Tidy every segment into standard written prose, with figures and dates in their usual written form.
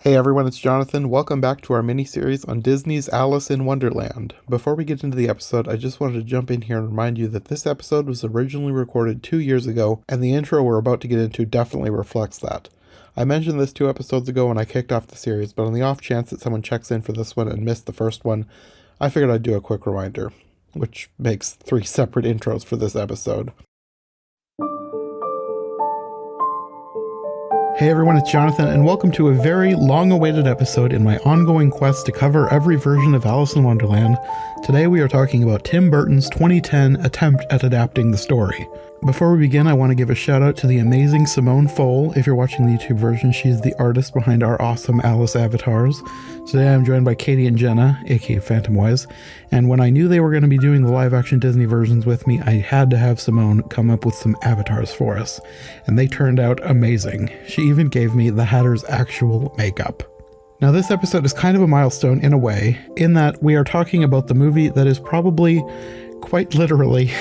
Hey everyone, it's Jonathan. Welcome back to our mini-series on Disney's Alice in Wonderland. Before we get into the episode, I just wanted to jump in here and remind you that this episode was originally recorded 2 years ago, and the intro we're about to get into definitely reflects that. I mentioned this 2 episodes ago when I kicked off the series, but on the off chance that someone checks in for this one and missed the first one, I figured I'd do a quick reminder, which makes 3 separate intros for this episode. Hey everyone, it's Jonathan, and welcome to a very long-awaited episode in my ongoing quest to cover every version of Alice in Wonderland. Today we are talking about Tim Burton's 2010 attempt at adapting the story. Before we begin, I want to give a shout out to the amazing Simone Fole. If you're watching the YouTube version, she's the artist behind our awesome Alice avatars. Today I'm joined by Katie and Jenna, aka Phantomwise, and when I knew they were going to be doing the live-action Disney versions with me, I had to have Simone come up with some avatars for us, and they turned out amazing. She even gave me the Hatter's actual makeup. Now this episode is kind of a milestone in a way, in that we are talking about the movie that is probably, quite literally,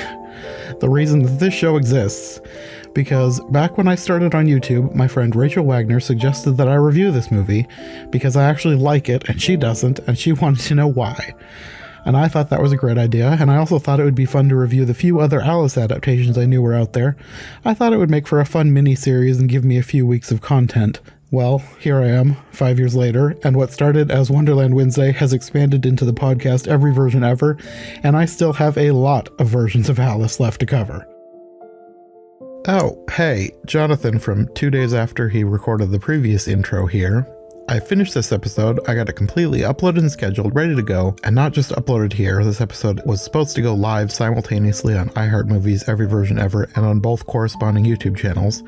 the reason that this show exists, because back when I started on YouTube, my friend Rachel Wagner suggested that I review this movie because I actually like it and she doesn't, and she wanted to know why. And I thought that was a great idea, and I also thought it would be fun to review the few other Alice adaptations I knew were out there. I thought it would make for a fun mini-series and give me a few weeks of content. Well, here I am, 5 years later, and what started as Wonderland Wednesday has expanded into the podcast Every Version Ever, and I still have a lot of versions of Alice left to cover. Oh, hey, Jonathan from 2 days after he recorded the previous intro here. I finished this episode, I got it completely uploaded and scheduled, ready to go, and not just uploaded here. This episode was supposed to go live simultaneously on iHeartMovies Every Version Ever and on both corresponding YouTube channels.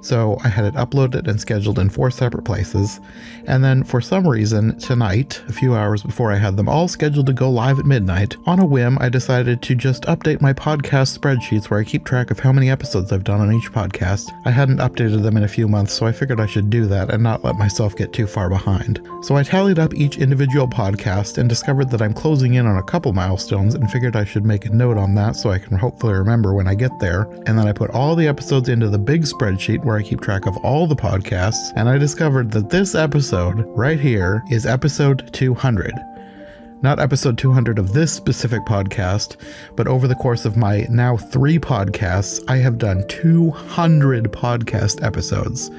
So I had it uploaded and scheduled in 4 separate places, and then for some reason tonight, a few hours before I had them all scheduled to go live at midnight, on a whim I decided to just update my podcast spreadsheets where I keep track of how many episodes I've done on each podcast. I hadn't updated them in a few months, so I figured I should do that and not let myself get too far behind. So I tallied up each individual podcast and discovered that I'm closing in on a couple milestones, and figured I should make a note on that so I can hopefully remember when I get there. And then I put all the episodes into the big spreadsheet where I keep track of all the podcasts, and I discovered that this episode right here is episode 200. Not episode 200 of this specific podcast, but over the course of my now 3 podcasts, I have done 200 podcast episodes.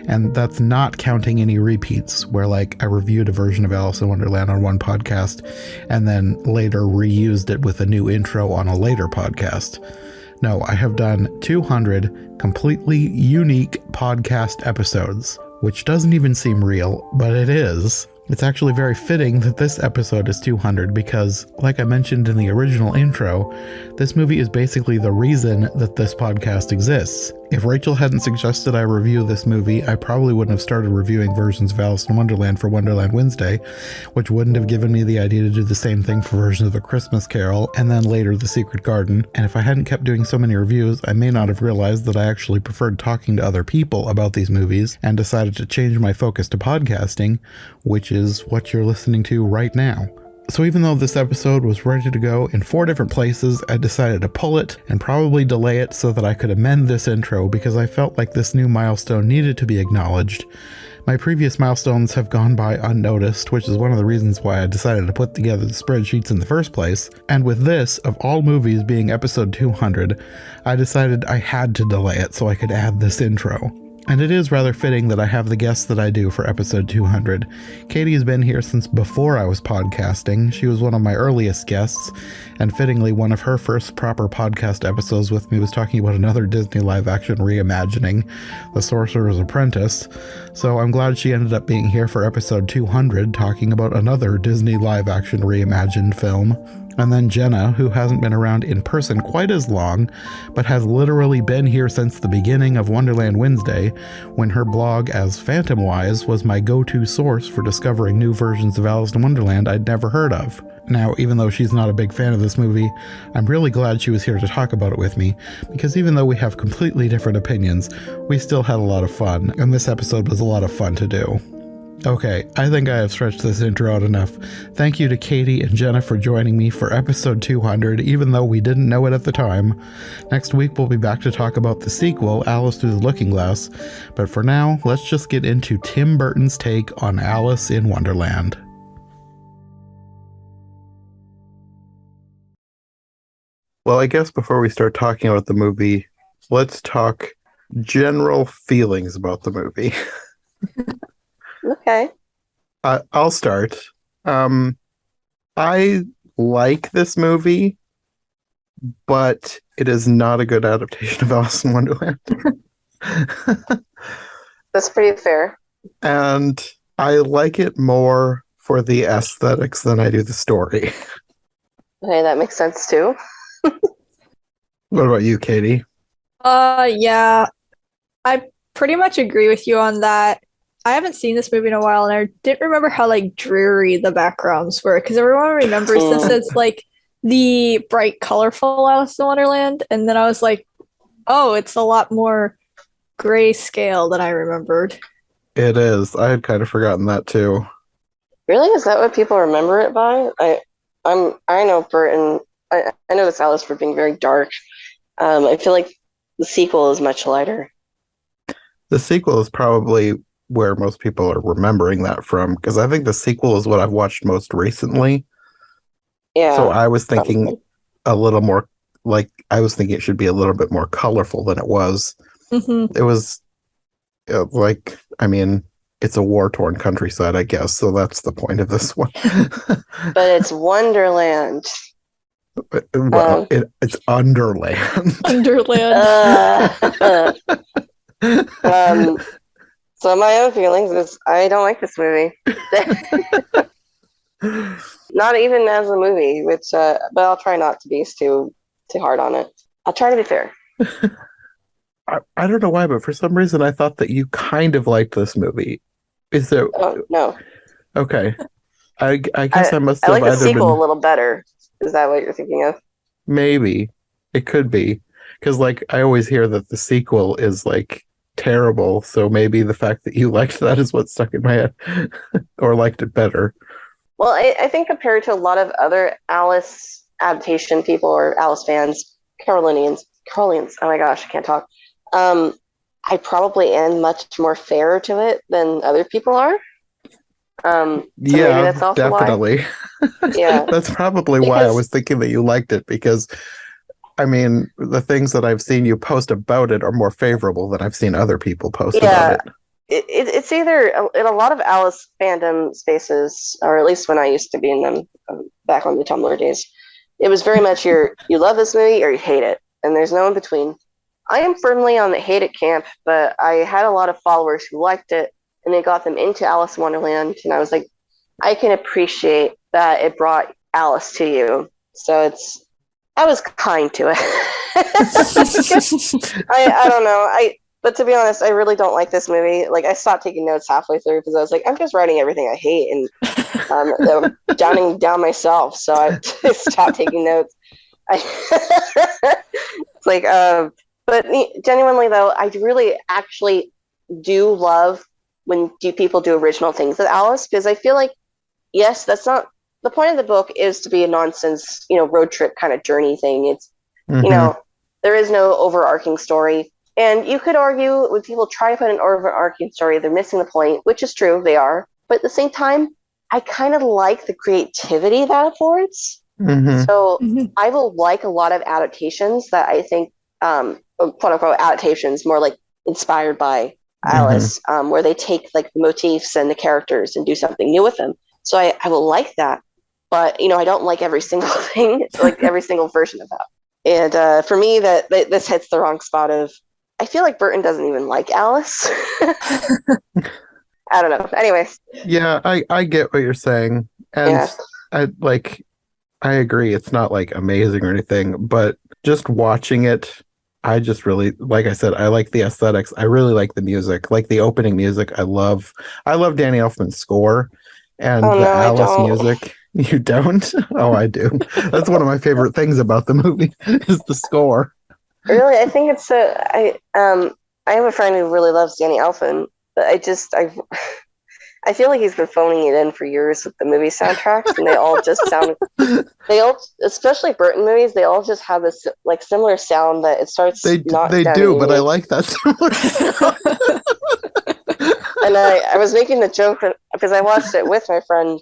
And that's not counting any repeats, where like I reviewed a version of Alice in Wonderland on one podcast, and then later reused it with a new intro on a later podcast. No, I have done 200 completely unique podcast episodes, which doesn't even seem real, but it is. It's actually very fitting that this episode is 200 because, like I mentioned in the original intro, this movie is basically the reason that this podcast exists. If Rachel hadn't suggested I review this movie, I probably wouldn't have started reviewing versions of Alice in Wonderland for Wonderland Wednesday, which wouldn't have given me the idea to do the same thing for versions of A Christmas Carol, and then later The Secret Garden. And if I hadn't kept doing so many reviews, I may not have realized that I actually preferred talking to other people about these movies, and decided to change my focus to podcasting, which is what you're listening to right now. So even though this episode was ready to go in 4 different places, I decided to pull it and probably delay it so that I could amend this intro because I felt like this new milestone needed to be acknowledged. My previous milestones have gone by unnoticed, which is one of the reasons why I decided to put together the spreadsheets in the first place. And with this, of all movies being episode 200, I decided I had to delay it so I could add this intro. And it is rather fitting that I have the guests that I do for episode 200. Katie has been here since before I was podcasting. She was one of my earliest guests, and fittingly, one of her first proper podcast episodes with me was talking about another Disney live-action reimagining, The Sorcerer's Apprentice. So I'm glad she ended up being here for episode 200, talking about another Disney live-action reimagined film. And then Jenna, who hasn't been around in person quite as long, but has literally been here since the beginning of Wonderland Wednesday, when her blog as Phantomwise was my go-to source for discovering new versions of Alice in Wonderland I'd never heard of. Now, even though she's not a big fan of this movie, I'm really glad she was here to talk about it with me, because even though we have completely different opinions, we still had a lot of fun, and this episode was a lot of fun to do. Okay, I think I have stretched this intro out enough. Thank you to Katie and Jenna for joining me for episode 200, even though we didn't know it at the time. Next week, we'll be back to talk about the sequel, Alice Through the Looking Glass. But for now, let's just get into Tim Burton's take on Alice in Wonderland. Well, I guess before we start talking about the movie, let's talk general feelings about the movie. Okay. I'll start. I like this movie, but it is not a good adaptation of Alice in Wonderland. That's pretty fair. And I like it more for the aesthetics than I do the story. Okay, that makes sense too. What about you, Katie? Yeah, I pretty much agree with you on that. I haven't seen this movie in a while, and I didn't remember how like dreary the backgrounds were because everyone remembers this as like the bright, colorful Alice in Wonderland, and then I was like, oh, it's a lot more grayscale than I remembered. It is. I had kind of forgotten that too. Really? Is that what people remember it by? I know Burton. I know this Alice for being very dark. I feel like the sequel is much lighter. The sequel is probably where most people are remembering that from, because I think the sequel is what I've watched most recently. Yeah. So I was thinking a little more, like, I was thinking it should be a little bit more colorful than it was. Mm-hmm. It was, like, I mean, it's a war-torn countryside, I guess, so that's the point of this one. But it's Wonderland. Well, it's Underland. Underland. So my own feelings is I don't like this movie. Not even as a movie, which but I'll try not to be too hard on it. I'll try to be fair. I don't know why, but for some reason I thought that you kind of liked this movie. Is there? Oh no. Okay. I guess I must I have like the either sequel been... a little better. Is that what you're thinking of? Maybe. It could be. Because, like, I always hear that the sequel is, like, terrible, so maybe the fact that you liked that is what stuck in my head. Or liked it better. Well, I think compared to a lot of other Alice adaptation people or Alice fans, Carolinians, oh my gosh, I can't talk. I probably am much more fair to it than other people are. So yeah, maybe that's also definitely. Why. Yeah. That's probably why I was thinking that you liked it, because I mean, the things that I've seen you post about it are more favorable than I've seen other people post about it. It's either in a lot of Alice fandom spaces, or at least when I used to be in them back on the Tumblr days, it was very much you love this movie or you hate it, and there's no in between. I am firmly on the hate it camp, but I had a lot of followers who liked it, and they got them into Alice in Wonderland, and I was like, I can appreciate that it brought Alice to you. So I was kind to it. I don't know. But to be honest, I really don't like this movie. Like, I stopped taking notes halfway through because I was like, I'm just writing everything I hate and downing down myself. So I stopped taking notes. It's like, but genuinely though, I really actually do love when people do original things with Alice, because I feel like, yes, that's not the point of the book is to be a nonsense, road trip kind of journey thing. It's, there is no overarching story. And you could argue when people try to put an overarching story, they're missing the point, which is true, they are. But at the same time, I kind of like the creativity that affords. So I will like a lot of adaptations that I think, quote unquote adaptations, more like inspired by Alice, where they take like the motifs and the characters and do something new with them. So I will like that. But, I don't like every single thing, like every single version of that. And for me, that this hits the wrong spot of, I feel like Burton doesn't even like Alice. I don't know. Anyways. Yeah, I get what you're saying. And I agree. It's not like amazing or anything, but just watching it, I just really, like I said, I like the aesthetics. I really like the music, like the opening music. I love Danny Elfman's score and Alice music. You don't? Oh, I do. That's one of my favorite things about the movie is the score. Really, I think it's I have a friend who really loves Danny Elfman, but I feel like he's been phoning it in for years with the movie soundtracks, and they all just sound. Especially Burton movies, they all just have this like similar sound that it starts not They sounding do, but I unique. like that similar sound. And I was making the joke because I watched it with my friend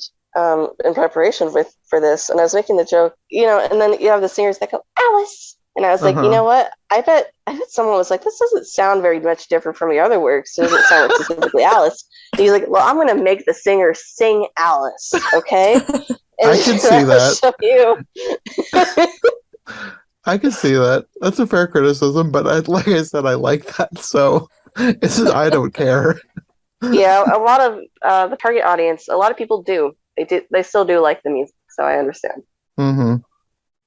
in preparation for this, and I was making the joke, and then you have the singers that go Alice, and I was like, you know what? I bet someone was like, this doesn't sound very much different from the other works. It doesn't sound like specifically Alice. And he's like, well, I'm going to make the singer sing Alice, okay? And I can see that. Show you. I can see that. That's a fair criticism, but like I said, I like that, so I don't care. Yeah, a lot of the target audience, a lot of people do. They still do like the music, so I understand. Mm-hmm.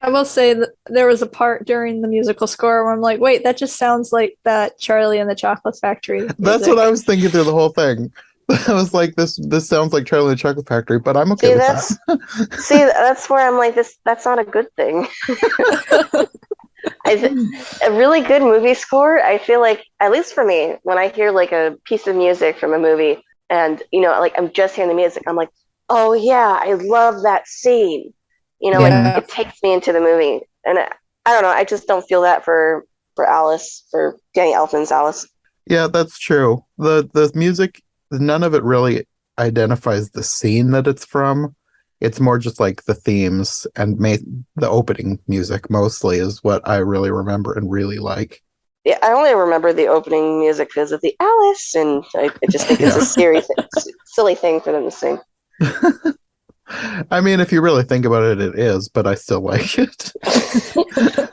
I will say that there was a part during the musical score where I'm like, wait, that just sounds like that Charlie and the Chocolate Factory music. That's what I was thinking through the whole thing. I was like, this sounds like Charlie and the Chocolate Factory, but I'm okay with that. See, that's where I'm like, that's not a good thing. A really good movie score, I feel like, at least for me, when I hear like a piece of music from a movie and, like I'm just hearing the music, I'm like, oh yeah, I love that scene. Like it takes me into the movie. And I don't know, I just don't feel that for Alice, for Danny Elfman's Alice. Yeah, that's true. The music, none of it really identifies the scene that it's from. It's more just like the themes and the opening music mostly is what I really remember and really like. Yeah, I only remember the opening music because of the Alice, and I just think it's a silly thing for them to sing. I mean, if you really think about it, it is, but I still like it. All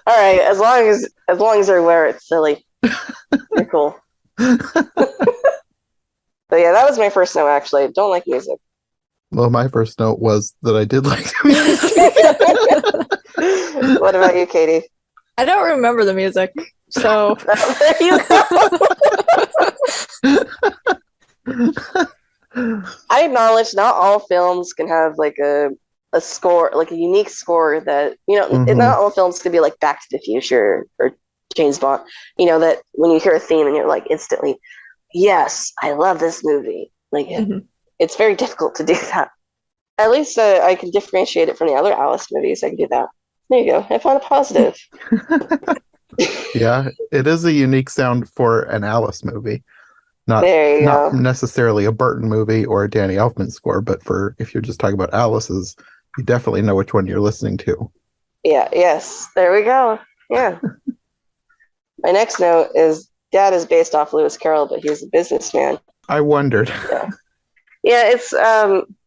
right, as long as they're aware it's silly, you're cool. But yeah, that was my first note. Actually, I don't like music. Well, my first note was that I did like the music. What about you, Katie? I don't remember the music, so there you go. I acknowledge not all films can have like a score, like a unique score that not all films can be like Back to the Future or James Bond. That when you hear a theme and you're like instantly, yes, I love this movie. Like it's very difficult to do that. At least I can differentiate it from the other Alice movies. I can do that. There you go. I found a positive. Yeah, it is a unique sound for an Alice movie. Not necessarily a Burton movie or a Danny Elfman score, but if you're just talking about Alice's, you definitely know which one you're listening to. Yeah, yes. There we go. Yeah. My next note is Dad is based off Lewis Carroll, but he's a businessman. I wondered. Yeah, it's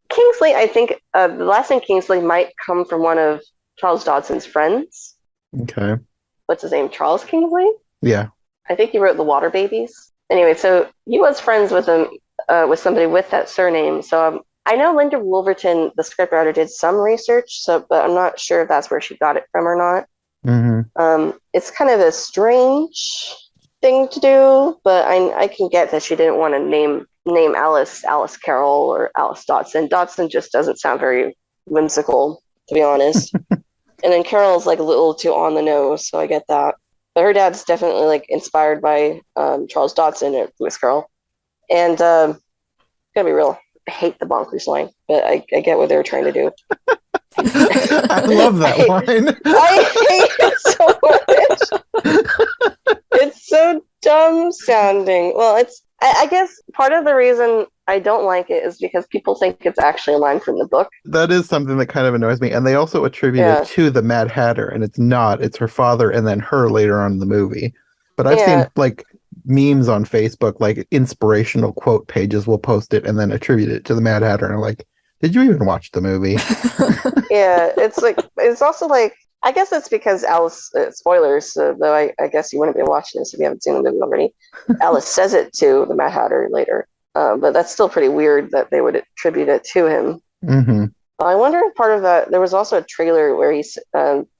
Kingsley. I think the last name Kingsley might come from one of Charles Dodson's friends. Okay. What's his name? Charles Kingsley? Yeah. I think he wrote The Water Babies. Anyway, so he was friends with with somebody with that surname. So I know Linda Wolverton, the scriptwriter, did some research, but I'm not sure if that's where she got it from or not. Mm-hmm. It's kind of a strange thing to do, but I can get that she didn't want to name Alice Carroll or Alice Dodson. Dodson just doesn't sound very whimsical, to be honest. And then Carroll's like a little too on the nose, so I get that. But her dad's definitely like inspired by Charles Dodson or Lewis Carroll. And gonna be real, I hate the bonkers line, but I get what they were trying to do. I love that line. I hate it so much. It's so dumb sounding. Well, I guess part of the reason I don't like it is because people think it's actually a line from the book. That is something that kind of annoys me. And they also attribute it to the Mad Hatter, and it's not. It's her father and then her later on in the movie. But I've seen like memes on Facebook, like inspirational quote pages will post it and then attribute it to the Mad Hatter. And I'm like, did you even watch the movie? Yeah, it's also like, I guess it's because Alice, spoilers, though I guess you wouldn't be watching this if you haven't seen the movie already. Alice says it to the Mad Hatter later. But that's still pretty weird that they would attribute it to him. Mm-hmm. I wonder if part of that, there was also a trailer where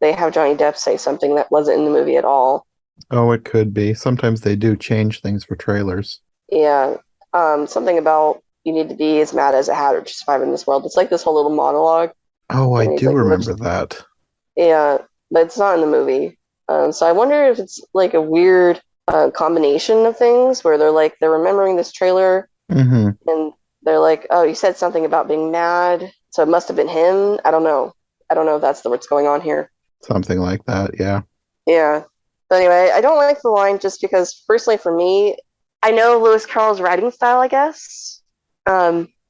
they have Johnny Depp say something that wasn't in the movie at all. Oh, it could be. Sometimes they do change things for trailers. Yeah. Something about you need to be as mad as a hatter to survive in this world. It's like this whole little monologue. Oh, I do remember that. Yeah, but it's not in the movie. So I wonder if it's like a weird combination of things where they're remembering this trailer, and they're like, oh, you said something about being mad, so it must have been him. I don't know. I don't know if that's what's going on here. Something like that, yeah. Yeah. But anyway, I don't like the line just because, personally, for me, I know Lewis Carroll's writing style, I guess.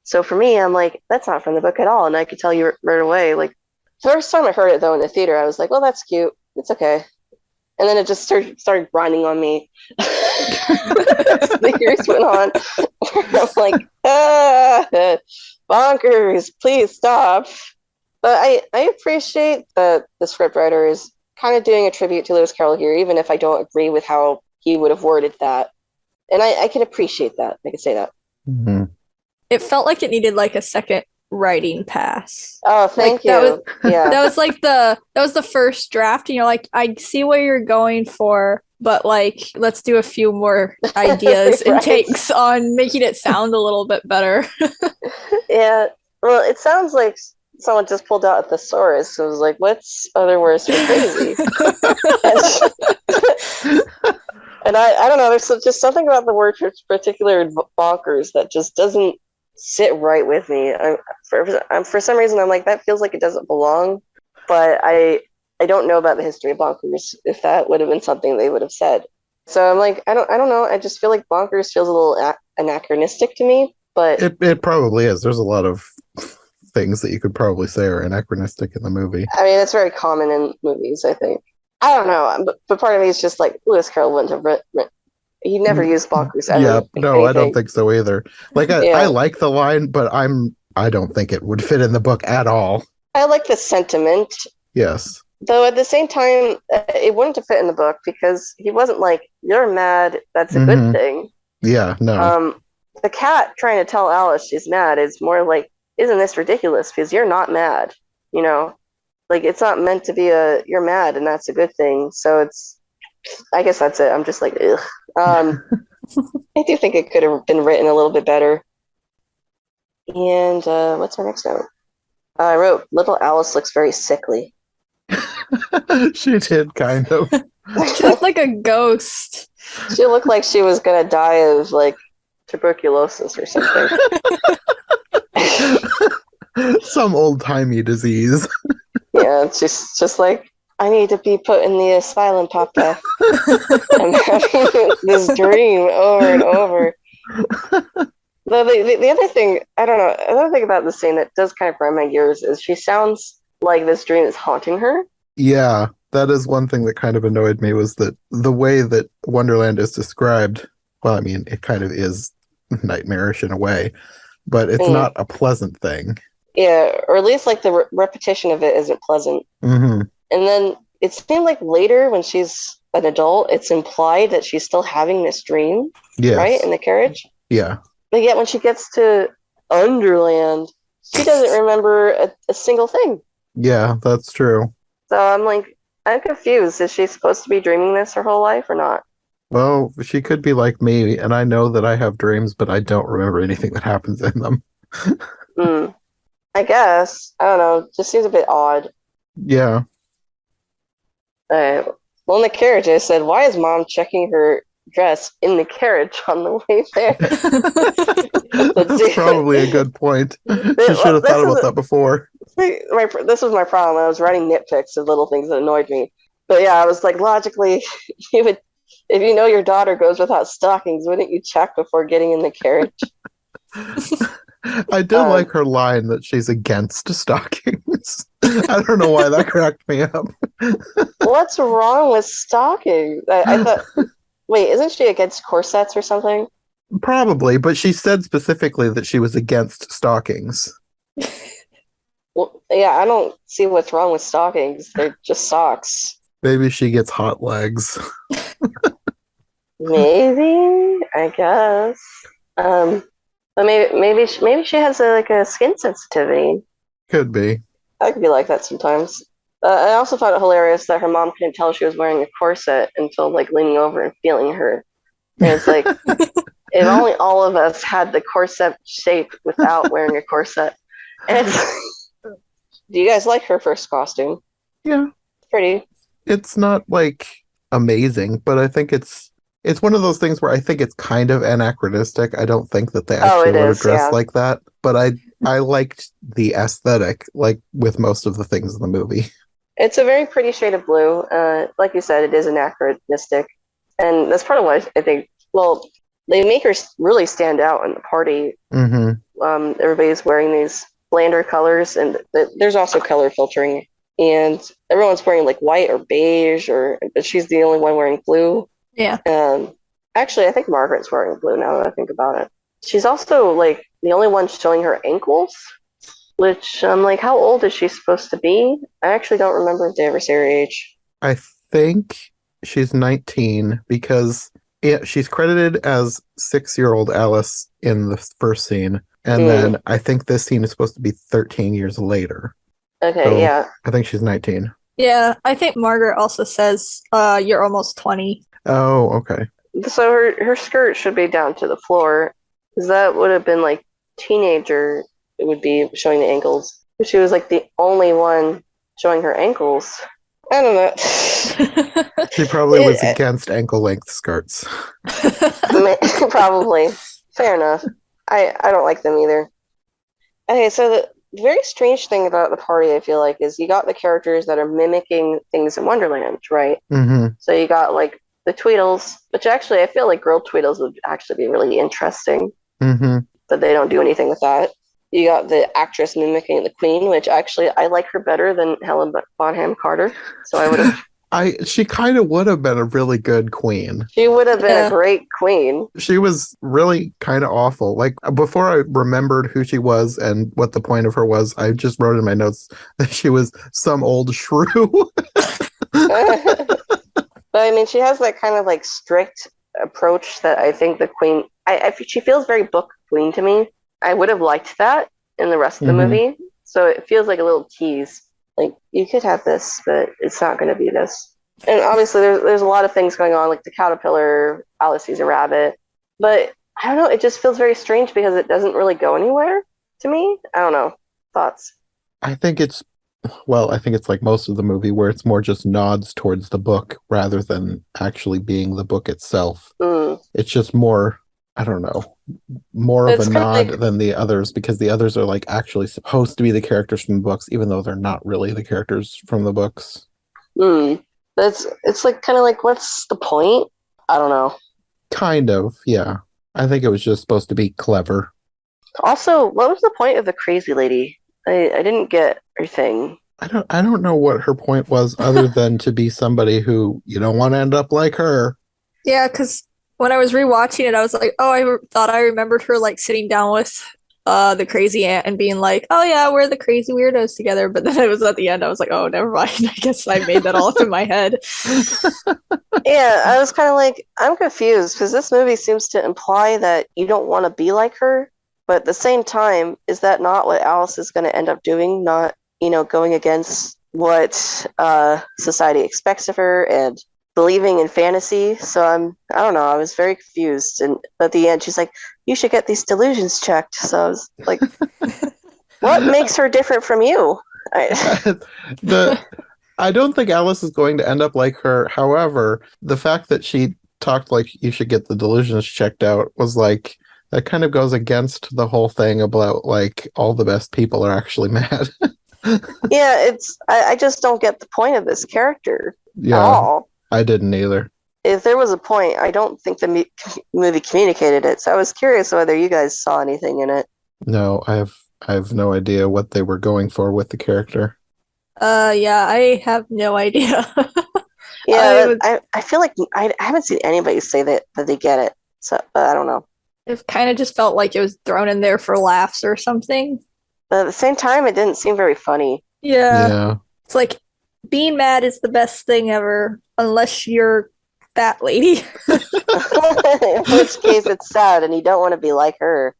So for me, I'm like, that's not from the book at all, and I could tell you right away. Like, the first time I heard it though in the theater, I was like, well, that's cute. It's okay. And then it just started grinding on me as the years went on. I'm like, bonkers, please stop. But I appreciate that the scriptwriter is kind of doing a tribute to Lewis Carroll here, even if I don't agree with how he would have worded that. And I can appreciate that. I can say that. Mm-hmm. It felt like it needed like a second writing pass. Oh, thank you. That was the first draft. You know, like I see what you're going for, but like let's do a few more ideas and takes on making it sound a little bit better. Yeah. Well, it sounds like someone just pulled out a thesaurus. So it was like, what's other words for crazy? And I don't know, there's just something about the word particular bonkers that just doesn't sit right with me. For some reason, I'm like, that feels like it doesn't belong. But I don't know about the history of bonkers, if that would have been something they would have said. So I'm like, I don't know. I just feel like bonkers feels a little anachronistic to me. But it probably is. There's a lot of things that you could probably say are anachronistic in the movie. I mean, it's very common in movies, I think. I don't know, but part of me is just like, Lewis Carroll wouldn't have written. He never used bonkers ever. Yeah, no, anything. I don't think so either. Like, I like the line, but I don't think it would fit in the book at all. I like the sentiment. Yes. Though at the same time, it wouldn't have fit in the book because he wasn't like, you're mad, that's a good thing. Yeah, no. The cat trying to tell Alice she's mad is more like, isn't this ridiculous? Because you're not mad, you know? Like, it's not meant to be you're mad and that's a good thing. So I guess that's it. I'm just like, ugh. I do think it could have been written a little bit better. And what's my next note? I wrote, little Alice looks very sickly. She did, kind of. She looked like a ghost. She looked like she was going to die of, like, tuberculosis or something. Some old-timey disease. Yeah, it's just like, I need to be put in the asylum, Papa. I'm having this dream over and over. The other thing, I don't know, another thing about the scene that does kind of grind my gears is she sounds like this dream is haunting her. Yeah, that is one thing that kind of annoyed me, was that the way that Wonderland is described, well, I mean, it kind of is nightmarish in a way, but it's not a pleasant thing. Yeah, or at least like the repetition of it isn't pleasant. Mm-hmm. And then it seemed like later when she's an adult, it's implied that she's still having this dream, right, in the carriage? Yeah. But yet when she gets to Underland, she doesn't remember a single thing. Yeah, that's true. So I'm like, I'm confused. Is she supposed to be dreaming this her whole life or not? Well, she could be like me, and I know that I have dreams, but I don't remember anything that happens in them. I guess. I don't know. It just seems a bit odd. Yeah. Well, in the carriage, I said, why is Mom checking her dress in the carriage on the way there? That's probably a good point. She should have thought about that before. This was my problem. I was writing nitpicks of little things that annoyed me. But yeah, I was like, logically, if you know your daughter goes without stockings, wouldn't you check before getting in the carriage? I did like her line that she's against stockings. I don't know why that cracked me up. What's wrong with stockings? I thought, wait, isn't she against corsets or something? Probably, but she said specifically that she was against stockings. Well, yeah, I don't see what's wrong with stockings. They're just socks. Maybe she gets hot legs. Maybe, I guess. But maybe she has a skin sensitivity. Could be. I could be like that sometimes. I also found it hilarious that her mom couldn't tell she was wearing a corset until like leaning over and feeling her. And it's like, if only all of us had the corset shape without wearing a corset. And do you guys like her first costume? Yeah. It's pretty. It's not like amazing, but I think it's It's one of those things where I think it's kind of anachronistic. I don't think that they Oh, actually it would have is, dressed yeah. like that, but I liked the aesthetic, like with most of the things in the movie. It's a very pretty shade of blue. Like you said, it is anachronistic. And that's part of what I think, well, they make her really stand out in the party. Mm-hmm. Everybody's wearing these blander colors, and there's also color filtering. And everyone's wearing like white or beige, but she's the only one wearing blue. Yeah. Actually, I think Margaret's wearing blue now that I think about it. She's also like the only one showing her ankles, which I'm like, how old is she supposed to be? I actually don't remember if they ever say her age. I think she's 19 because she's credited as 6-year-old Alice in the first scene. And then I think this scene is supposed to be 13 years later. Okay, So yeah. I think she's 19. Yeah, I think Margaret also says you're almost 20. Oh, okay. So her skirt should be down to the floor, because that would have been like teenager. It would be showing the ankles. She was like the only one showing her ankles. I don't know. She probably was against ankle-length skirts. Probably. Fair enough. I don't like them either. Okay, so the very strange thing about the party, I feel like, is you got the characters that are mimicking things in Wonderland, right? Mm-hmm. So you got like the Tweedles, which actually I feel like girl Tweedles would actually be really interesting. Mm-hmm. But they don't do anything with that. You got the actress mimicking the Queen, which actually I like her better than Helen Bonham Carter. So I would have. She kind of would have been a really good queen. She would have been a great queen. She was really kind of awful. Like, before I remembered who she was and what the point of her was, I just wrote in my notes that she was some old shrew. But I mean, she has that kind of like strict approach that I think the Queen. She feels very book Queen to me. I would have liked that in the rest of the movie. So it feels like a little tease. Like, you could have this, but it's not going to be this. And obviously, there's a lot of things going on, like the caterpillar, Alice sees a rabbit. But I don't know, it just feels very strange because it doesn't really go anywhere to me. I don't know. Thoughts? I think it's like most of the movie where it's more just nods towards the book rather than actually being the book itself. It's just more, I don't know, more of a nod than the others, because the others are like actually supposed to be the characters from the books, even though they're not really the characters from the books. It's like kind of like, what's the point? I don't know. Kind of, yeah. I think it was just supposed to be clever. Also, what was the point of the crazy lady? I didn't get her thing. I don't know what her point was other than to be somebody who you don't want to end up like her. Yeah, because when I was rewatching it, I was like, oh, I thought I remembered her like sitting down with the crazy aunt and being like, oh yeah, we're the crazy weirdos together. But then it was at the end, I was like, oh, never mind. I guess I made that all up in my head. Yeah, I was kind of like, I'm confused because this movie seems to imply that you don't want to be like her. But at the same time, is that not what Alice is going to end up doing? Not, going against what society expects of her and believing in fantasy. So I don't know, I was very confused. And at the end, she's like, you should get these delusions checked. So I was like, what makes her different from you? I don't think Alice is going to end up like her. However, the fact that she talked like you should get the delusions checked out was like, that kind of goes against the whole thing about like all the best people are actually mad. Yeah, I just don't get the point of this character at all. I didn't either. If there was a point, I don't think the movie communicated it. So I was curious whether you guys saw anything in it. No, I have no idea what they were going for with the character. Yeah, I have no idea. Yeah, I feel like I haven't seen anybody say that they get it. So I don't know. It kind of just felt like it was thrown in there for laughs or something. But at the same time, it didn't seem very funny. Yeah. It's like, being mad is the best thing ever, unless you're that lady. In which case, it's sad, and you don't want to be like her.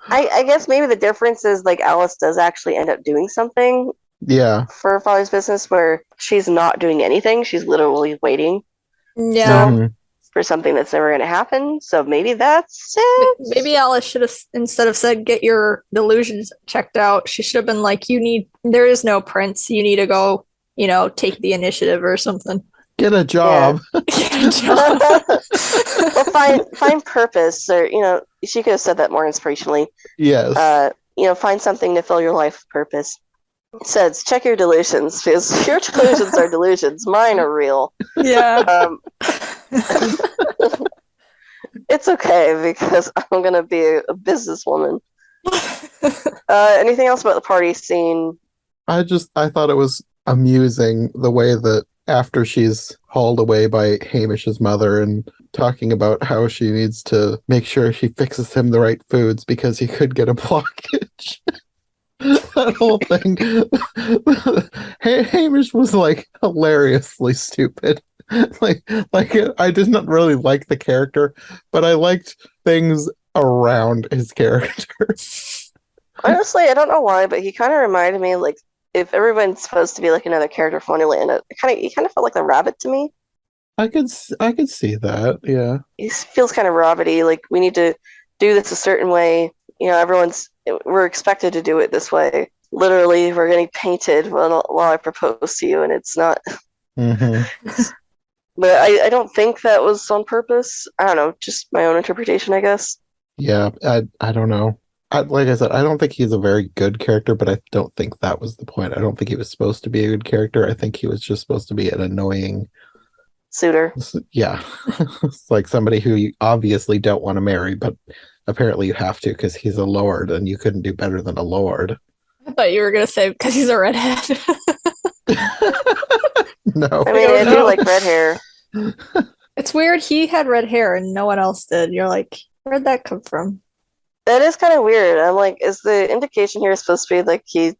I guess maybe the difference is, like, Alice does actually end up doing something. Yeah. For her father's business, where she's not doing anything. She's literally waiting. Yeah. For something that's never going to happen. So maybe that's it. Maybe Alice should have, instead of said, get your delusions checked out, she should have been like, there is no prince. You need to go, take the initiative or something. Get a job. Well, find purpose, or she could have said that more inspirationally. Yes. Find something to fill your life with purpose. It says, check your delusions, because your delusions are delusions. Mine are real. Yeah. It's okay, because I'm going to be a businesswoman. Anything else about the party scene? I thought it was amusing the way that after she's hauled away by Hamish's mother and talking about how she needs to make sure she fixes him the right foods because he could get a blockage. That whole thing. Hamish was like hilariously stupid. like I did not really like the character, but I liked things around his character. Honestly, I don't know why, but he kind of reminded me, like, if everyone's supposed to be like another character from Wonderland, he kind of felt like the rabbit to me. I could see that, yeah. He feels kind of rabbity. Like, we need to do this a certain way. We're expected to do it this way. Literally, we're getting painted while I propose to you, and it's not. Mm-hmm. But I don't think that was on purpose. I don't know, just my own interpretation, I guess. Yeah, I don't know. Like I said, I don't think he's a very good character, but I don't think that was the point. I don't think he was supposed to be a good character. I think he was just supposed to be an annoying suitor. Yeah. It's like somebody who you obviously don't want to marry, but apparently you have to because he's a lord and you couldn't do better than a lord. I thought you were going to say because he's a redhead. No. I mean, I do like red hair. It's weird. He had red hair and no one else did. You're like, where'd that come from? That is kind of weird. I'm like, is the indication here supposed to be like he's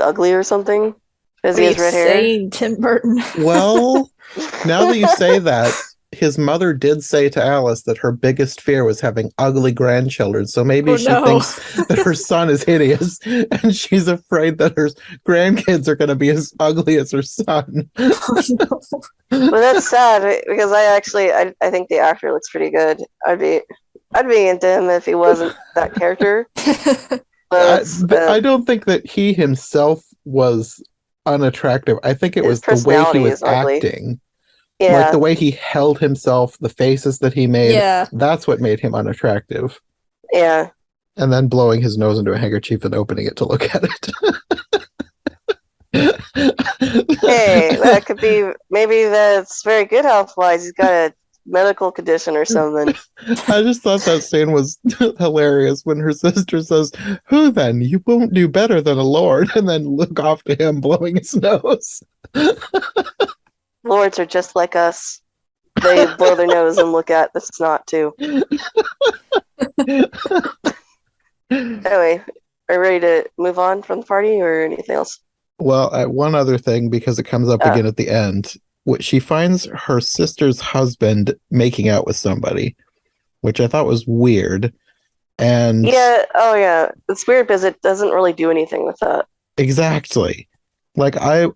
ugly or something? Because he has red hair? Tim Burton. Well, now that you say that, his mother did say to Alice that her biggest fear was having ugly grandchildren. So maybe she thinks that her son is hideous and she's afraid that her grandkids are going to be as ugly as her son. Oh, no. Well, that's sad because I think the actor looks pretty good. I'd be into him if he wasn't that character. But I don't think that he himself was unattractive. I think it was the way he was acting. Yeah. Like the way he held himself, the faces that he made. Yeah. That's what made him unattractive. Yeah. And then blowing his nose into a handkerchief and opening it to look at it. Hey, that could be, maybe that's very good health-wise. He's got a medical condition or something. I just thought that scene was hilarious when her sister says, "Who then? You won't do better than a lord," and then look off to him blowing his nose. Lords are just like us. They blow their nose and look at the snot too. Anyway, are you ready to move on from the party or anything else? Well, one other thing, because it comes up again at the end. She finds her sister's husband making out with somebody, which I thought was weird. And yeah, it's weird because it doesn't really do anything with that. Exactly. Like I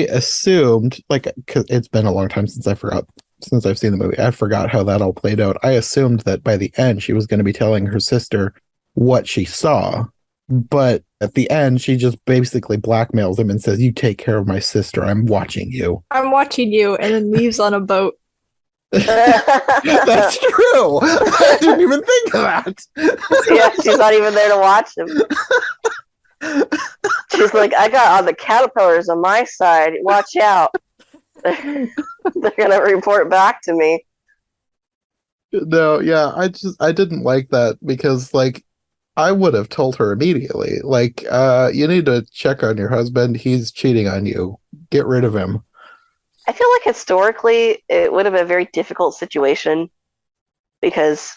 assumed, like, cause it's been a long time since I've seen the movie. I forgot how that all played out. I assumed that by the end she was going to be telling her sister what she saw, but at the end she just basically blackmails him and says, "You take care of my sister. I'm watching you." I'm watching you, and then leaves on a boat. That's true. I didn't even think of that. Yeah, she's not even there to watch him. She's like, "I got all the caterpillars on my side. Watch out. They're gonna report back to me." No, yeah, I didn't like that because, like, I would have told her immediately, like, you need to check on your husband. He's cheating on you. Get rid of him. I feel like historically it would have been a very difficult situation because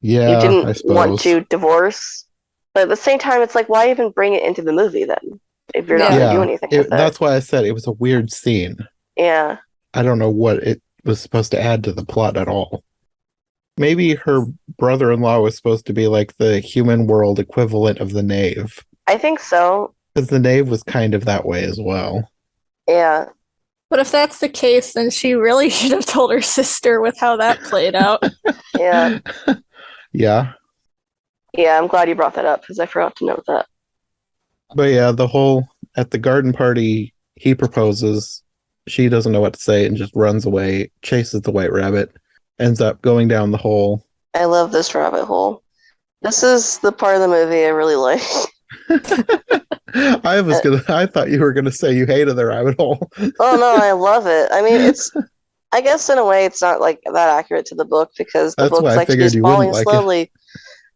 you didn't want to divorce. But at the same time, it's like, why even bring it into the movie then? If you're not going to do anything with it. That's why I said it was a weird scene. Yeah. I don't know what it was supposed to add to the plot at all. Maybe her brother-in-law was supposed to be like the human world equivalent of the knave. I think so. Because the knave was kind of that way as well. Yeah. But if that's the case, then she really should have told her sister with how that played out. Yeah. Yeah. Yeah, I'm glad you brought that up because I forgot to note that. But yeah, the whole, at the garden party, he proposes she doesn't know what to say and just runs away, chases the white rabbit, ends up going down the hole. I love this rabbit hole. This is the part of the movie I really like. I thought you were gonna say you hated the rabbit hole. Oh no, I love it. I mean, I guess in a way it's not like that accurate to the book because the That's why book's I like figured she's you wouldn't falling like it. slowly.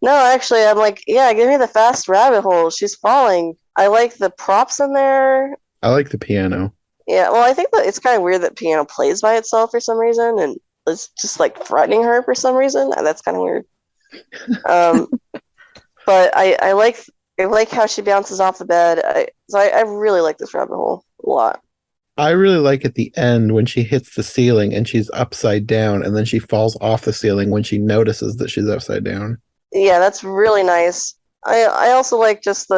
No, actually, I'm like, yeah, give me the fast rabbit hole. She's falling. I like the props in there. I like the piano. Yeah, well, I think that it's kind of weird that piano plays by itself for some reason, and it's just like threatening her for some reason. That's kind of weird. But I like how she bounces off the bed. I really like this rabbit hole a lot. I really like at the end when she hits the ceiling and she's upside down, and then she falls off the ceiling when she notices that she's upside down. Yeah, that's really nice. I also like just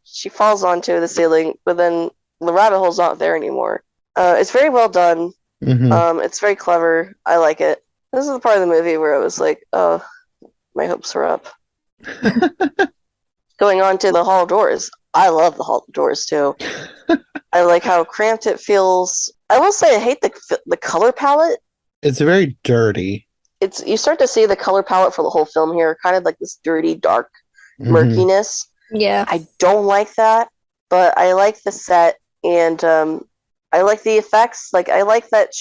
she falls onto the ceiling, but then the rabbit hole's not there anymore. It's very well done. Mm-hmm. It's very clever. I like it. This is the part of the movie where I was like, oh, my hopes are up. Going on to the hall of doors. I love the hall of doors too. I like how cramped it feels. I will say I hate the color palette. It's very dirty. You start to see the color palette for the whole film here, kind of like this dirty, dark murkiness. Yeah. I don't like that, but I like the set, and I like the effects. Like, I like that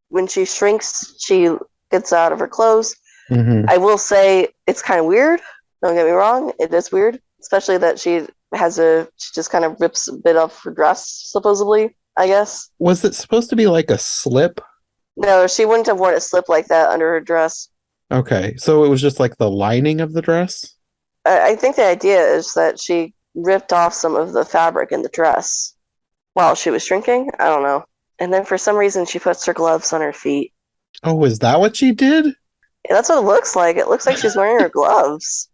when she shrinks, she gets out of her clothes. Mm-hmm. I will say it's kind of weird. Don't get me wrong. It is weird, especially that she just kind of rips a bit off her dress, supposedly, I guess. Was it supposed to be like a slip? No, she wouldn't have worn a slip like that under her dress. Okay, so it was just like the lining of the dress? I think the idea is that she ripped off some of the fabric in the dress while she was shrinking. I don't know. And then for some reason, she puts her gloves on her feet. Oh, is that what she did? Yeah, that's what it looks like. It looks like she's wearing her gloves.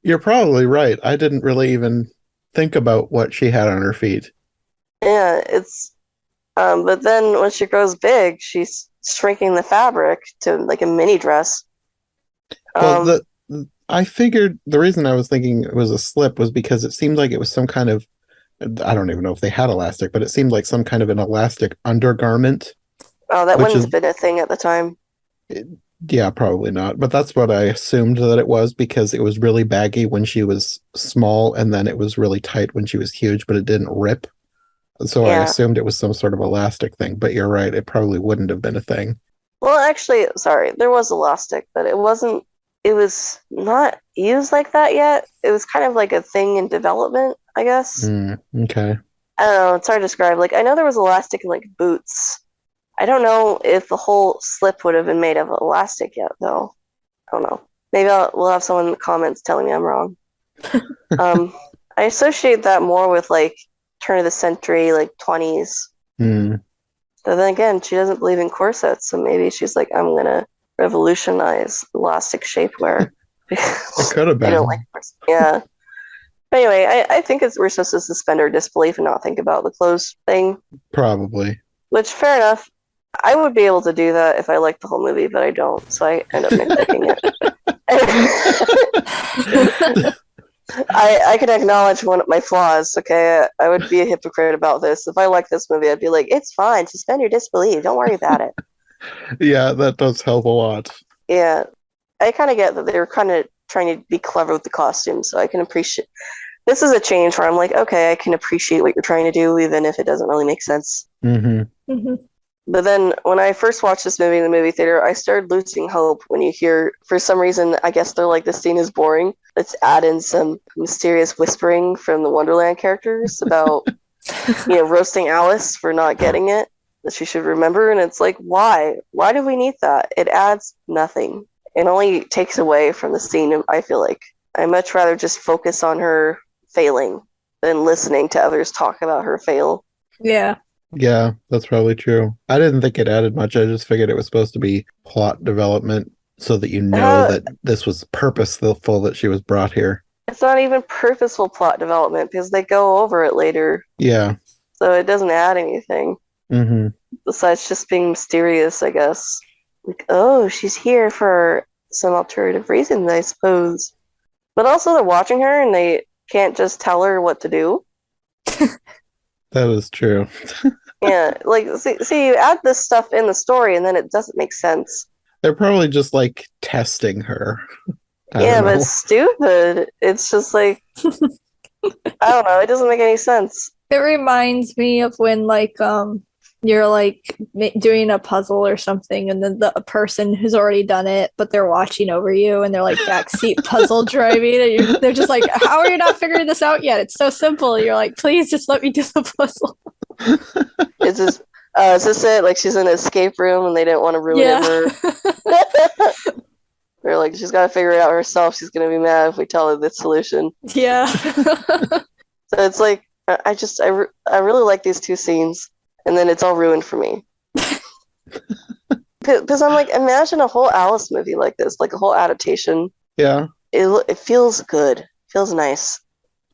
You're probably right. I didn't really even think about what she had on her feet. Yeah, it's... but then when she grows big, she's shrinking the fabric to like a mini dress. Well, I figured the reason I was thinking it was a slip was because it seemed like it was some kind of, I don't even know if they had elastic, but it seemed like some kind of an elastic undergarment. Oh, that wouldn't have been a thing at the time. Yeah, probably not. But that's what I assumed that it was, because it was really baggy when she was small, and then it was really tight when she was huge, but it didn't rip. So yeah. I assumed it was some sort of elastic thing, but you're right. It probably wouldn't have been a thing. Well, actually, sorry, there was elastic, but it was not used like that yet. It was kind of like a thing in development, I guess. Okay. I don't know. It's hard to describe. Like, I know there was elastic in like boots. I don't know if the whole slip would have been made of elastic yet, though. I don't know. Maybe we'll have someone in the comments telling me I'm wrong. I associate that more with like turn of the century, like 20s. But then again, she doesn't believe in corsets, so maybe she's like, I'm gonna revolutionize elastic shapewear. It could have been. I don't like corsets. Yeah. But anyway, I think we're supposed to suspend our disbelief and not think about the clothes thing. Probably. Which, fair enough. I would be able to do that if I liked the whole movie, but I don't, so I end up nitpicking it. I can acknowledge one of my flaws, okay? I would be a hypocrite about this. If I like this movie, I'd be like, it's fine, suspend your disbelief, don't worry about it. Yeah, that does help a lot. Yeah. I kind of get that they were kind of trying to be clever with the costumes, so I can appreciate... This is a change where I'm like, okay, I can appreciate what you're trying to do, even if it doesn't really make sense. But then when I first watched this movie in the movie theater, I started losing hope when you hear, for some reason, I guess they're like, this scene is boring. Let's add in some mysterious whispering from the Wonderland characters about, roasting Alice for not getting it, that she should remember. And it's like, why? Why do we need that? It adds nothing. It only takes away from the scene, I feel like. I'd much rather just focus on her failing than listening to others talk about her fail. Yeah. Yeah, that's probably true. I didn't think it added much. I just figured it was supposed to be plot development so that that this was purposeful that she was brought here. It's not even purposeful plot development because they go over it later. Yeah. So it doesn't add anything. Besides just being mysterious, I guess. Like, oh, she's here for some alternative reason, I suppose. But also they're watching her and they can't just tell her what to do. That is true. Yeah, like see, you add this stuff in the story, and then it doesn't make sense. They're probably just like testing her. I Yeah, don't but know. it's stupid. It's just like I don't know. It doesn't make any sense. It reminds me of when you're like doing a puzzle or something, and then the person who's already done it, but they're watching over you, and they're like backseat puzzle driving, and they're just like, "How are you not figuring this out yet? It's so simple." And you're like, "Please just let me do the puzzle." It's just is this it? Like she's in an escape room, and they didn't want to ruin it Yeah. for her. They're like, she's got to figure it out herself. She's gonna be mad if we tell her the solution. Yeah. So it's like I really like these two scenes, and then it's all ruined for me. Because I'm like, imagine a whole Alice movie like this, like a whole adaptation. Yeah. It feels good, feels nice.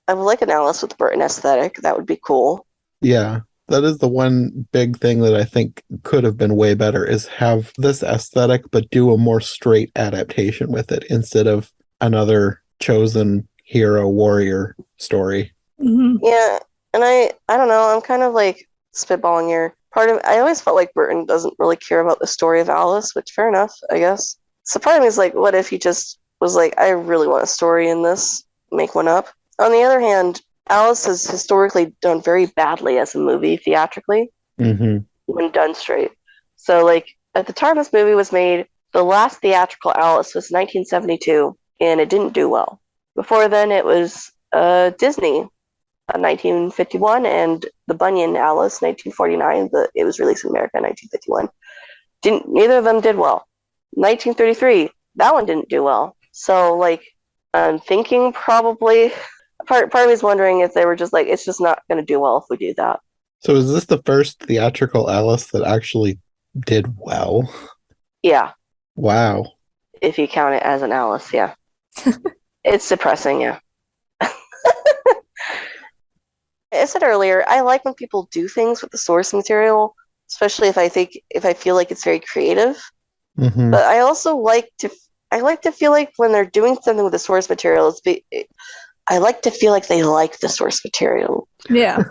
I would like an Alice with Burton aesthetic. That would be cool. Yeah. That is the one big thing that I think could have been way better is have this aesthetic, but do a more straight adaptation with it instead of another chosen hero warrior story. Mhm. Yeah, and I don't know. I'm kind of like spitballing here. I always felt like Burton doesn't really care about the story of Alice, which fair enough, I guess. So part of me is like, what if he just was like, I really want a story in this, make one up. On the other hand, Alice has historically done very badly as a movie theatrically Mm-hmm. when done straight. So like at the time this movie was made, the last theatrical Alice was 1972, and it didn't do well. Before then, it was Disney. 1951, and The Bunyan Alice, 1949. It was released in America in 1951. Neither of them did well. 1933, that one didn't do well. So, like, I'm thinking probably part of me is wondering if they were just like, it's just not going to do well if we do that. So is this the first theatrical Alice that actually did well? Yeah, Wow. if you count it as an Alice, yeah. It's depressing, yeah. I said earlier, I like when people do things with the source material, especially if I feel like it's very creative. Mm-hmm. But I also like to feel like when they're doing something with the source material, I like to feel like they like the source material. Yeah.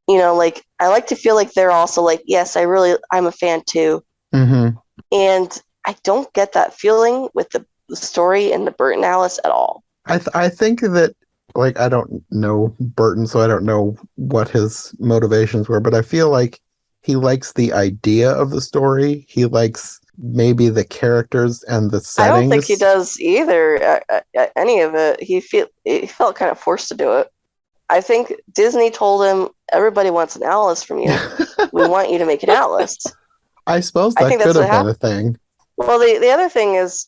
You know, like I like to feel like they're also like, yes, I'm a fan too. Mm-hmm. And I don't get that feeling with the story in the Burton Alice at all. I think that, like, I don't know Burton, so I don't know what his motivations were, but I feel like he likes the idea of the story. He likes maybe the characters and the settings. I don't think he does either. Any of it. He felt kind of forced to do it. I think Disney told him, everybody wants an Alice from you. We want you to make an Alice. I suppose I that think could that's have what been a thing. Well, the other thing is,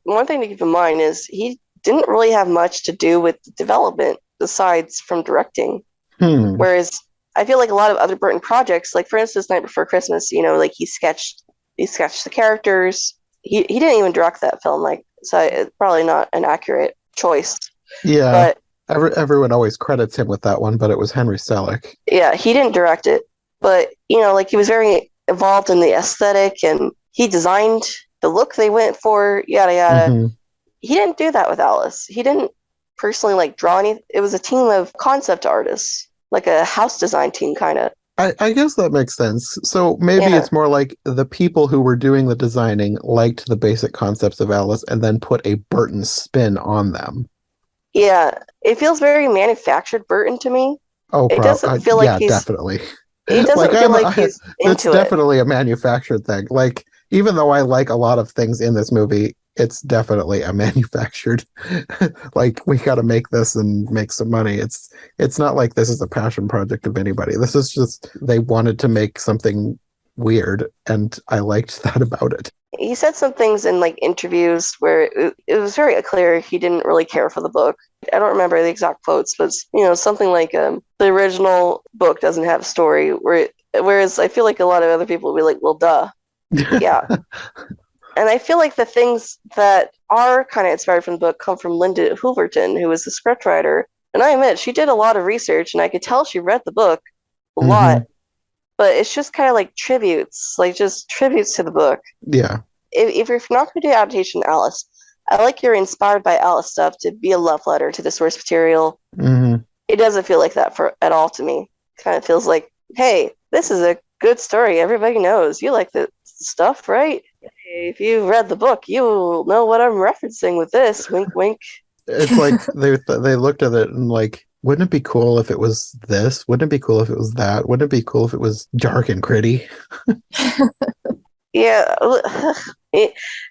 one thing to keep in mind is he didn't really have much to do with the development besides from directing. Whereas I feel like a lot of other Burton projects, like for instance, Night Before Christmas, you know, like he sketched the characters. He didn't even direct that film, like, so it's probably not an accurate choice. Yeah, but everyone always credits him with that one, but it was Henry Selick. Yeah, he didn't direct it, but you know, like he was very involved in the aesthetic, and he designed the look they went for, yada yada. Mm-hmm. He didn't do that with Alice. He didn't personally like draw any. It was a team of concept artists, like a house design team, kind of. I guess that makes sense. So maybe it's more like the people who were doing the designing liked the basic concepts of Alice and then put a Burton spin on them. Yeah, it feels very manufactured Burton to me. Oh, it doesn't feel like he's definitely. It doesn't feel like he's into it's definitely a manufactured thing. Like, even though I like a lot of things in this movie, it's definitely a manufactured. Like, we got to make this and make some money. It's not like this is a passion project of anybody. This is just they wanted to make something weird, and I liked that about it. He said some things in like interviews where it was very clear he didn't really care for the book. I don't remember the exact quotes, but you know, something like the original book doesn't have a story, whereas I feel like a lot of other people would be like, well, duh. Yeah. And I feel like the things that are kind of inspired from the book come from Linda Hooverton, who was the scriptwriter. And I admit, she did a lot of research, and I could tell she read the book a lot. But it's just kind of like tributes, like just tributes to the book. Yeah. If you're not going to do adaptation Alice, I like you're inspired by Alice stuff to be a love letter to the source material. Mm-hmm. It doesn't feel like that at all to me. It kind of feels like hey, this is a good story. Everybody knows. You like the stuff, right? If you read the book, you'll know what I'm referencing with this. Wink, wink. It's like they looked at it and like, wouldn't it be cool if it was this? Wouldn't it be cool if it was that? Wouldn't it be cool if it was dark and gritty? Yeah.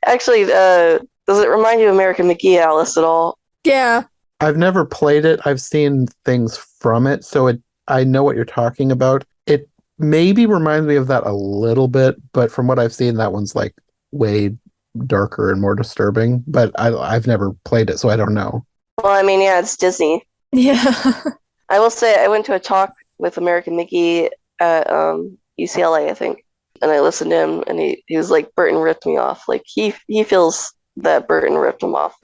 Actually, does it remind you of American McGee, Alice, at all? Yeah. I've never played it. I've seen things from it, so I know what you're talking about. It maybe reminds me of that a little bit, but from what I've seen, that one's like way darker and more disturbing. But I've never played it, so I don't know. Well, I mean, yeah, it's Disney. Yeah. I will say I went to a talk with American McGee at UCLA, I think, and I listened to him, and he was like, Burton ripped me off. Like, he feels that Burton ripped him off.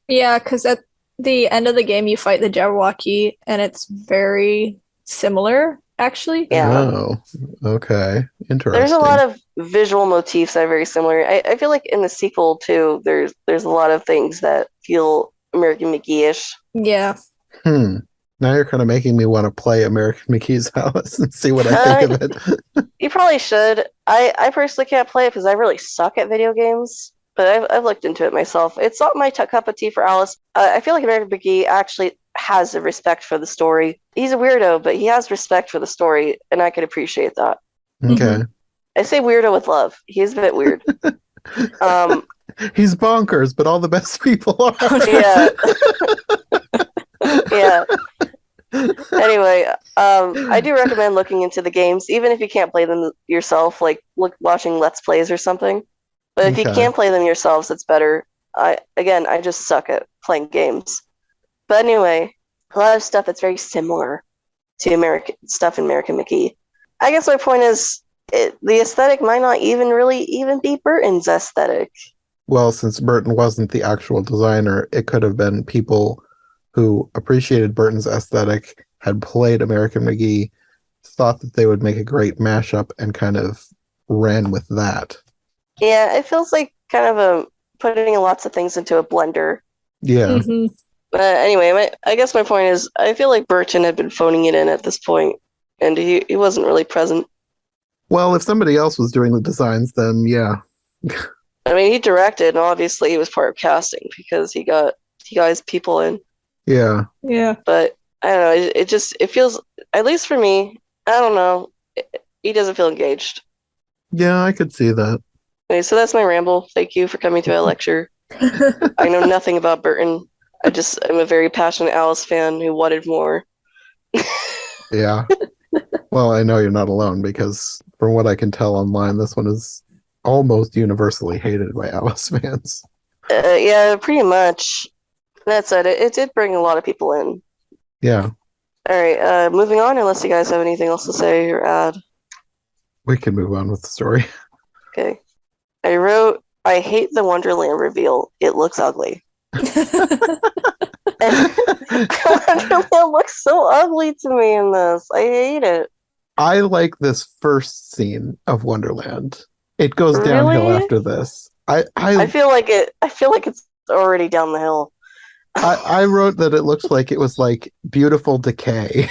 Yeah, because at the end of the game, you fight the Jabberwocky, and it's very similar, actually. Yeah. Oh, okay. Interesting. There's a lot of visual motifs that are very similar. I feel like in the sequel, too, there's a lot of things that feel American McGee-ish. Yeah. Now you're kind of making me want to play American McGee's Alice and see what I think of it. You probably should. I personally can't play it because I really suck at video games, but I've looked into it myself. It's not my cup of tea for Alice. I feel like American McGee actually has a respect for the story. He's a weirdo, but he has respect for the story, and I could appreciate that. Okay. I say weirdo with love. He's a bit weird. He's bonkers, but all the best people are. Yeah. Yeah. Anyway, I do recommend looking into the games, even if you can't play them yourself, like watching Let's Plays or something. But if you can play them yourselves, it's better. I just suck at playing games. But anyway, a lot of stuff that's very similar to American stuff in American McGee. I guess my point is, the aesthetic might not even be Burton's aesthetic. Well, since Burton wasn't the actual designer, it could have been people who appreciated Burton's aesthetic, had played American McGee, thought that they would make a great mashup, and kind of ran with that. Yeah, it feels like kind of putting lots of things into a blender. Yeah. Anyway, I guess my point is, I feel like Burton had been phoning it in at this point, and he wasn't really present. Well, if somebody else was doing the designs, then yeah. I mean, he directed, and obviously he was part of casting because he got his people in. Yeah. Yeah. But I don't know. It feels, at least for me, I don't know. He doesn't feel engaged. Yeah, I could see that. Okay, so that's my ramble. Thank you for coming to my lecture. I know nothing about Burton. I'm a very passionate Alice fan who wanted more. Yeah. Well, I know you're not alone because from what I can tell online, this one is almost universally hated by Alice fans. Yeah, pretty much. That said, it did bring a lot of people in. Yeah. All right, moving on, unless you guys have anything else to say or add. We can move on with the story. Okay. I wrote, I hate the Wonderland reveal. It looks ugly. Wonderland looks so ugly to me in this. I hate it. I like this first scene of Wonderland. It goes downhill after this. I feel like it's already down the hill. I wrote that it looks like it was like beautiful decay.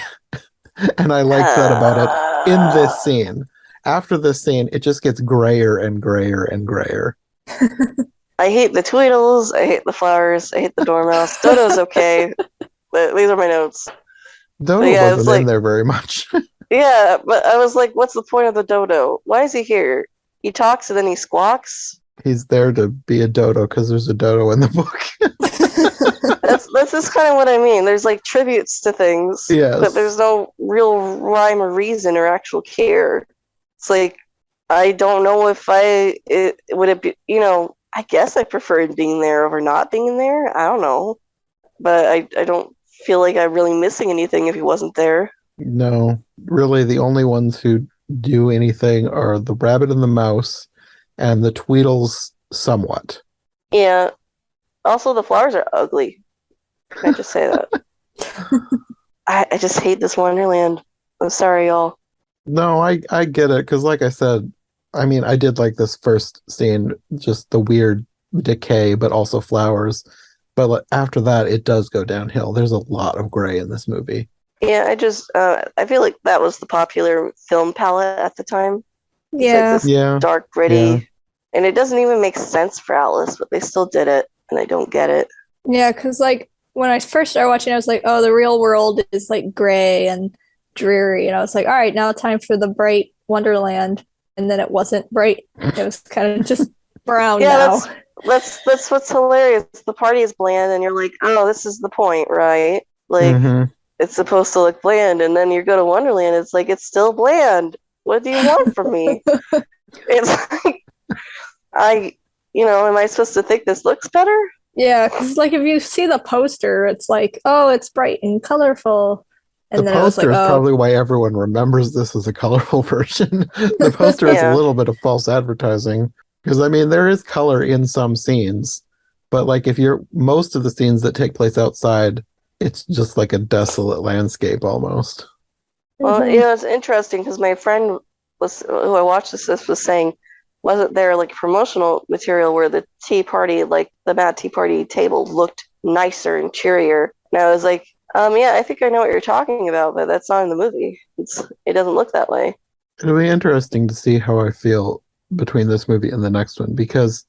And I liked that about it in this scene. After this scene, it just gets grayer and grayer and grayer. I hate the Tweedles. I hate the flowers. I hate the Dormouse. Dodo's okay. But these are my notes. Dodo wasn't in there very much. Yeah, but I was like, what's the point of the Dodo? Why is he here? He talks and then he squawks? He's there to be a dodo because there's a dodo in the book. That's just kind of what I mean. There's like tributes to things, yes, but there's no real rhyme or reason or actual care. It's like, I don't know if would it be, I guess I preferred being there over not being there. I don't know. But I don't feel like I'm really missing anything if he wasn't there. No, really the only ones who do anything are the rabbit and the mouse and the Tweedles somewhat. Yeah. Also, the flowers are ugly. Can I just say that? I just hate this Wonderland. I'm sorry, y'all. No, I get it, because like I said, I mean, I did like this first scene, just the weird decay, but also flowers. But after that, it does go downhill. There's a lot of gray in this movie. Yeah, I feel like that was the popular film palette at the time. It's like Yeah. this Yeah. dark, gritty, and it doesn't even make sense for Alice, but they still did it, and I don't get it. Yeah, because like when I first started watching, I was like, oh, the real world is like gray and dreary. And I was like, all right, now time for the bright Wonderland. And then it wasn't bright. It was kind of just brown Yeah, now. that's what's hilarious. The party is bland, and you're like, oh, this is the point, right? Like Mhm. it's supposed to look bland, and then you go to Wonderland, it's like it's still bland. What do you want from me? It's like am I supposed to think this looks better? Yeah, because like if you see the poster, it's like, oh, it's bright and colorful. The And then it was like, poster is oh, probably why everyone remembers this as a colorful version. The poster is a Yeah. little bit of false advertising because I mean there is color in some scenes, but like if you're most of the scenes that take place outside, it's just like a desolate landscape almost. Well, mhm. it's interesting because my friend who I watched this was saying, wasn't there like promotional material where the tea party, like the Mad Tea Party table, looked nicer and cheerier? And I was like, yeah, I think I know what you're talking about, but that's not in the movie. It doesn't look that way. It'll be interesting to see how I feel between this movie and the next one because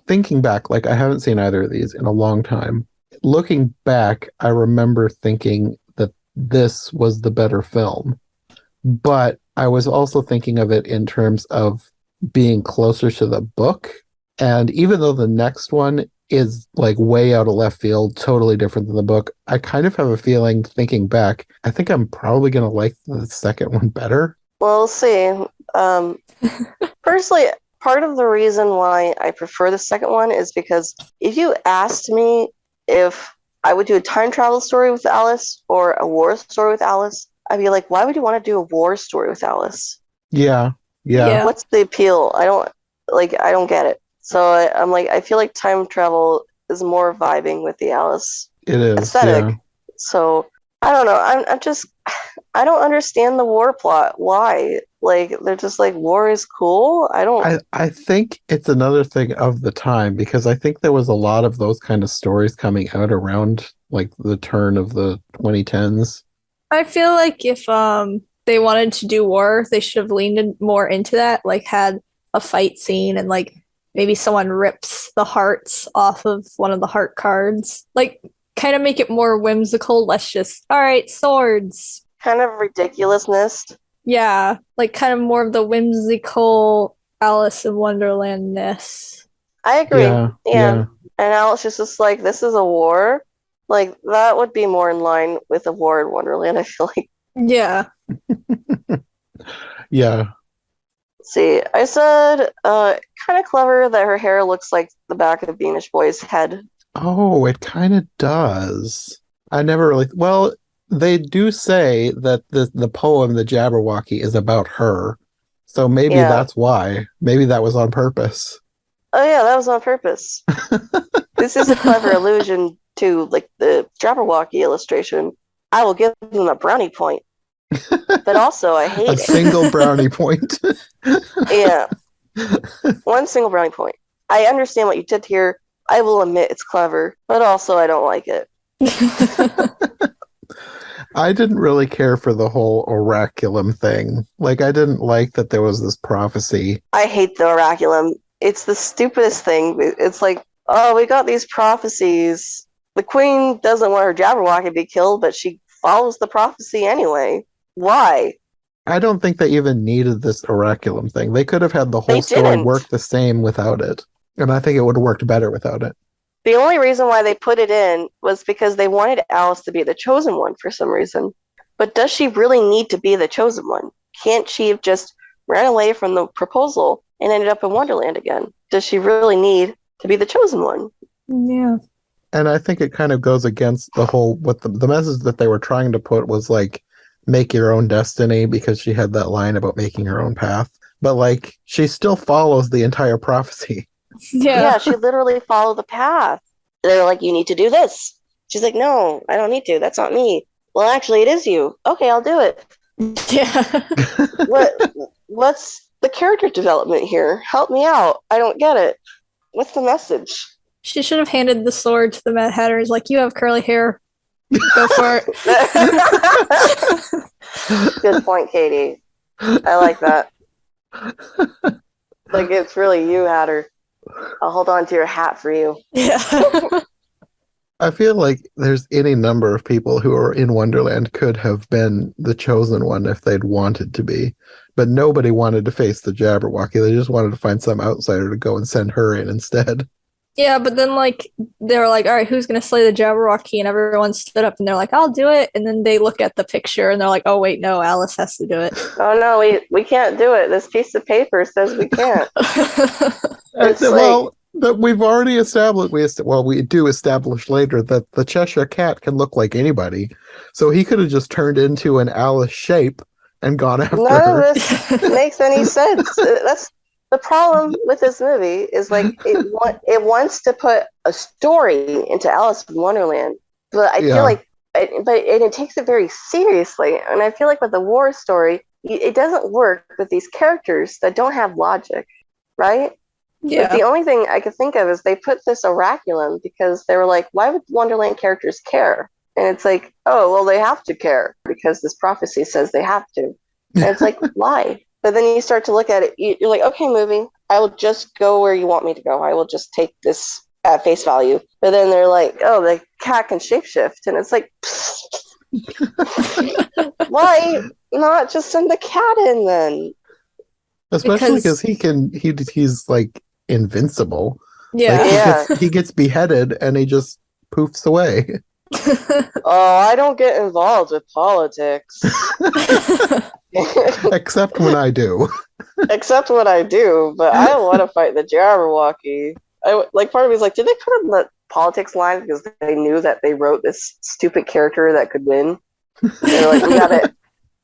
thinking back, like I haven't seen either of these in a long time. Looking back, I remember thinking that this was the better film, but I was also thinking of it in terms of being closer to the book. And even though the next one is like way out of left field, totally different than the book, I kind of have a feeling thinking back, I think I'm probably going to like the second one better. Well, we'll see. Um, Personally, part of the reason why I prefer the second one is because if you asked me if I would do a time travel story with Alice or a war story with Alice, I'd be like, why would you want to do a war story with Alice? Yeah, yeah, Yeah. What's the appeal? I don't get it. So I'm like, I feel like time travel is more vibing with the Alice it is. aesthetic. Yeah. So I don't know. I'm just I don't understand the war plot. Why? Like they're just like war is cool. I don't. I think it's another thing of the time because I think there was a lot of those kind of stories coming out around like the turn of the 2010s. I feel like if they wanted to do war, they should have more into that, like had a fight scene and like maybe someone rips the hearts off of one of the heart cards. Like kind of make it more whimsical, less just all right, swords. Kind of ridiculousness. Yeah, like kind of more of the whimsical Alice in Wonderland-ness. I agree. Yeah, Yeah. And Alice is just like, this is a war. Like that would be more in line with a war in Wonderland, I feel like. Yeah. yeah. See, I said kind of clever that her hair looks like the back of Beamish Boy's head. Oh, it kind of does. I never really. Well, they do say that the poem, the Jabberwocky, is about her. So maybe Yeah. that's why. Maybe that was on purpose. Oh yeah, that was on purpose. This is a clever allusion to like the Jabberwocky illustration. I will give them a brownie point. But also I hate A it. single brownie point. Yeah. One single brownie point. I understand what you did here. I will admit it's clever, but also I don't like it. I didn't really care for the whole oraculum thing. Like, I didn't like that there was this prophecy. I hate the oraculum. It's the stupidest thing. It's like, oh, we got these prophecies. The queen doesn't want her Jabberwocky to be killed, but she follows the prophecy anyway. Why? I don't think they even needed this oraculum thing. They could have had the whole They story didn't. work the same without it. And I think it would have worked better without it. The only reason why they put it in was because they wanted Alice to be the chosen one for some reason. But does she really need to be the chosen one? Can't she have just ran away from the proposal and ended up in Wonderland again? Does she really need to be the chosen one? Yeah. And I think it kind of goes against the whole, what the message that they were trying to put was like, make your own destiny, because she had that line about making her own path. But like, she still follows the entire prophecy. Yeah, she literally followed the path. They're like, you need to do this. She's like, no, I don't need to. That's not me. Well, actually, it is you. Okay, I'll do it. Yeah. What's the character development here? Help me out. I don't get it. What's the message? She should have handed the sword to the Mad Hatter. He's like, you have curly hair. Go for it. Good point, Katie. I like that. Like, it's really you, Hatter. I'll hold on to your hat for you. Yeah. I feel like there's any number of people who are in Wonderland could have been the chosen one if they'd wanted to be. But nobody wanted to face the Jabberwocky. They just wanted to find some outsider to go and send her in instead. Yeah, but then like they were like, all right, who's gonna slay the Jabberwocky? And everyone stood up and they're like, I'll do it. And then they look at the picture and they're like, oh wait, no, Alice has to do it. Oh no, we can't do it. This piece of paper says we can't. But we've already established, we do establish later that the Cheshire Cat can look like anybody. So he could have just turned into an Alice shape and gone after None her. of this makes any sense. That's the problem with this movie is like it wants to put a story into Alice in Wonderland, but I feel like it takes it very seriously, and I feel like with the war story, it doesn't work with these characters that don't have logic, right? Yeah. Like, the only thing I could think of is they put this oraculum because they were like, why would Wonderland characters care? And it's like, oh, well, they have to care because this prophecy says they have to. And it's like, why? But then you start to look at it, you're like, okay, movie, I will just go where you want me to go. I will just take this at face value. But then they're like, oh, the cat can shapeshift. And it's like, why not just send the cat in then? Especially because he's like invincible. Yeah. Like, he gets beheaded and he just poofs away. Oh, I don't get involved with politics. Except when I do. Except when I do, but I don't want to fight the Jabberwocky. Part of me is like, did they put in the politics line because they knew that they wrote this stupid character that could win? They're like,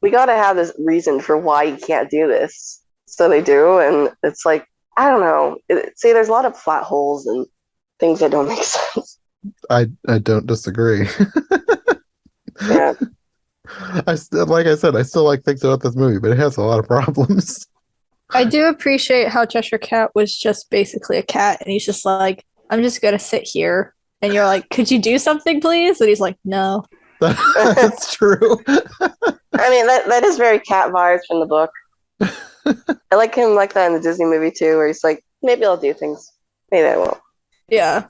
we gotta have this reason for why you can't do this. So they do, and it's like, I don't know. See, there's a lot of flat holes and things that don't make sense. I don't disagree. Yeah. Like I said, I still like things about this movie, but it has a lot of problems. I do appreciate how Cheshire Cat was just basically a cat, and he's just like, I'm just gonna sit here. And you're like, could you do something, please? And he's like, no. That's true. I mean, that is very cat vibes from the book. I like him like that in the Disney movie too, where he's like, maybe I'll do things, maybe I won't. Yeah.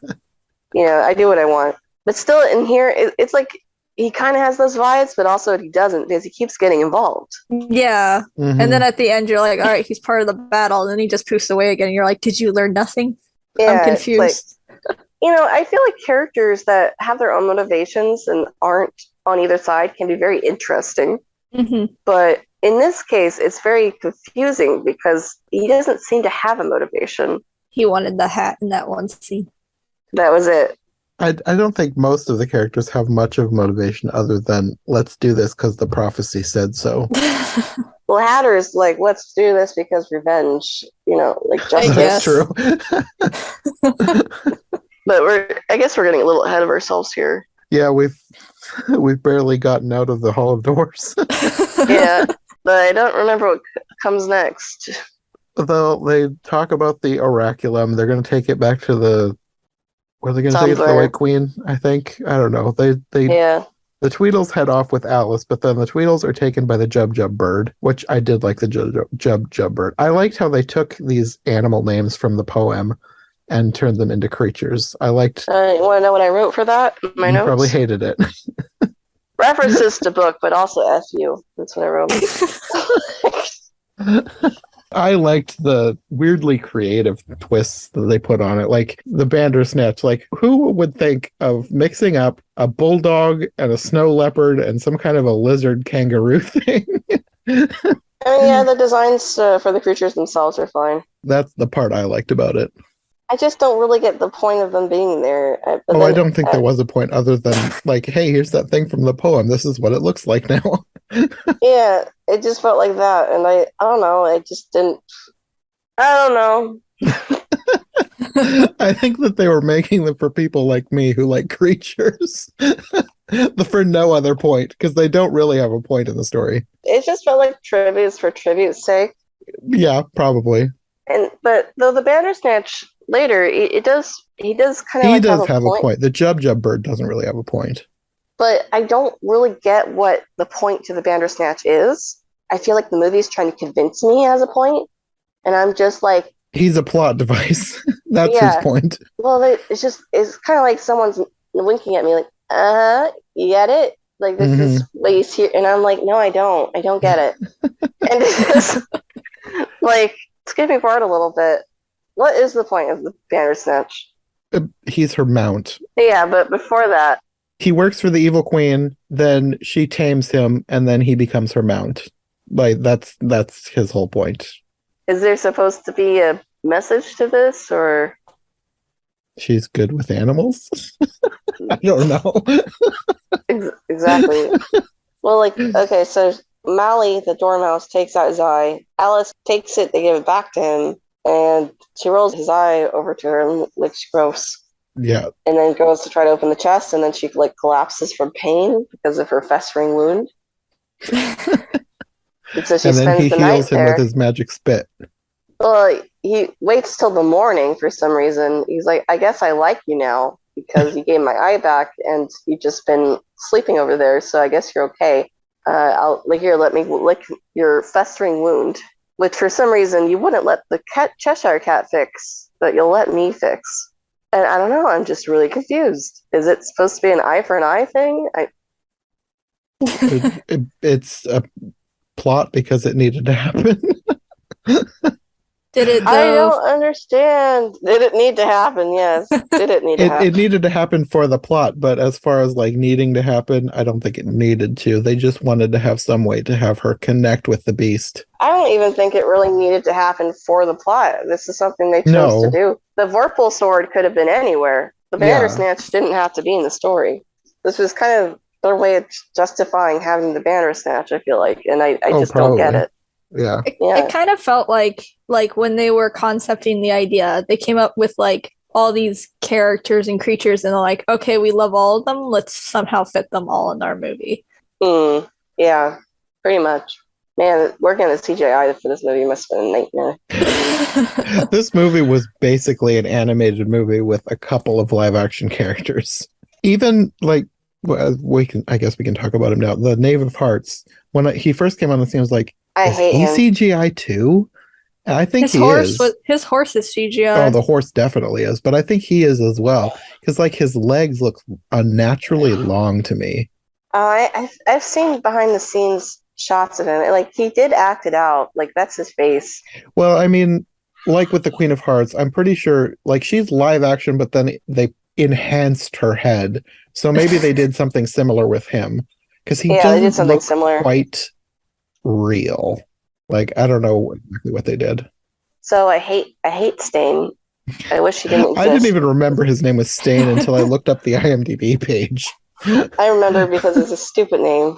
You know, I do what I want. But still, in here, it's like he kind of has those vibes, but also he doesn't because he keeps getting involved. Yeah. Mm-hmm. And then at the end, you're like, all right, he's part of the battle. And then he just poofs away again. And you're like, did you learn nothing? Yeah, I'm confused. You know, I feel like characters that have their own motivations and aren't on either side can be very interesting. Mm-hmm. But in this case, it's very confusing because he doesn't seem to have a motivation. He wanted the hat in that one scene. That was it. I don't think most of the characters have much of motivation other than let's do this because the prophecy said so. Well, Hatter's like, let's do this because revenge, you know, like justice. That's true. But I guess we're getting a little ahead of ourselves here. Yeah, we've barely gotten out of the Hall of Doors. Yeah, but I don't remember what comes next. Though they talk about the oraculum, they're going to take it back to the. Were they going to take it to the White Queen? I think. I don't know. Yeah. The Tweedles head off with Alice, but then the Tweedles are taken by the Jub Jub bird, which I did like the Jub Jub bird. I liked how they took these animal names from the poem and turned them into creatures. I liked. You want to know what I wrote for that? My notes? Probably hated it. References to book, but also F you. That's what I wrote. I liked the weirdly creative twists that they put on it. Like the Bandersnatch. Like, who would think of mixing up a bulldog and a snow leopard and some kind of a lizard kangaroo thing? I mean, yeah, the designs for the creatures themselves are fine. That's the part I liked about it. I just don't really get the point of them being there. I don't think there was a point other than, like, hey, here's that thing from the poem. This is what it looks like now. Yeah, it just felt like that. And I don't know. I just didn't. I don't know. I think that they were making them for people like me who like creatures. For no other point, because they don't really have a point in the story. It just felt like tributes for tribute's sake. Yeah, probably. But though the Bandersnatch later, he does kind of have a point. The Jub Jub bird doesn't really have a point. but I don't really get what the point to the Bandersnatch is. I feel like the movie's trying to convince me as a point, and I'm just like, He's a plot device. That's his yeah. point. Well, it's kind of like someone's winking at me, like, you get it? Like, this is what you see, and I'm like, no, I don't get it. And it's like, skip me forward a little bit. What is the point of the Bandersnatch? He's her mount. Yeah, but before that, he works for the evil queen, then she tames him, and then he becomes her mount. Like, that's his whole point. Is there supposed to be a message to this, or she's good with animals? I don't know. Exactly. Well, like, okay, so Mally, the dormouse, takes out his eye. Alice takes it, they give it back to him, and she rolls his eye over to her and looks gross. Yeah. And then goes to try to open the chest, and then she like collapses from pain because of her festering wound. And so she and then spends he the heals night him there. with his magic spit. Well, he waits till the morning for some reason. He's like, I guess I like you now because you gave my eye back and you've just been sleeping over there, so I guess you're okay. I'll let me lick your festering wound, which for some reason you wouldn't let the Cheshire Cat fix, but you'll let me fix. And I don't know, I'm just really confused. Is it supposed to be an eye for an eye thing? It's a plot because it needed to happen. Did it though? I don't understand. Did it need to happen? Yes. Did it need to happen? It needed to happen for the plot, but as far as like needing to happen, I don't think it needed to. They just wanted to have some way to have her connect with the beast. I don't even think it really needed to happen for the plot. This is something they chose to do. The Vorpal sword could have been anywhere. The Bandersnatch didn't have to be in the story. This was kind of their way of justifying having the Bandersnatch, I feel like, and I just don't get it. Yeah. It kind of felt like when they were concepting the idea, they came up with like all these characters and creatures, and they're like, okay, we love all of them. Let's somehow fit them all in our movie. Yeah, pretty much. Man, working on the CGI for this movie must have been a nightmare. This movie was basically an animated movie with a couple of live action characters. Even like, I guess we can talk about him now. The Knave of Hearts, when he first came on the scene, I was like, I hate him. CGI too? And I think his horse is CGI. Oh, the horse definitely is, but I think he is as well, because like his legs look unnaturally long to me. I've seen behind the scenes shots of him. Like, he did act it out. Like, that's his face. Well, I mean, like with the Queen of Hearts, I'm pretty sure like she's live action, but then they enhanced her head, so maybe they did something similar with him, because they did something similar, quite real. Like, I don't know exactly what they did. So I hate Stain. I wish he didn't exist. I didn't even remember his name was Stain until I looked up the IMDb page. I remember because it's a stupid name.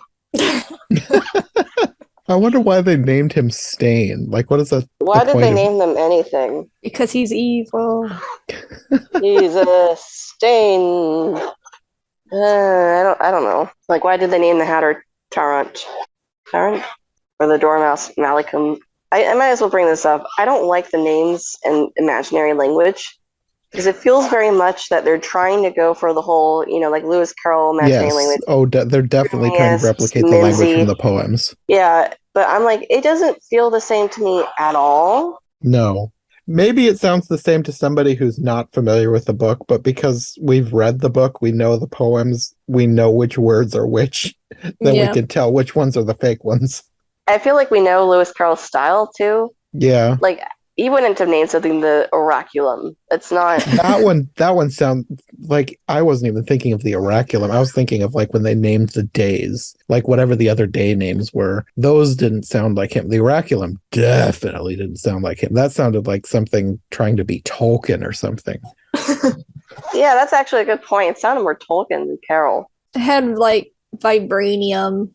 I wonder why they named him Stain. Like, what is that? Why did they name them anything? Because he's evil. He's a Stain. I don't know. Like, why did they name the Hatter Tarrant? Or the Dormouse Malcolm? I might as well bring this up. I don't like the names and imaginary language, because it feels very much that they're trying to go for the whole, like Lewis Carroll imaginary language. Oh, they're definitely trying to replicate the language from the poems. Yeah, but I'm like, it doesn't feel the same to me at all. No. Maybe it sounds the same to somebody who's not familiar with the book, but because we've read the book, we know the poems, we know which words are which, then we can tell which ones are the fake ones. I feel like we know Lewis Carroll's style too. Yeah. Like, he wouldn't have named something the Oraculum. It's not that one sounds like, I wasn't even thinking of the Oraculum. I was thinking of like when they named the days, like whatever the other day names were. Those didn't sound like him. The Oraculum definitely didn't sound like him. That sounded like something trying to be Tolkien or something. Yeah, that's actually a good point. It sounded more Tolkien than Carroll. It had like vibranium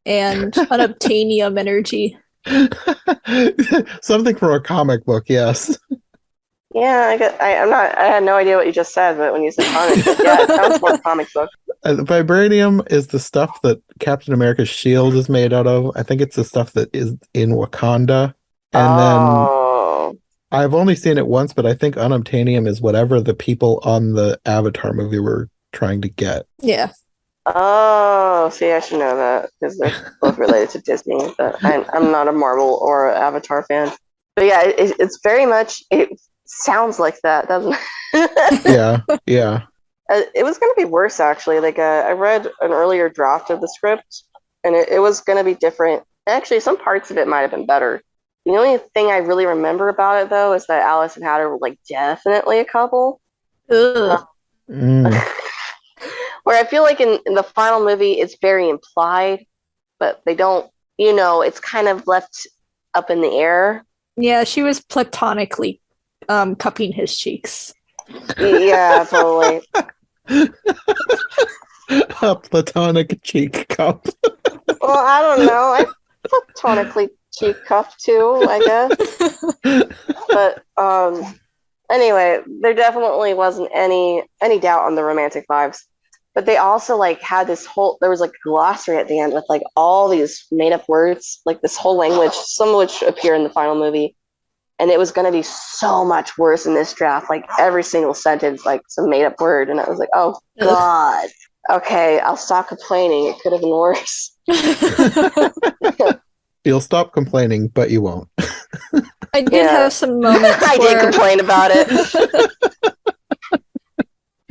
and unobtainium energy. Something for a comic book, yes. Yeah, I had no idea what you just said, but when you said comic book, yeah, it sounds more comic book. Vibranium is the stuff that Captain America's shield is made out of. I think it's the stuff that is in Wakanda. And then I've only seen it once, but I think unobtainium is whatever the people on the Avatar movie were trying to get. Yeah. Oh, see, I should know that because they're both related to Disney. But I'm not a Marvel or a Avatar fan. But yeah, it's very much. It sounds like that, doesn't it? Yeah, yeah. It was going to be worse actually. Like I read an earlier draft of the script, and it was going to be different. Actually, some parts of it might have been better. The only thing I really remember about it though is that Alice and Hatter were like definitely a couple. Ugh. Mm. Where I feel like in the final movie, it's very implied, but they don't, it's kind of left up in the air. Yeah, she was platonically cupping his cheeks. Yeah, totally. A platonic cheek cup. Well, I don't know. I platonically cheek cuff too, I guess. But anyway, there definitely wasn't any doubt on the romantic vibes. But they also like had this whole there was like a glossary at the end with like all these made up words, like this whole language, some of which appear in the final movie. And it was gonna be so much worse in this draft, like every single sentence, like some made up word. And I was like, oh God. Okay, I'll stop complaining. It could have been worse. You'll stop complaining, but you won't. I did have some moments I did complain about it.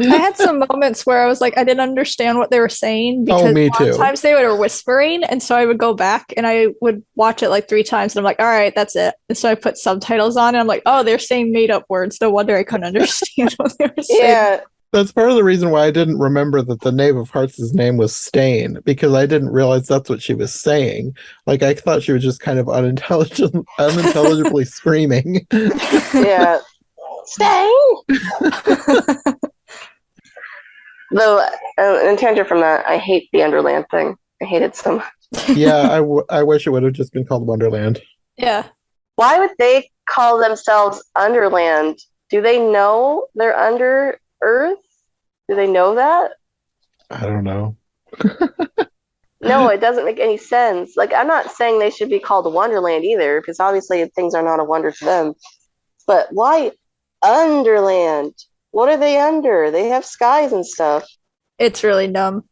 I had some moments where I was like, I didn't understand what they were saying because Oh, me a lot of too. times they were whispering, and so I would go back and I would watch it like 3 times, and I'm like, all right, that's it. And so I put subtitles on, and I'm like, oh, they're saying made up words. No wonder I couldn't understand what they were saying. Yeah. That's part of the reason why I didn't remember that the Knave of Hearts' name was Stain, because I didn't realize that's what she was saying. Like, I thought she was just kind of unintelligibly screaming. Yeah. Stay. Though, in tangent from that, I hate the Underland thing. I hate it so much. Yeah, I wish it would have just been called Wonderland. Yeah. Why would they call themselves Underland? Do they know they're under Earth? Do they know that? I don't know. No, it doesn't make any sense. Like, I'm not saying they should be called Wonderland either, because obviously things are not a wonder to them. But why Underland? What are they under? They have skies and stuff. It's really dumb.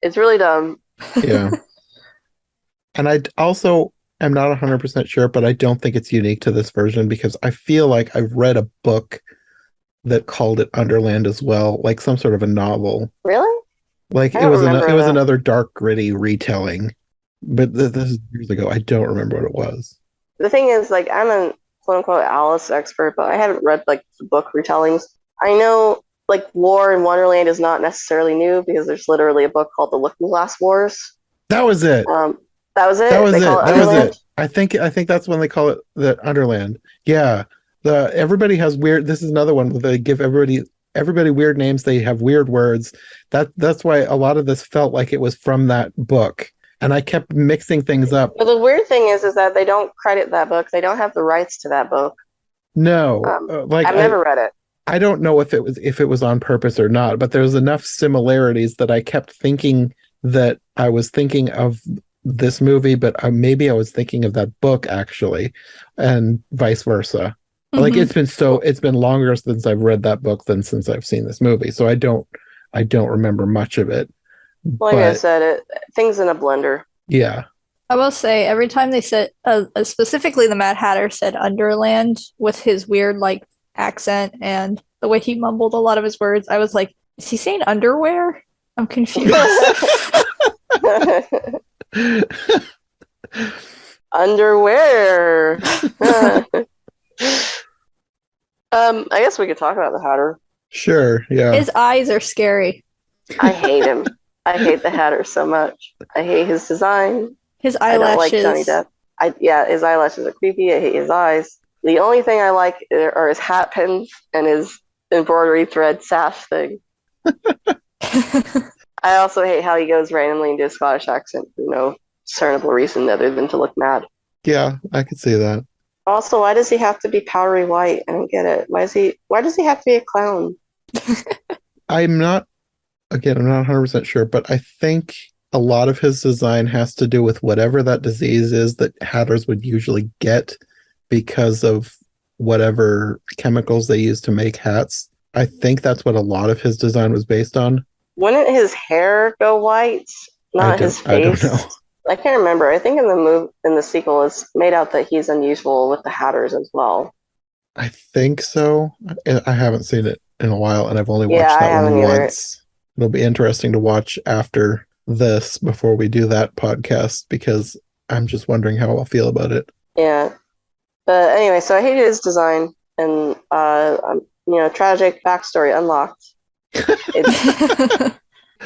It's really dumb. Yeah. And I also am not 100% sure, but I don't think it's unique to this version because I feel like I've read a book that called it Underland as well, like some sort of a novel. Really? Like I it don't was remember it was that. another dark, gritty retelling. But this is years ago. I don't remember what it was. The thing is, like, I'm a quote unquote Alice expert, but I haven't read like the book retellings. I know like War in Wonderland is not necessarily new because there's literally a book called The Looking Glass Wars. That was it. That was it. That was They it. call That was Underland? it. I think that's when they call it the Underland. Yeah. Everybody has weird. This is another one where they give everybody weird names. They have weird words. That's why a lot of this felt like it was from that book. And I kept mixing things up. But the weird thing is that they don't credit that book. They don't have the rights to that book. No, like I've never read it. I don't know if it was on purpose or not, but there's enough similarities that I kept thinking that I was thinking of this movie, but maybe I was thinking of that book actually, and vice versa. Mm-hmm. Like it's been longer since I've read that book than since I've seen this movie, so I don't remember much of it. Like I said, things in a blender. Yeah. I will say every time they said, specifically the Mad Hatter said Underland with his weird like accent and the way he mumbled a lot of his words, I was like, is he saying underwear? I'm confused. Underwear. I guess we could talk about the Hatter. Sure, yeah. His eyes are scary. I hate him. I hate the Hatter so much. I hate his design. His I don't like eyelashes. Johnny Depp. His eyelashes are creepy. I hate his eyes. The only thing I like are his hat pins and his embroidery thread sash thing. I also hate how he goes randomly into a Scottish accent for no discernible reason other than to look mad. Yeah, I could see that. Also, why does he have to be powdery white? I don't get it. Why does he have to be a clown? I'm not 100% sure, but I think a lot of his design has to do with whatever that disease is that hatters would usually get because of whatever chemicals they use to make hats. I think that's what a lot of his design was based on. wouldn't his hair go white, not his I don't face? know. I can't remember. I think in the sequel, it's made out that he's unusual with the Hatters as well. I think so. I haven't seen it in a while, and I've only Yeah, watched I that one haven't either. once. It'll be interesting to watch after this before we do that podcast because I'm just wondering how I'll feel about it. Yeah, but anyway, so I hated his design, and tragic backstory unlocked. It's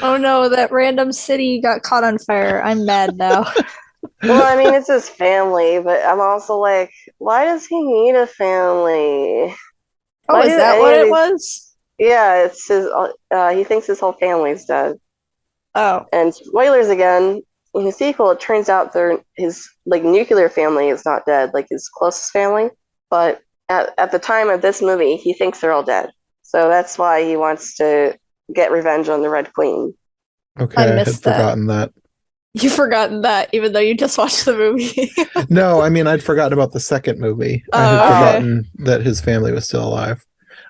Oh no, that random city got caught on fire. I'm mad now. well, I mean, it's his family, but I'm also like, why does he need a family? Oh, Why is do that any what of it these- was? Yeah, it's his. He thinks his whole family's dead. Oh. And spoilers again. In the sequel, it turns out his nuclear family is not dead, like his closest family. But at the time of this movie, he thinks they're all dead. So that's why he wants to get revenge on the Red Queen. Okay, I had missed that. forgotten that. You've forgotten that, even though you just watched the movie. No, I mean, I'd forgotten about the second movie. I had Oh, okay. forgotten that his family was still alive.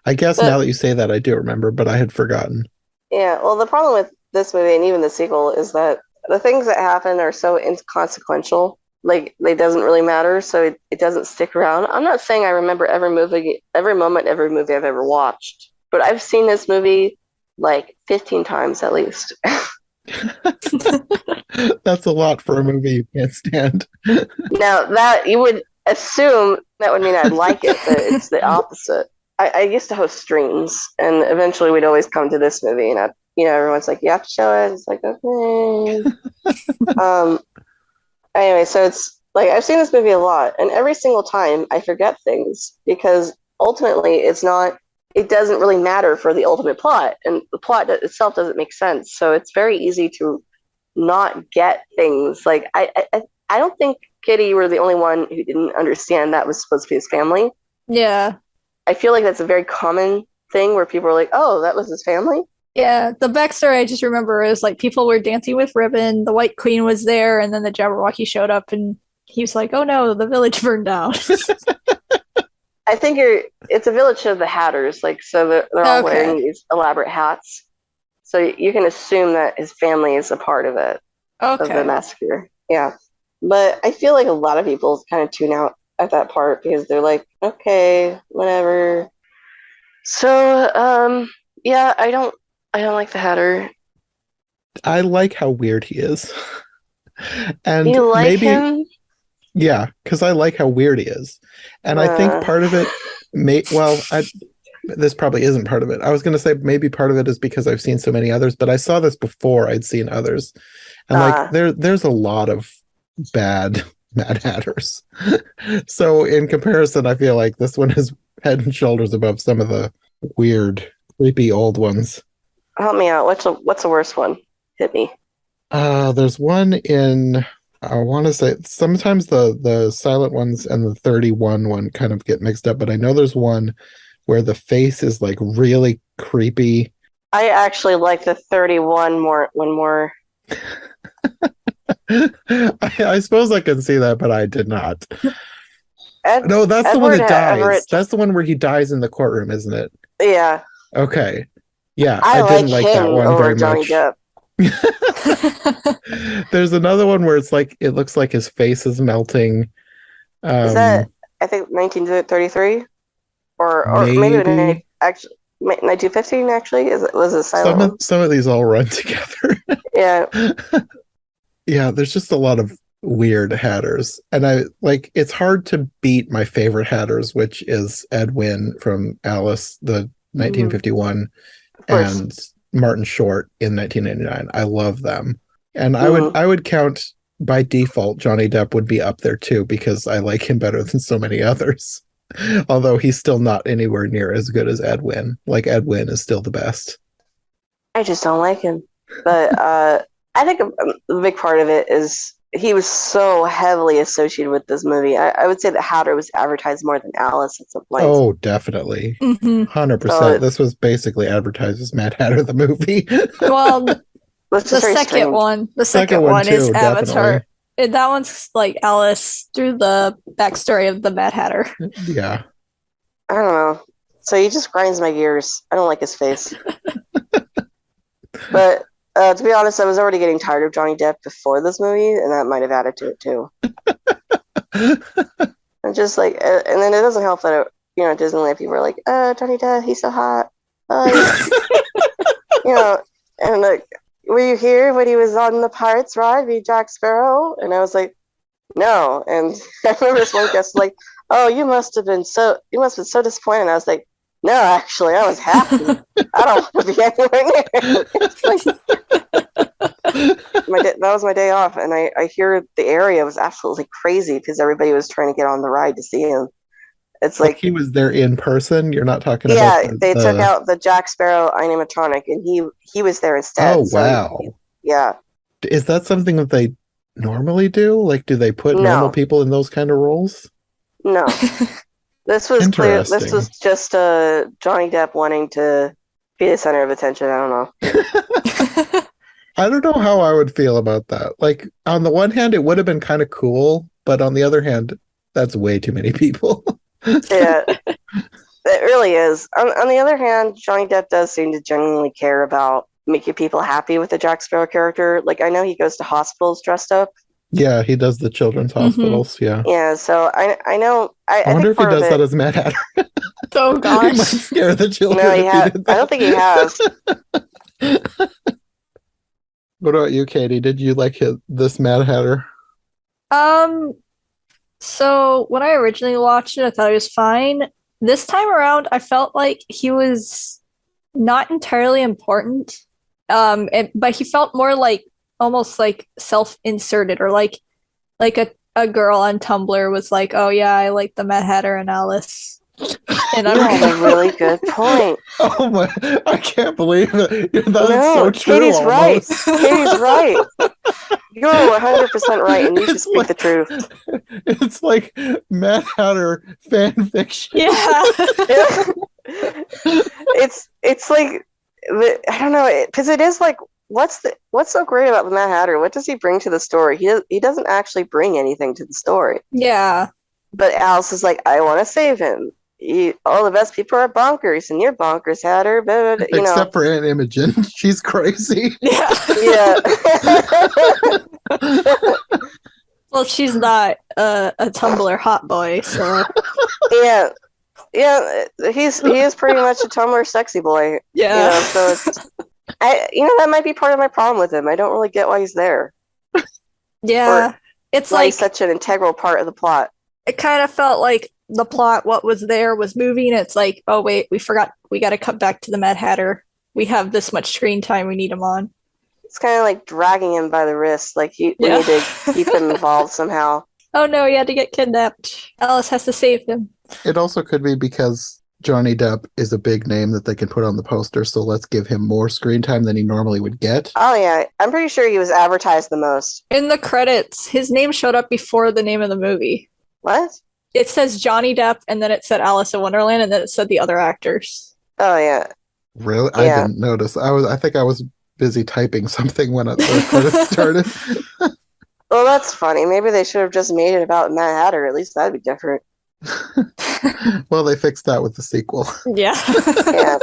I guess But- now that you say that, I do remember, but I had forgotten. Yeah, well, the problem with this movie and even the sequel is that the things that happen are so inconsequential. Like, they doesn't really matter, so it doesn't stick around. I'm not saying I remember every movie, every moment, every movie I've ever watched, but I've seen this movie like 15 times at least. That's a lot for a movie you can't stand. Now, that you would assume that would mean I'd like it, but it's the opposite. I used to host streams, and eventually we'd always come to this movie, and everyone's like, "You have to show it." It's like, okay. Anyway, so it's like I've seen this movie a lot, and every single time I forget things because ultimately it doesn't really matter for the ultimate plot, and the plot itself doesn't make sense. So it's very easy to not get things. Like I don't think, Kitty, you were the only one who didn't understand that was supposed to be his family. Yeah. I feel like that's a very common thing where people are like, "Oh, that was his family." Yeah. The backstory I just remember is like people were dancing with ribbon, the White Queen was there, and then the Jabberwocky showed up and he was like, "Oh no, the village burned down." I think it's a village of the Hatters, like, so they're all Okay. wearing these elaborate hats. So you can assume that his family is a part of it, of the Okay. massacre. Yeah. But I feel like a lot of people kind of tune out at that part because they're like, okay, whatever. So, yeah, I don't like the Hatter. I like how weird he is. And You like maybe, him? yeah, because I like how weird he is. And I think part of it this probably isn't part of it. I was going to say maybe part of it is because I've seen so many others, but I saw this before I'd seen others. And like there's a lot of bad Mad Hatters. So in comparison, I feel like this one is head and shoulders above some of the weird, creepy old ones. Help me out. What's the worst one? Hit me. There's one in, I want to say, sometimes the silent ones and the 31 one kind of get mixed up, but I know there's one where the face is like really creepy. I actually like the 31 one more. I suppose I can see that, but I did not. No, that's the one Edward that dies. Everett. That's the one where he dies in the courtroom, isn't it? Yeah. Okay. Yeah, I didn't like that him one over very Johnny much. Depp. There's another one where it looks like his face is melting. Is that, I think, 1933? Or maybe actually 1915 actually? Was it a silent one? some of these all run together. Yeah. Yeah, there's just a lot of weird Hatters. And it's hard to beat my favorite Hatters, which is Ed Wynn from Alice, the 1951, and Martin Short in 1999. I love them. And I would count by default Johnny Depp would be up there too because I like him better than so many others. Although he's still not anywhere near as good as Ed Wynn. Like Ed Wynn is still the best. I just don't like him. But I think a big part of it is he was so heavily associated with this movie. I would say that Hatter was advertised more than Alice at some point. Oh, definitely. 100%. So this was basically advertised as Mad Hatter the movie. Well, That's the just very second strange. one. The Second second one one is too, Avatar. definitely. And that one's like Alice through the backstory of the Mad Hatter. Yeah. I don't know. So he just grinds my gears. I don't like his face. But to be honest, I was already getting tired of Johnny Depp before this movie, and that might have added to it too. And just like, and then it doesn't help that at Disneyland people are like, Johnny Depp, he's so hot. You know, and like, were you here when he was on the Pirates ride with Jack Sparrow? And I was like, no. And I remember this one guest like, oh, you must have been so disappointed. And I was like, no, actually, I was happy. I don't want to be anywhere near. It's like, that was my day off, and I hear the area was absolutely crazy because everybody was trying to get on the ride to see him. It's like he was there in person. You're not talking yeah, about they took out the Jack Sparrow animatronic, and he was there instead. Oh wow! Yeah, is that something that they normally do? Like, do they put normal people in those kind of roles? No. This was clear. This was just Johnny Depp wanting to be the center of attention. I don't know. I don't know how I would feel about that. Like, on the one hand, it would have been kind of cool, but on the other hand, that's way too many people. Yeah, it really is. On the other hand, Johnny Depp does seem to genuinely care about making people happy with the Jack Sparrow character. Like, I know he goes to hospitals dressed up. Yeah, he does the children's hospitals. Yeah. Yeah, so I know. I wonder if he does that as Mad Hatter. Oh gosh, he might scare the children. No, I don't think he has. What about you, Katie? Did you like this Mad Hatter? So when I originally watched it, I thought it was fine. This time around, I felt like he was not entirely important. But he felt more like almost like self-inserted, or like a girl on Tumblr was like, "Oh yeah, I like the Mad Hatter and Alice." And you have a really good point. Oh my! I can't believe it. That is so true. Katie's right. Katie's right. You're 100% right, and you should speak the truth. It's like Mad Hatter fan fiction. Yeah. It's like, I don't know, because it is like, what's so great about the Mad Hatter? What does he bring to the story? He doesn't actually bring anything to the story. Yeah. But Alice is like, I want to save him. All the best people are bonkers, and you're bonkers, Hatter. But, except for Aunt Imogen, she's crazy. Yeah. Well, she's not a Tumblr hot boy, so yeah, he is pretty much a Tumblr sexy boy. Yeah. So it's, that might be part of my problem with him. I don't really get why he's there. Yeah, or it's why like he's such an integral part of the plot. It kind of felt like the plot, what was there, was moving. It's like, oh wait, we forgot. We got to cut back to the Mad Hatter. We have this much screen time. We need him on. It's kind of like dragging him by the wrist. Like we need to keep him involved somehow. Oh no, he had to get kidnapped. Alice has to save him. It also could be because Johnny Depp is a big name that they can put on the poster, so let's give him more screen time than he normally would get. Oh yeah, I'm pretty sure he was advertised the most. In the credits, his name showed up before the name of the movie. What? It says Johnny Depp, and then it said Alice in Wonderland, and then it said the other actors. Oh yeah. Really? Yeah. I didn't notice. I think I was busy typing something when the credits started. Well, that's funny. Maybe they should have just made it about Mad Hatter. At least that'd be different. Well, they fixed that with the sequel. Yeah. Yeah.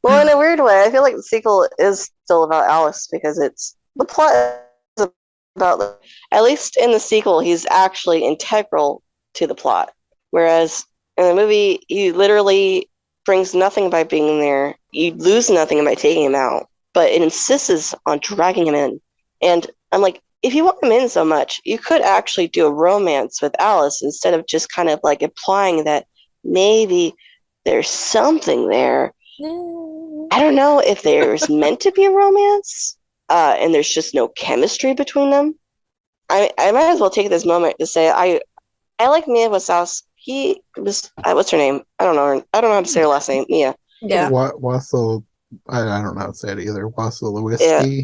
Well, in a weird way, I feel like the sequel is still about Alice because the plot is about, at least in the sequel, he's actually integral to the plot. Whereas in the movie, he literally brings nothing by being there. You lose nothing by taking him out, but it insists on dragging him in. And I'm like, if you want him in so much, you could actually do a romance with Alice instead of just kind of like implying that maybe there's something there. I don't know if there's meant to be a romance and there's just no chemistry between them. I might as well take this moment to say I like Mia Wasowski. What's her name? I don't know how to say her last name. Mia. Yeah. Wassel. I don't know how to say it either. Wassilowski. Yeah.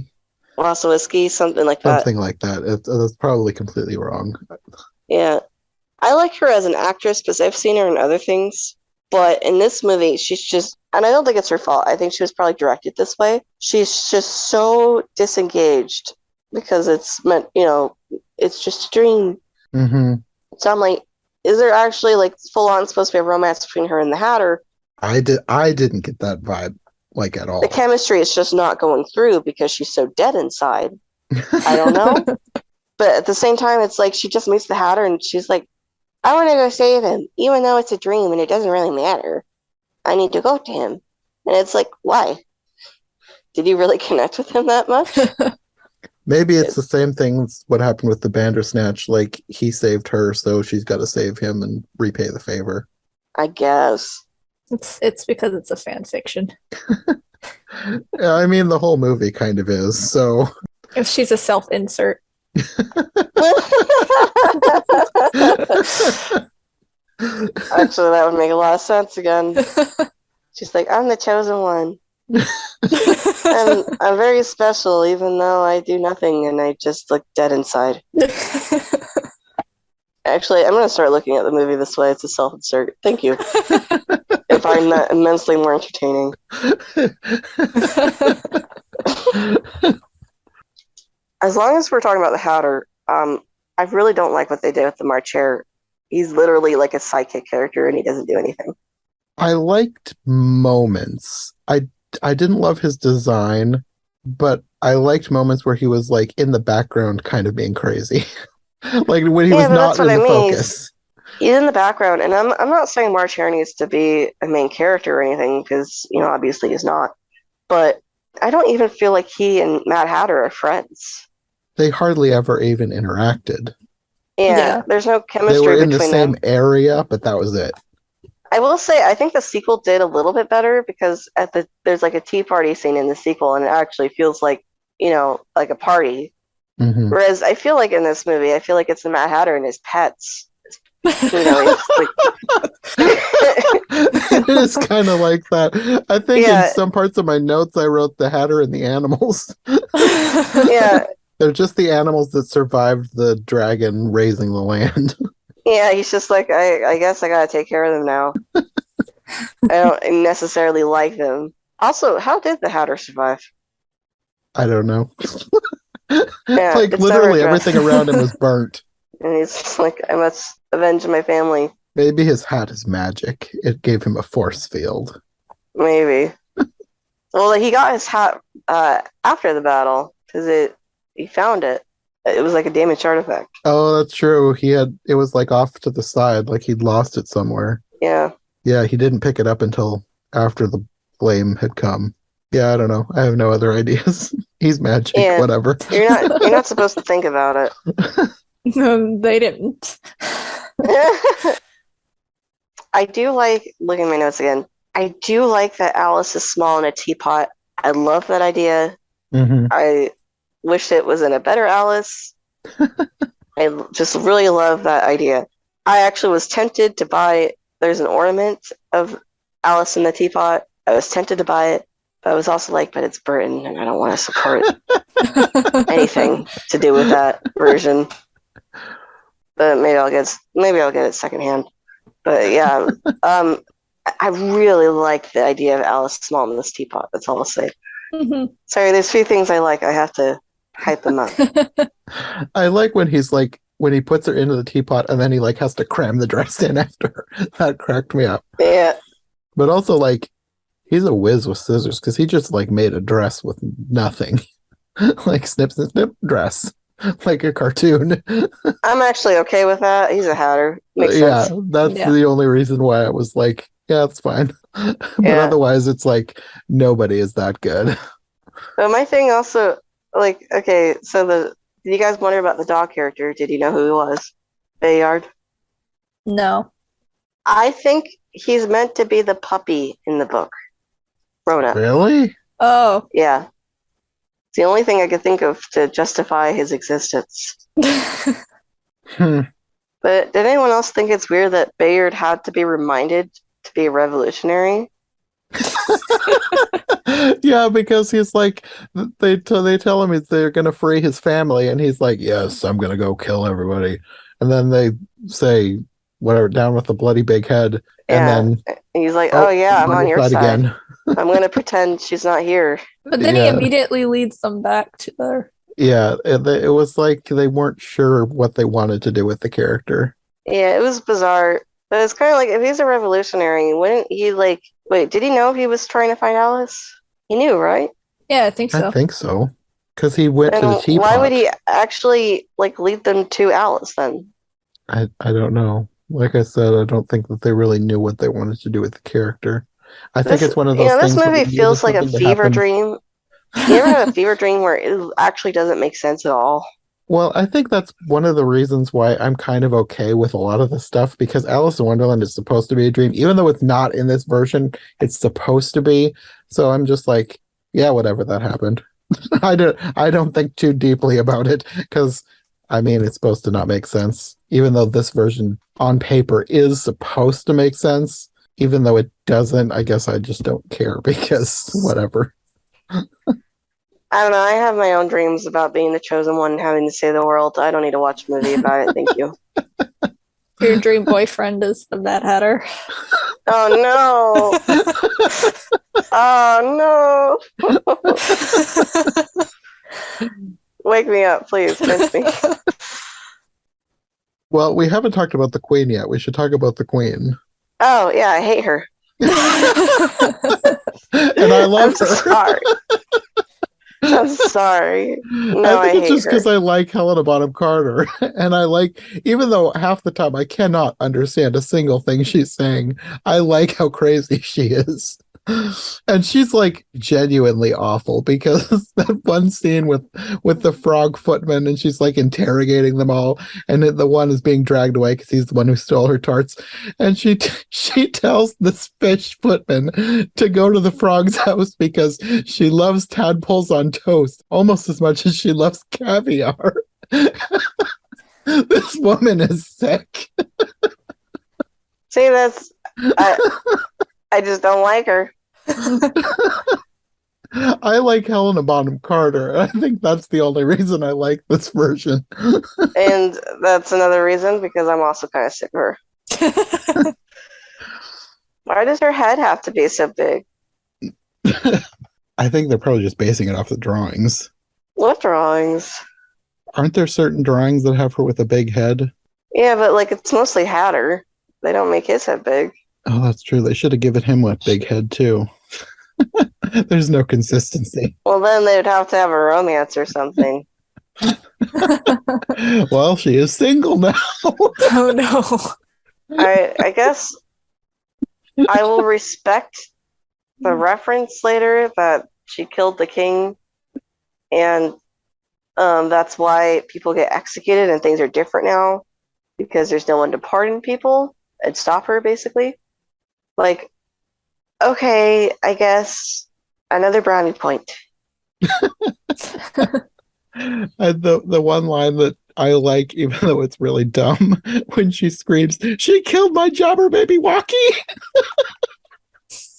Wasowski, something like that. Something like that. That's probably completely wrong. Yeah. I like her as an actress because I've seen her in other things. But in this movie, she's just, and I don't think it's her fault. I think she was probably directed this way. She's just so disengaged because it's meant, it's just a dream. Mm-hmm. So I'm like, is there actually like full on supposed to be a romance between her and the Hatter? I didn't get that vibe. like at all. The chemistry is just not going through because she's so dead inside. I don't know. But at the same time, it's like she just meets the Hatter and she's like, I want to go save him, even though it's a dream and it doesn't really matter. I need to go to him. And it's like, why? Did you really connect with him that much? Maybe it's the same thing as what happened with the Bandersnatch. Like, he saved her, so she's got to save him and repay the favor. I guess. It's because it's a fan fiction. Yeah, I mean, the whole movie kind of is, so... If she's a self-insert. Actually, that would make a lot of sense again. She's like, I'm the chosen one. And I'm very special, even though I do nothing and I just look dead inside. Actually, I'm going to start looking at the movie this way. It's a self-insert. Thank you. I find that immensely more entertaining. As long as we're talking about the Hatter, I really don't like what they did with the March Hare. He's literally like a sidekick character and he doesn't do anything. I liked moments. I didn't love his design, but I liked moments where he was like in the background kind of being crazy. Like when he was not in the focus. He's in the background, and I'm not saying March Hare needs to be a main character or anything, because, you know, obviously he's not. But I don't even feel like he and Mad Hatter are friends. They hardly ever even interacted. Yeah. There's no chemistry between them. They were in between the same them. area, but that was it. I will say, I think the sequel did a little bit better because there's like a tea party scene in the sequel, and it actually feels like, you know, like a party. Mm-hmm. Whereas I feel like in this movie, I feel like it's the Mad Hatter and his pets. You know, it is kind of like that. I think in some parts of my notes I wrote the Hatter and the animals. Yeah. They're just the animals that survived the dragon raising the land. Yeah, he's just like, I guess I gotta take care of them now. I don't necessarily like them. Also, how did the Hatter survive? I don't know. Yeah, like literally everything around him was burnt. And he's like, I must avenge my family. Maybe his hat is magic. It gave him a force field. Maybe. Well, he got his hat after the battle because he found it. It was like a damaged artifact. Oh, that's true. It was like off to the side, like he'd lost it somewhere. Yeah. Yeah, he didn't pick it up until after the flame had come. Yeah, I don't know. I have no other ideas. He's magic, whatever. You're not supposed to think about it. They didn't. I do like, looking at my notes again, I do like that Alice is small in a teapot. I love that idea. Mm-hmm. I wish it was in a better Alice. I just really love that idea. I actually was tempted to buy, there's an ornament of Alice in the teapot. I was tempted to buy it, but I was also like, but it's Burton, and I don't want to support anything to do with that version. But maybe I'll get it secondhand. But yeah, I really like the idea of Alice small in this teapot. That's all I'll say. Mm-hmm. Sorry, there's a few things I like. I have to hype them up. I like when he puts her into the teapot and then he like has to cram the dress in after her. That cracked me up. Yeah. But also like he's a whiz with scissors because he just like made a dress with nothing. Like snip, snip, snip, dress. Like a cartoon. I'm actually okay with that. He's a Hatter. Makes sense. That's the only reason why I was like, yeah, it's fine. But otherwise it's like nobody is that good. But my thing also, like, okay, so did you guys wonder about the dog character? Did you know who he was? Bayard? No. I think he's meant to be the puppy in the book. Rona. Really? Oh. Yeah. It's the only thing I could think of to justify his existence. But did anyone else think it's weird that Bayard had to be reminded to be a revolutionary? Yeah, because he's like, they tell him they're going to free his family, and he's like, yes, I'm going to go kill everybody. And then they say, whatever, down with the bloody big head. And then he's like, oh yeah, I'm on your side. Again. I'm going to pretend she's not here. But then he immediately leads them back to her. Yeah, it was like they weren't sure what they wanted to do with the character. Yeah, it was bizarre. But it's kind of like, if he's a revolutionary, wouldn't he, like... Wait, did he know he was trying to find Alice? He knew, right? Yeah, I think so. I think so. Because he went to the And teapot. why would he actually like lead them to Alice then? I don't know. Like I said, I don't think that they really knew what they wanted to do with the character. I think it's one of those This things where movie they needed feels like a something to fever happen. dream. You ever have a fever dream where it actually doesn't make sense at all? Well, I think that's one of the reasons why I'm kind of okay with a lot of the stuff, because Alice in Wonderland is supposed to be a dream. Even though it's not in this version, it's supposed to be. So I'm just like, yeah, whatever, that happened. I don't think too deeply about it, because I mean, it's supposed to not make sense. Even though this version on paper is supposed to make sense, even though it doesn't, I guess I just don't care because whatever. I don't know. I have my own dreams about being the chosen one and having to save the world. I don't need to watch a movie about it. Thank you. Your dream boyfriend is the Mad Hatter. Oh no! Oh no! Wake me up, please. Pinch me. Well, we haven't talked about the Queen yet. We should talk about the Queen. Oh yeah, I hate her. And I love her. Sorry. I'm sorry. No, I think it's hate just because I like Helena Bonham Carter. And I like, even though half the time I cannot understand a single thing she's saying, I like how crazy she is. And she's like genuinely awful, because that one scene with the frog footman, and she's like interrogating them all, and the one is being dragged away because he's the one who stole her tarts, and she tells this fish footman to go to the frog's house because she loves tadpoles on toast almost as much as she loves caviar. This woman is sick. See, I just don't like her. I like Helena Bonham Carter. I think that's the only reason I like this version. And that's another reason, because I'm also kind of sick of her. Why does her head have to be so big? I think they're probably just basing it off the drawings. What drawings? Aren't there certain drawings that have her with a big head? Yeah, but like it's mostly Hatter. They don't make his head big. Oh, that's true. They should have given him a big head too. There's no consistency. Well, then they would have to have a romance or something. Well, she is single now. Oh no. I guess I will respect the reference later that she killed the king, and that's why people get executed and things are different now, because there's no one to pardon people and stop her, basically. Like, okay, I guess another brownie point. The one line that I like, even though it's really dumb, when she screams, "She killed my jobber baby Walkie!"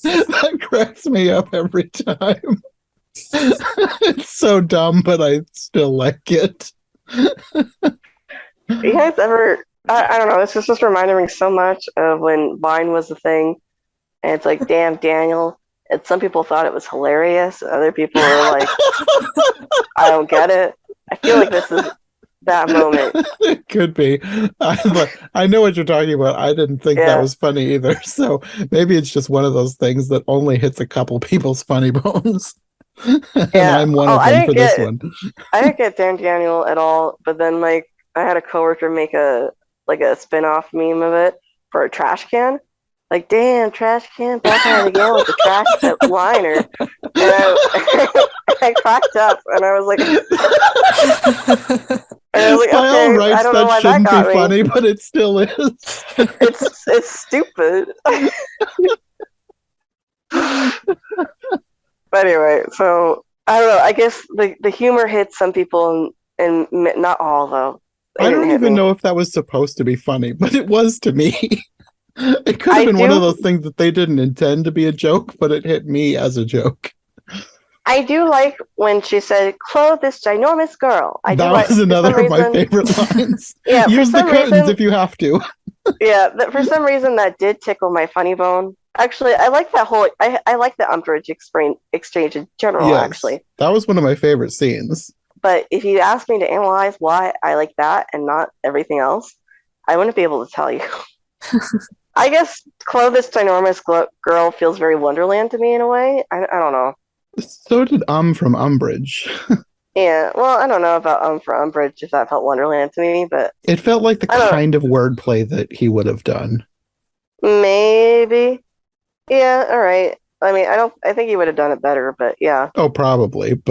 That cracks me up every time. It's so dumb, but I still like it. You guys ever... I don't know, this just reminded me so much of when Vine was the thing, and it's like, damn, Daniel. And some people thought it was hilarious, and other people were like, I don't get it. I feel like this is that moment. It could be. I know what you're talking about. I didn't think that was funny either. So maybe it's just one of those things that only hits a couple people's funny bones. And I'm one of them for this one. I didn't get Dan Daniel at all, but then like I had a coworker make a spin-off meme of it for a trash can. Like, damn, trash can, back at it again with the trash can liner. And I cracked up, and I was like, By all okay, rights, I don't know why that shouldn't that got be me. funny, but it still is. It's stupid. But anyway, so I don't know. I guess the humor hits some people, and not all though. I don't even know if that was supposed to be funny, but it was to me. It could have been one of those things that they didn't intend to be a joke, but it hit me as a joke. I do like when she said, "Clothe this ginormous girl." That was another of my favorite lines. Yeah, use the curtains if you have to. Yeah, for some reason that did tickle my funny bone. Actually, I like that whole. I like the umbrage exchange in general. Yes, actually, that was one of my favorite scenes. But if you ask me to analyze why I like that and not everything else, I wouldn't be able to tell you. I guess "Clothe this ginormous girl" feels very Wonderland to me in a way. I don't know. So did from Umbridge. Yeah, well, I don't know about for Umbridge if that felt Wonderland to me, but It felt like the I don't kind of wordplay that he would have done. maybe. Yeah, all right. I mean, I think he would have done it better, but yeah. Oh, probably.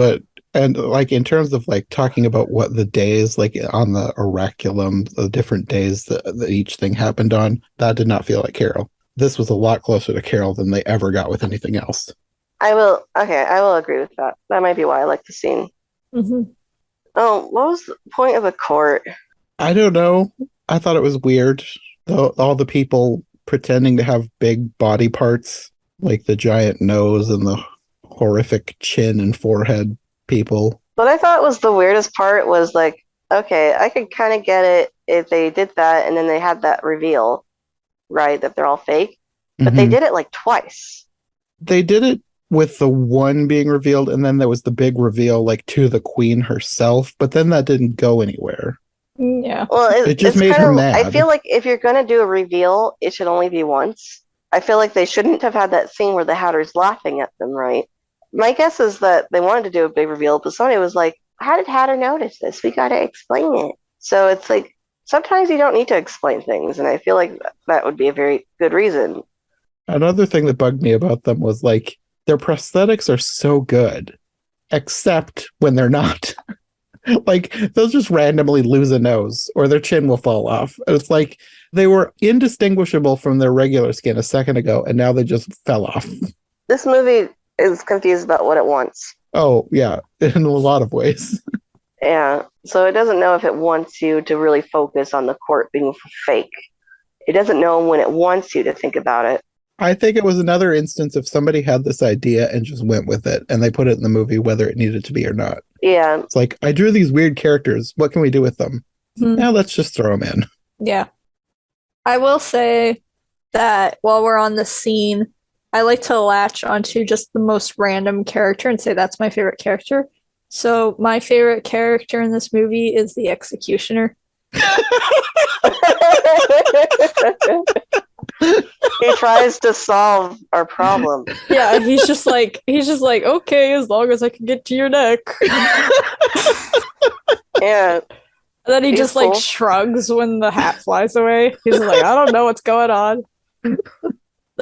And like in terms of like talking about what the days, like on the oraculum, the different days that each thing happened on, that did not feel like Carol. This was a lot closer to Carol than they ever got with anything else. I will agree with that. That might be why I like the scene. Mm-hmm. Oh, what was the point of the court? I don't know. I thought it was weird. All the people pretending to have big body parts, like the giant nose and the horrific chin and forehead people. What I thought was the weirdest part was like, okay, I could kind of get it if they did that and then they had that reveal, right, that they're all fake. But they Mhm. did it like twice. They did it with the one being revealed, and then there was the big reveal, like to the queen herself. But then that didn't go anywhere. Yeah. Well, It just it's made kind her of, mad. I feel like if you're going to do a reveal, it should only be once. I feel like they shouldn't have had that scene where the Hatter's laughing at them, right? My guess is that they wanted to do a big reveal, but somebody was like, how did Hatter notice this? We got to explain it. So it's like, sometimes you don't need to explain things, and I feel like that would be a very good reason. Another thing that bugged me about them was like their prosthetics are so good, except when they're not. Like they'll just randomly lose a nose or their chin will fall off. It's like they were indistinguishable from their regular skin a second ago, and now they just fell off. This movie is confused about what it wants. Oh, yeah, in a lot of ways. Yeah, so it doesn't know if it wants you to really focus on the court being fake. It doesn't know when it wants you to think about it. I think it was another instance of somebody had this idea and just went with it, and they put it in the movie whether it needed to be or not. Yeah. It's like, I drew these weird characters. What can we do with them? Now let's just throw them in. Yeah. I will say that while we're on the scene, I like to latch onto just the most random character and say that's my favorite character. So my favorite character in this movie is the executioner. He tries to solve our problem. Yeah, he's just like, okay, as long as I can get to your neck. Yeah. And then he He's just like cool. shrugs when the hat flies away. He's like, I don't know what's going on.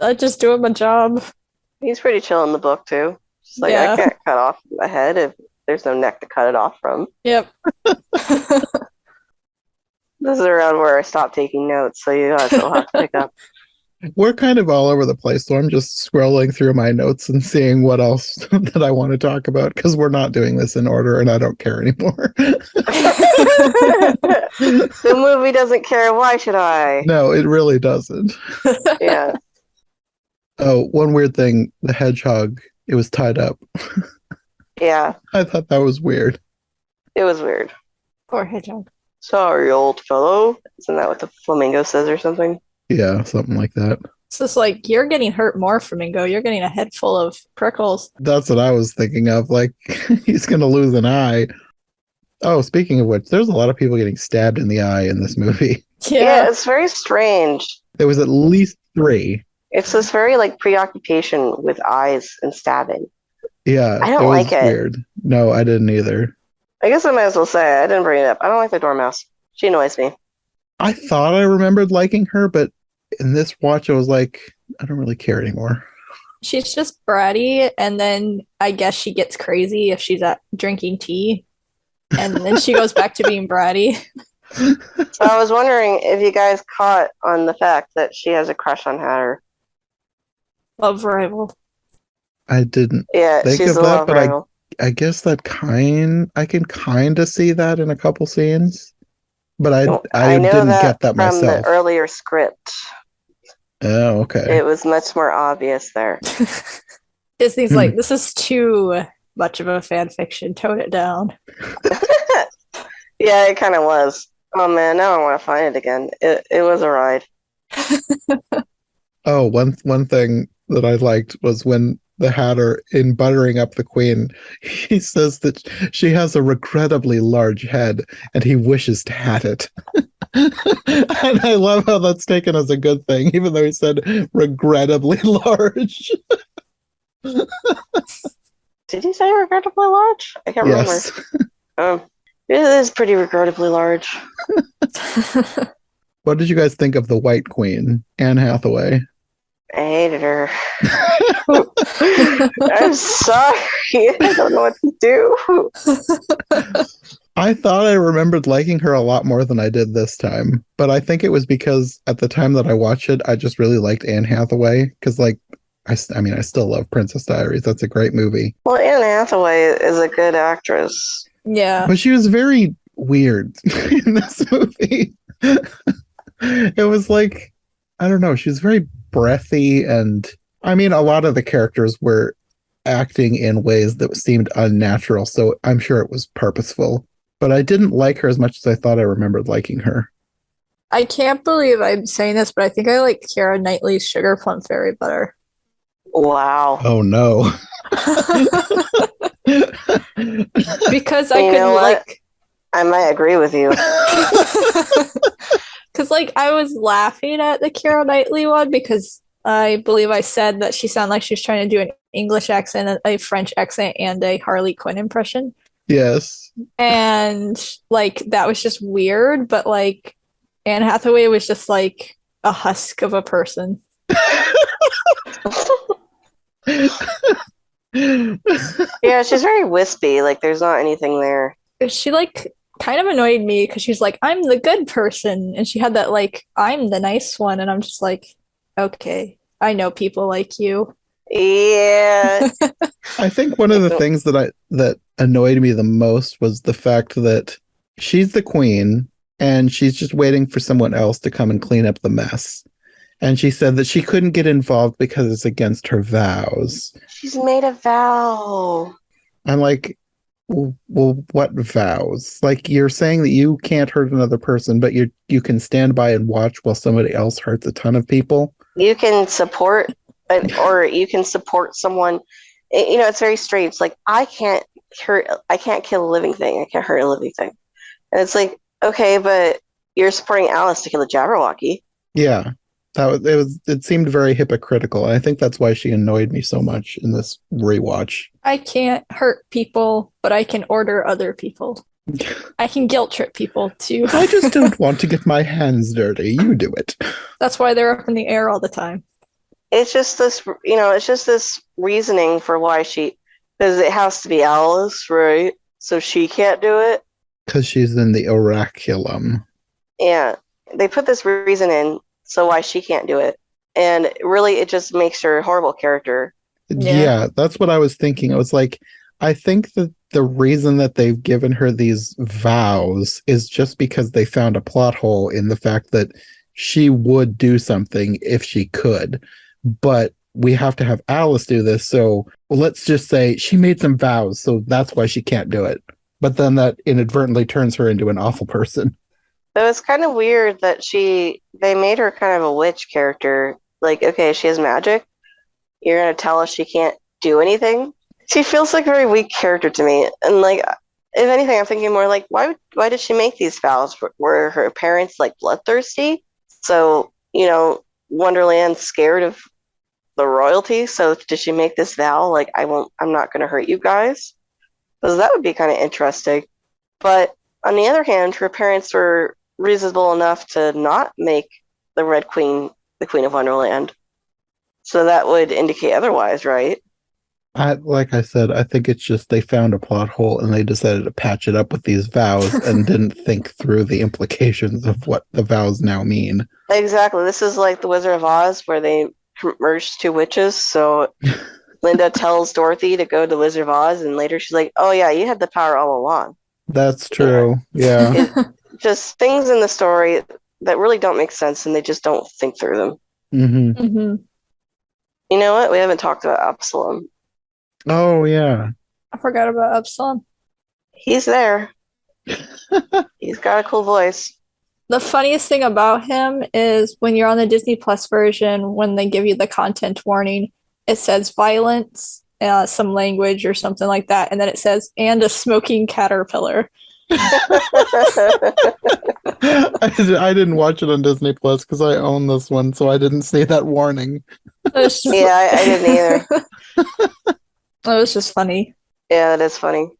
I'm just doing my job. He's pretty chill in the book too. Just like Yeah. I can't cut off the head if there's no neck to cut it off from. Yep. This is around where I stopped taking notes, so you guys will have to pick up. We're kind of all over the place, so I'm just scrolling through my notes and seeing what else that I want to talk about, because we're not doing this in order and I don't care anymore. The movie doesn't care. Why should I? No, it really doesn't. Yeah. Oh, one weird thing, the hedgehog, it was tied up. Yeah. I thought that was weird. It was weird. Poor hedgehog. Sorry, old fellow. Isn't that what the flamingo says or something? Yeah, something like that. It's just like, you're getting hurt more, Flamingo. You're getting a head full of prickles. That's what I was thinking of. Like, he's going to lose an eye. Oh, speaking of which, there's a lot of people getting stabbed in the eye in this movie. Yeah, it's very strange. There was at least 3. It's this very like preoccupation with eyes and stabbing. Yeah, I don't it was like it. weird. No, I didn't either. I guess I might as well say I didn't bring it up. I don't like the dormouse. She annoys me. I thought I remembered liking her, but in this watch, I was like, I don't really care anymore. She's just bratty, and then I guess she gets crazy if she's at drinking tea, and then she goes back to being bratty. So I was wondering if you guys caught on the fact that she has a crush on Hatter. Love rival. I didn't Yeah, think she's of a that, love but rival. I guess that I can kind of see that in a couple scenes, but I know didn't get that from myself. the earlier script. Oh, okay. It was much more obvious there. Disney's like, this is too much of a fan fiction. Tone it down. Yeah, it kind of was. Oh man, now I want to find it again. It was a ride. Oh, one thing that I liked was when the Hatter, in buttering up the Queen, he says that she has a regrettably large head and he wishes to hat it. And I love how that's taken as a good thing, even though he said regrettably large. Did you say regrettably large? I can't Yes. remember. It is pretty regrettably large. What did you guys think of the White Queen, Anne Hathaway? I hated her. I'm sorry. I don't know what to do. I thought I remembered liking her a lot more than I did this time, but I think it was because at the time that I watched it, I just really liked Anne Hathaway because, like, I still love Princess Diaries. That's a great movie. Well, Anne Hathaway is a good actress. Yeah. But she was very weird in this movie. It was like, I don't know, she was very breathy, and I mean, a lot of the characters were acting in ways that seemed unnatural, so I'm sure it was purposeful. But I didn't like her as much as I thought I remembered liking her. I can't believe I'm saying this, but I think I like Keira Knightley's Sugar Plum Fairy better. Wow. Oh no. Because I You could know what? like I might agree with you. because like I was laughing at the Keira Knightley one because I believe I said that she sounded like she was trying to do an English accent, a French accent, and a Harley Quinn impression. Yes. And like that was just weird, but like Anne Hathaway was just like a husk of a person. Yeah, she's very wispy. Like, there's not anything there. She like kind of annoyed me because she's like, I'm the good person. And she had that like, I'm the nice one. And I'm just like, okay, I know people like you. Yeah. I think one of the things that annoyed me the most was the fact that she's the queen and she's just waiting for someone else to come and clean up the mess. And she said that she couldn't get involved because it's against her vows. She's made a vow. I'm like, well, what vows? Like, you're saying that you can't hurt another person, but you can stand by and watch while somebody else hurts a ton of people. You can support, or you can support someone. You know, it's very strange. Like, I can't kill a living thing. I can't hurt a living thing. And it's like, okay, but you're supporting Alice to kill a Jabberwocky. Yeah. It seemed very hypocritical. And I think that's why she annoyed me so much in this rewatch. I can't hurt people, but I can order other people. I can guilt trip people too. I just don't want to get my hands dirty. You do it. That's why they're up in the air all the time. It's just this, it's just this reasoning for why because it has to be Alice, right? So she can't do it. Because she's in the oraculum. Yeah, they put this reason in, so why she can't do it. And really, it just makes her a horrible character. Yeah, that's what I was thinking. I was like, I think that the reason that they've given her these vows is just because they found a plot hole in the fact that she would do something if she could. But we have to have Alice do this, so let's just say she made some vows, so that's why she can't do it. But then that inadvertently turns her into an awful person. It was kind of weird that they made her kind of a witch character. Like, okay, she has magic. You're going to tell us she can't do anything? She feels like a very weak character to me. And, like, if anything, I'm thinking more like, why did she make these vows? Were her parents, like, bloodthirsty? So, Wonderland's scared of the royalty. So did she make this vow? Like, I'm not going to hurt you guys? Because that would be kind of interesting. But on the other hand, her parents were reasonable enough to not make the Red Queen the Queen of Wonderland. So that would indicate otherwise, right? Like I said, I think it's just they found a plot hole and they decided to patch it up with these vows and didn't think through the implications of what the vows now mean. Exactly. This is like the Wizard of Oz where they merged two witches. So Linda tells Dorothy to go to Wizard of Oz, and later she's like, oh yeah, you had the power all along. That's true. Yeah. Just things in the story that really don't make sense, and they just don't think through them. Mm-hmm. Mm-hmm. You know what? We haven't talked about Absalom. Oh, yeah. I forgot about Absalom. He's there. He's got a cool voice. The funniest thing about him is when you're on the Disney Plus version, when they give you the content warning, it says violence, some language or something like that, and then it says, and a smoking caterpillar. I didn't watch it on Disney Plus because I own this one, so I didn't see that warning. Yeah, I didn't either. It was just funny. Yeah, that is funny.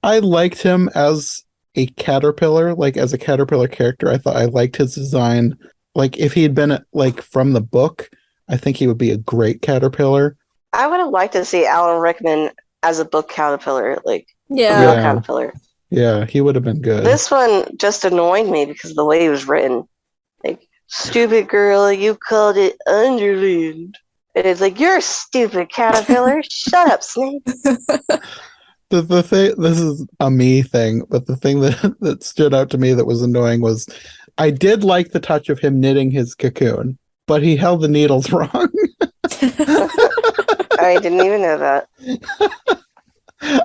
I liked him as a caterpillar, like as a caterpillar character. I thought I liked his design. Like if he had been like from the book, I think he would be a great caterpillar. I would have liked to see Alan Rickman as a book caterpillar, like a real Yeah. caterpillar. Yeah, he would have been good. This one just annoyed me because of the way it was written. Like, stupid girl, you called it Underland. And it's like, you're a stupid caterpillar. Shut up, Snake. The thing, this is a me thing, but the thing that stood out to me that was annoying was I did like the touch of him knitting his cocoon, but he held the needles wrong. I didn't even know that.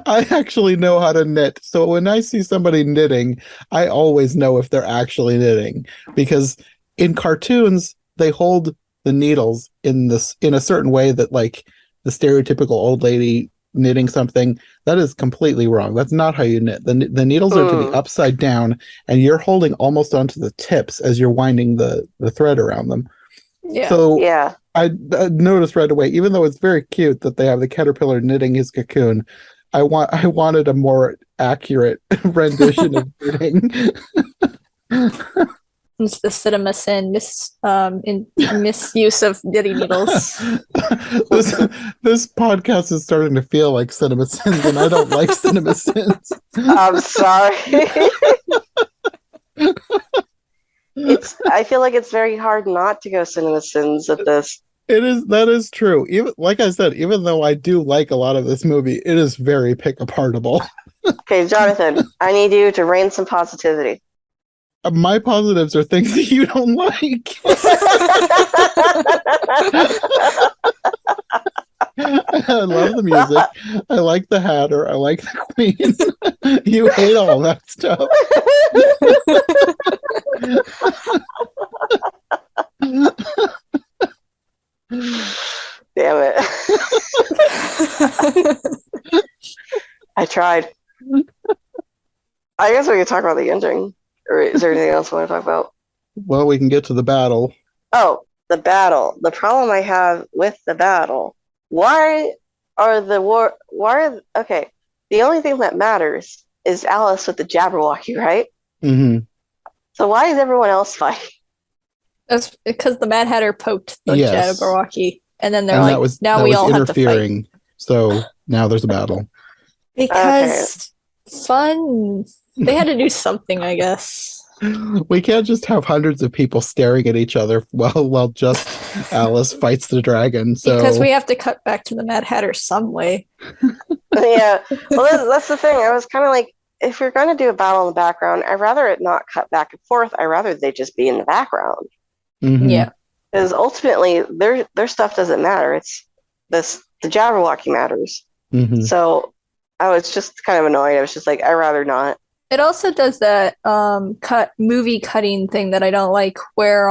I actually know how to knit. So when I see somebody knitting, I always know if they're actually knitting, because in cartoons they hold the needles in a certain way that, like, the stereotypical old lady knitting something, that is completely wrong. That's not how you knit. The needles are to be upside down, and you're holding almost onto the tips as you're winding the thread around them. Yeah. So Yeah. I noticed right away, even though it's very cute that they have the caterpillar knitting his cocoon, I wanted a more accurate rendition of knitting. It's the cinema sin, misuse of knitting needles. This podcast is starting to feel like cinema sins, and I don't like cinema sins. I'm sorry. I feel like it's very hard not to go cinema sins at this. That is true. Even like I said, even though I do like a lot of this movie, it is very pick apartable. Okay, Jonathan, I need you to rain some positivity. My positives are things that you don't like. I love the music. I like the Hatter. I like the Queen. You hate all that stuff. Damn it. I tried. I guess we could talk about the ending. Or is there anything else we want to talk about? Well, we can get to the battle. Oh, the battle. The problem I have with the battle. Okay, the only thing that matters is Alice with the Jabberwocky, right? Mm-hmm. So why is everyone else fighting? That's because the Mad Hatter poked the Yes. Jabberwocky, and then they're And like, now we all have to fight. interfering. So now there's a battle. Because fun. They had to do something, I guess. We can't just have hundreds of people staring at each other while just Alice fights the dragon. So Because we have to cut back to the Mad Hatter some way. Yeah. Well, that's the thing. I was kind of like, if you're going to do a battle in the background, I'd rather it not cut back and forth. I'd rather they just be in the background. Mhm. Yeah. Because ultimately, their stuff doesn't matter. It's the Jabberwocky matters. Mhm. So I was just kind of annoyed. I was just like, I'd rather not. It also does that movie cutting thing that I don't like, where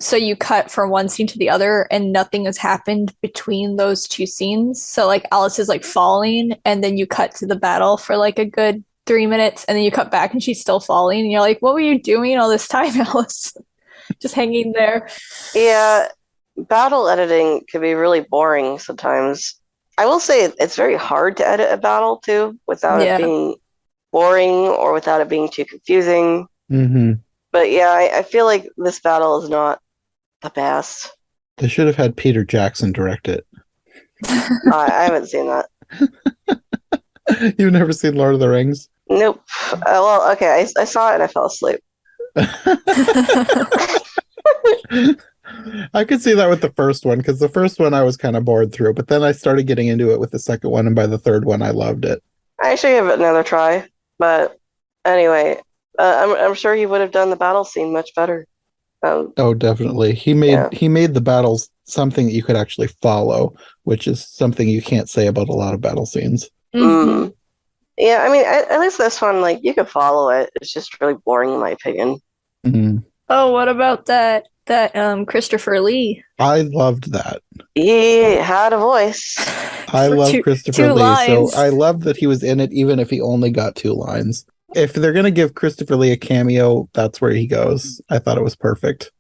so you cut from one scene to the other and nothing has happened between those two scenes. So like Alice is like falling, and then you cut to the battle for like a good 3 minutes, and then you cut back and she's still falling, and you're like, what were you doing all this time, Alice? Just hanging there. Yeah, battle editing can be really boring sometimes. I will say it's very hard to edit a battle too without it being boring or without it being too confusing. Mhm. But yeah, I feel like this battle is not the best. They should have had Peter Jackson direct it. I haven't seen that. You've never seen Lord of the Rings? Nope. Well, okay, I saw it and I fell asleep. I could see that with the first one, because the first one I was kind of bored through, but then I started getting into it with the second one, and by the third one I loved it. I should give it another try. But anyway, I'm sure he would have done the battle scene much better. Oh, definitely. He made the battles something that you could actually follow, which is something you can't say about a lot of battle scenes. Mm-hmm. Yeah, I mean, at least this one, like, you could follow it. It's just really boring, in my opinion. Mm-hmm. Oh, what about that Christopher Lee? I loved that. He had a voice. I love Christopher two Lee, lines. so I loved that he was in it, even if he only got 2 lines. If they're going to give Christopher Lee a cameo, that's where he goes. I thought it was perfect.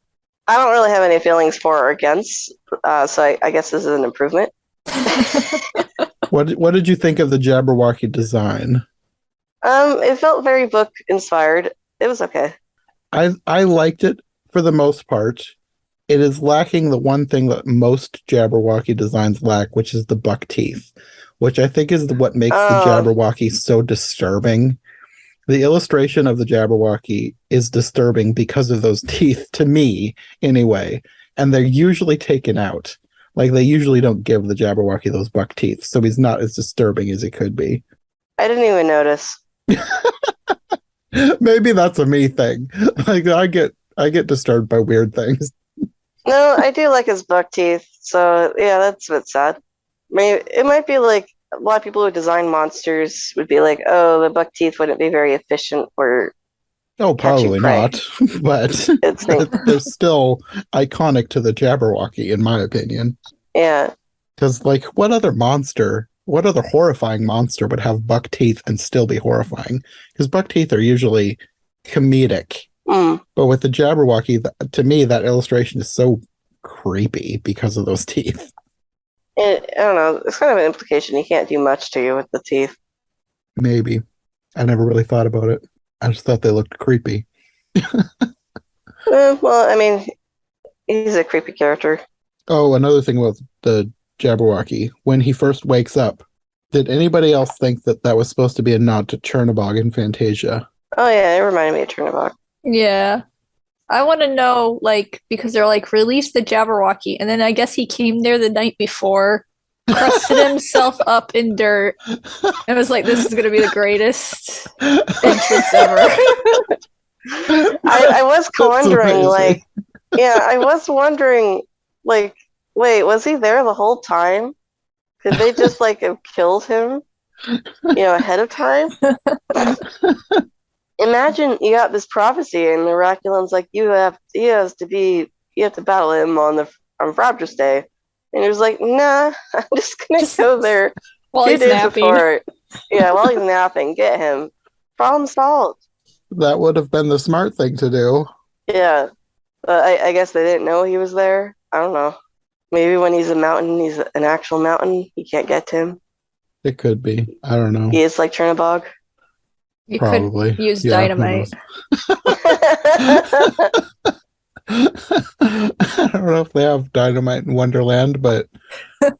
I don't really have any feelings for or against, so I guess this is an improvement. What did you think of the Jabberwocky design? It felt very book inspired. It was okay. I liked it for the most part. It is lacking the one thing that most Jabberwocky designs lack, which is the buck teeth, which I think is what makes the Jabberwocky so disturbing. The illustration of the Jabberwocky is disturbing because of those teeth, to me, anyway. And they're usually taken out. Like, they usually don't give the Jabberwocky those buck teeth, so he's not as disturbing as he could be. I didn't even notice. Maybe that's a me thing. Like, I get disturbed by weird things. No, I do like his buck teeth, so yeah, that's a bit sad. Maybe it might be like a lot of people who design monsters would be like, oh, the buck teeth wouldn't be very efficient for Oh, probably not, but they're still iconic to the Jabberwocky, in my opinion. Yeah. Because, like, what other horrifying monster would have buck teeth and still be horrifying? Because buck teeth are usually comedic. But with the Jabberwocky, to me, that illustration is so creepy because of those teeth. I don't know. It's kind of an implication. He can't do much to you with the teeth. Maybe. I never really thought about it. I just thought they looked creepy. Well, I mean, he's a creepy character. Oh, another thing about the Jabberwocky. When he first wakes up, did anybody else think that was supposed to be a nod to Chernobog in Fantasia? Oh, yeah, it reminded me of Chernobog. Yeah. I want to know, like, because they're like, release the Jabberwocky, and then I guess he came there the night before, crusted himself up in dirt, and was like, this is going to be the greatest entrance ever. I was wondering, like, yeah, I was wondering, like, wait, was he there the whole time? Could they just, like, have killed him, ahead of time? Imagine you got this prophecy and Miraculin's like, you have to battle him on Frabjous Day. And he was like, nah, I'm just gonna go there while he's napping. While he's napping, get him. Problem solved. That would have been the smart thing to do. Yeah. But I guess they didn't know he was there. I don't know. Maybe when he's a mountain, he's an actual mountain. You can't get to him. It could be. I don't know. He is like Chernobog. You Probably. could use dynamite. I don't know if they have dynamite in Wonderland, but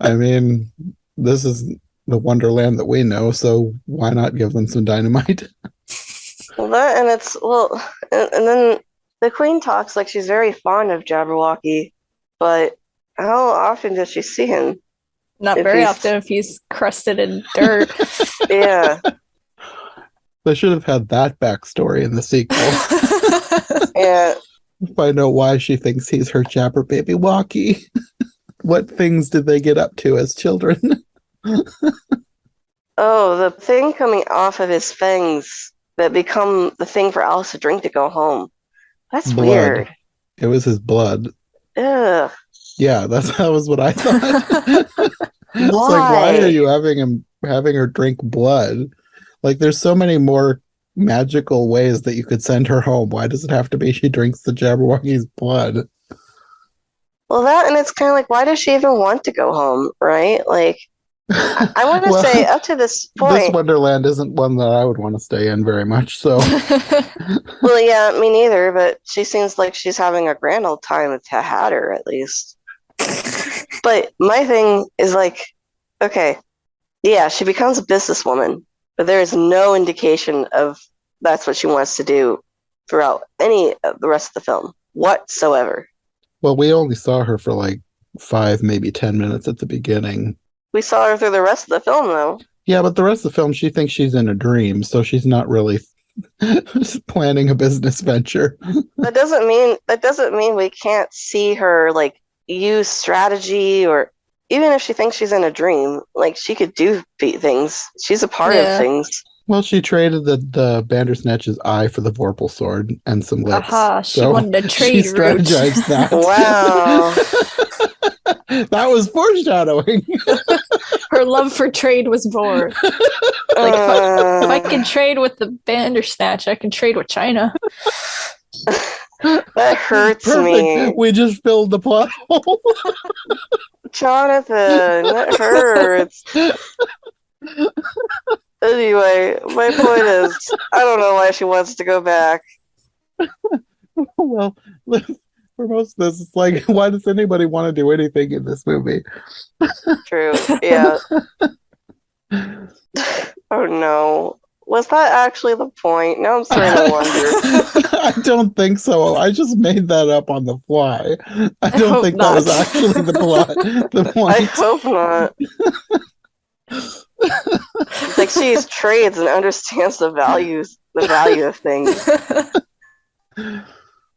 I mean, this is the Wonderland that we know, so why not give them some dynamite? And then the Queen talks like she's very fond of Jabberwocky, but how often does she see him? Not very often if he's crusted in dirt. Yeah. They should have had that backstory in the sequel. Yeah. Find out why she thinks he's her Jabber Baby Walkie. What things did they get up to as children? Oh, the thing coming off of his fangs that become the thing for Alice to drink to go home. That's blood. Weird. It was his blood. Ugh. Yeah, that was what I thought. It's like, why are you having her drink blood? Like, there's so many more magical ways that you could send her home. Why does it have to be she drinks the Jabberwocky's blood? Well, that, and it's kind of like, why does she even want to go home, right? Like, I want to say, up to this point... This Wonderland isn't one that I would want to stay in very much, so... Well, yeah, me neither, but she seems like she's having a grand old time with Hatter, at least. But my thing is like, okay, yeah, she becomes a businesswoman, but there is no indication of that's what she wants to do throughout any of the rest of the film whatsoever. Well, we only saw her for like 5, maybe 10 minutes at the beginning. We saw her through the rest of the film, though. Yeah, but the rest of the film, she thinks she's in a dream, so she's not really planning a business venture. That doesn't mean we can't see her like use strategy, or even if she thinks she's in a dream, like she could do things. She's a part of things. Well, she traded the Bandersnatch's eye for the Vorpal sword and some lips. Aha, she wanted to trade. She strategized that. Wow. That was foreshadowing. Her love for trade was born. Like, if I can trade with the Bandersnatch, I can trade with China. That hurts me. We just filled the plot hole. Jonathan, that hurts. Anyway, my point is, I don't know why she wants to go back. Well, for most of this, it's like, why does anybody want to do anything in this movie? True, yeah. Oh no. Was that actually the point? Now I'm starting to wonder. I don't think so. I just made that up on the fly. I don't hope think that was not. actually the plot. The point. I hope not. It's like she's trades and understands the value of things.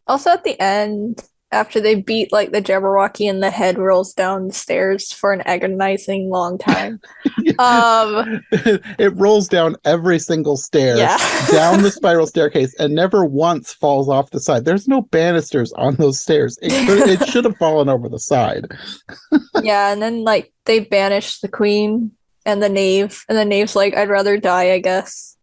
Also, at the end, after they beat like the Jabberwocky and the head rolls down the stairs for an agonizing long time. It rolls down every single stair, Yeah. down the spiral staircase, and never once falls off the side. There's no banisters on those stairs. It should have fallen over the side. Yeah, and then like they banish the queen and the knave, and the knave's like, I'd rather die, I guess.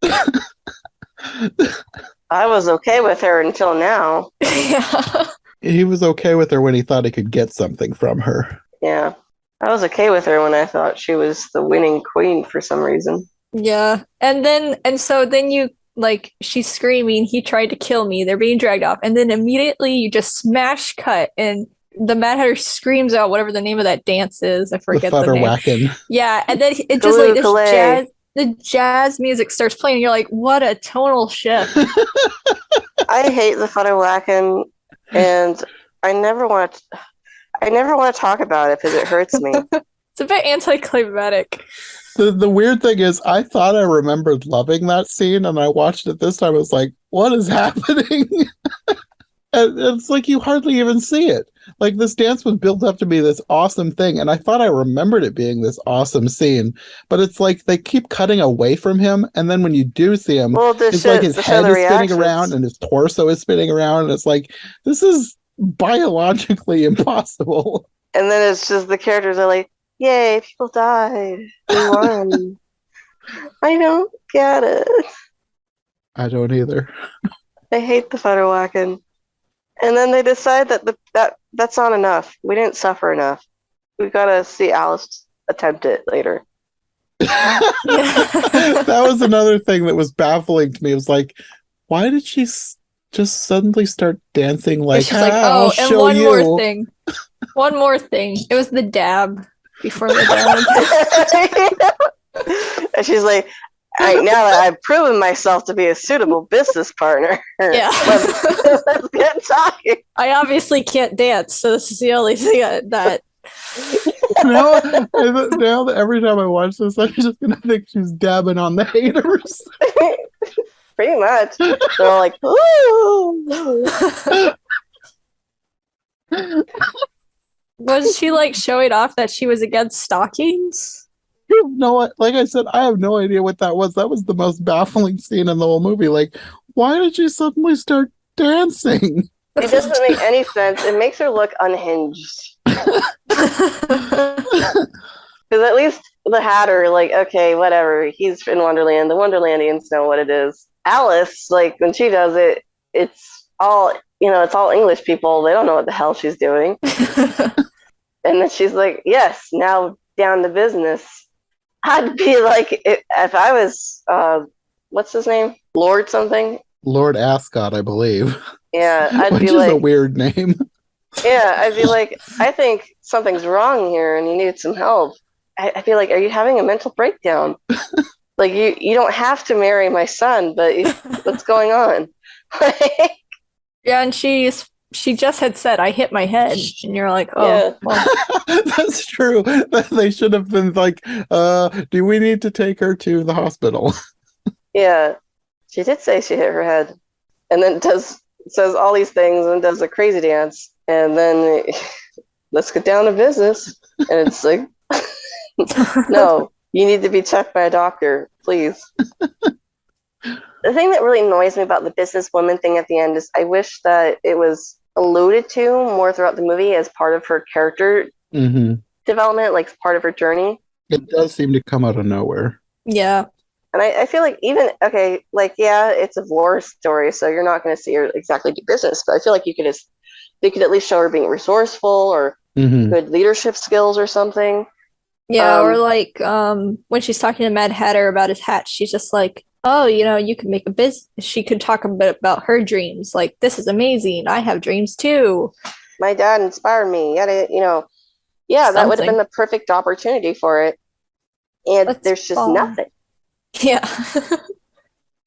I was okay with her until now. Yeah. He was okay with her when he thought he could get something from her. Yeah. I was okay with her when I thought she was the winning queen for some reason. Yeah. And so then you like she's screaming, he tried to kill me, they're being dragged off, and then immediately you just smash cut and the Mad Hatter screams out whatever the name of that dance is. I forget the name. Whacking. Yeah, and then it just like the jazz music starts playing, and you're like, what a tonal shift. I hate the Phantomwise, and I never want to talk about it because it hurts me. It's a bit anticlimactic. The weird thing is, I thought I remembered loving that scene, and I watched it this time. I was like, what is happening? And it's like you hardly even see it. Like this dance was built up to be this awesome thing, and I thought I remembered it being this awesome scene, but it's like they keep cutting away from him, and then when you do see him, it's like his head is spinning around and his torso is spinning around, and it's like, this is biologically impossible. And then it's just the characters are like, yay, people died. We won. I don't get it. I don't either. I hate the Phantomwise. And then they decide that that's not enough. We didn't suffer enough. We gotta see Alice attempt it later. That was another thing that was baffling to me. It was like, why did she just suddenly start dancing like, she's like, oh, and one more thing. It was the dab before the dab. And she's like, all right, now that I've proven myself to be a suitable business partner, yeah, let's get talking. I obviously can't dance, so this is the only thing that. now that every time I watch this, I'm just gonna think she's dabbing on the haters. Pretty much. They're all like, ooh. Was she like showing off that she was against stockings? No, like I said, I have no idea what that was. That was the most baffling scene in the whole movie. Like, why did she suddenly start dancing? It doesn't make any sense. It makes her look unhinged. Because at least the Hatter, like, okay, whatever. He's in Wonderland. The Wonderlandians know what it is. Alice, like, when she does it, it's all, it's all English people. They don't know what the hell she's doing. And then she's like, yes, now down to business. I'd be like, if I was, what's his name? Lord something? Lord Ascot, I believe. Yeah, I'd Which be is like, a weird name. Yeah, I'd be like, I think something's wrong here and you need some help. I'd be like, are you having a mental breakdown? Like, you don't have to marry my son, but what's going on? Yeah, and she just had said, I hit my head. And you're like, oh. Yeah. Well. That's true. They should have been like, do we need to take her to the hospital? Yeah. She did say she hit her head. And then says all these things and does a crazy dance. And then let's get down to business. And it's like, no, you need to be checked by a doctor, please. The thing that really annoys me about the businesswoman thing at the end is I wish that it was alluded to more throughout the movie as part of her character development, like part of her journey. It does seem to come out of nowhere. Yeah. And I feel like it's a war story, so you're not going to see her exactly do business, but I feel like they could at least show her being resourceful or good leadership skills or something. Yeah, or like when she's talking to Mad Hatter about his hat, she's just like, "Oh, you could make a business." She could talk a bit about her dreams. Like, this is amazing. I have dreams too. My dad inspired me. Yada, yeah, that would have been the perfect opportunity for it. And there's just nothing. Yeah.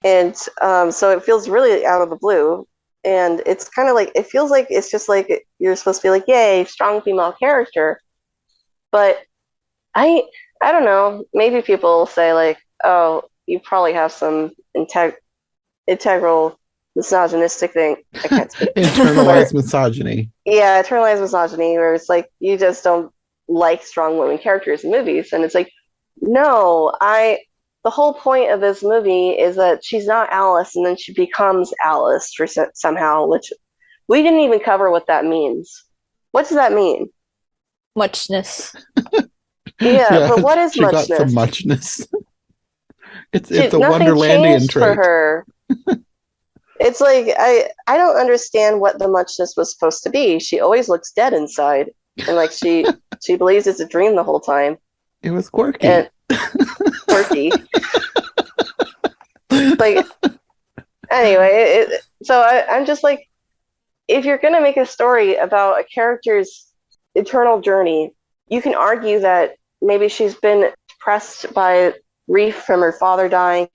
And so it feels really out of the blue. And it's kind of like, it feels like it's just like you're supposed to be like, yay, strong female character. But I don't know. Maybe people will say like, oh, you probably have some integral misogynistic thing. I can't speak. Internalized misogyny. Yeah, internalized misogyny, where it's like you just don't like strong women characters in movies. And it's like, no, the whole point of this movie is that she's not Alice and then she becomes Alice for somehow, which we didn't even cover what that means. What does that mean? Muchness. Yeah, but what is she muchness? Got some muchness. It's a Wonderlandian trait. For her. It's like I don't understand what the muchness was supposed to be. She always looks dead inside, and like she believes it's a dream the whole time. It was quirky. And quirky. Like anyway, so I'm just like, if you're gonna make a story about a character's eternal journey, you can argue that maybe she's been depressed by grief from her father dying.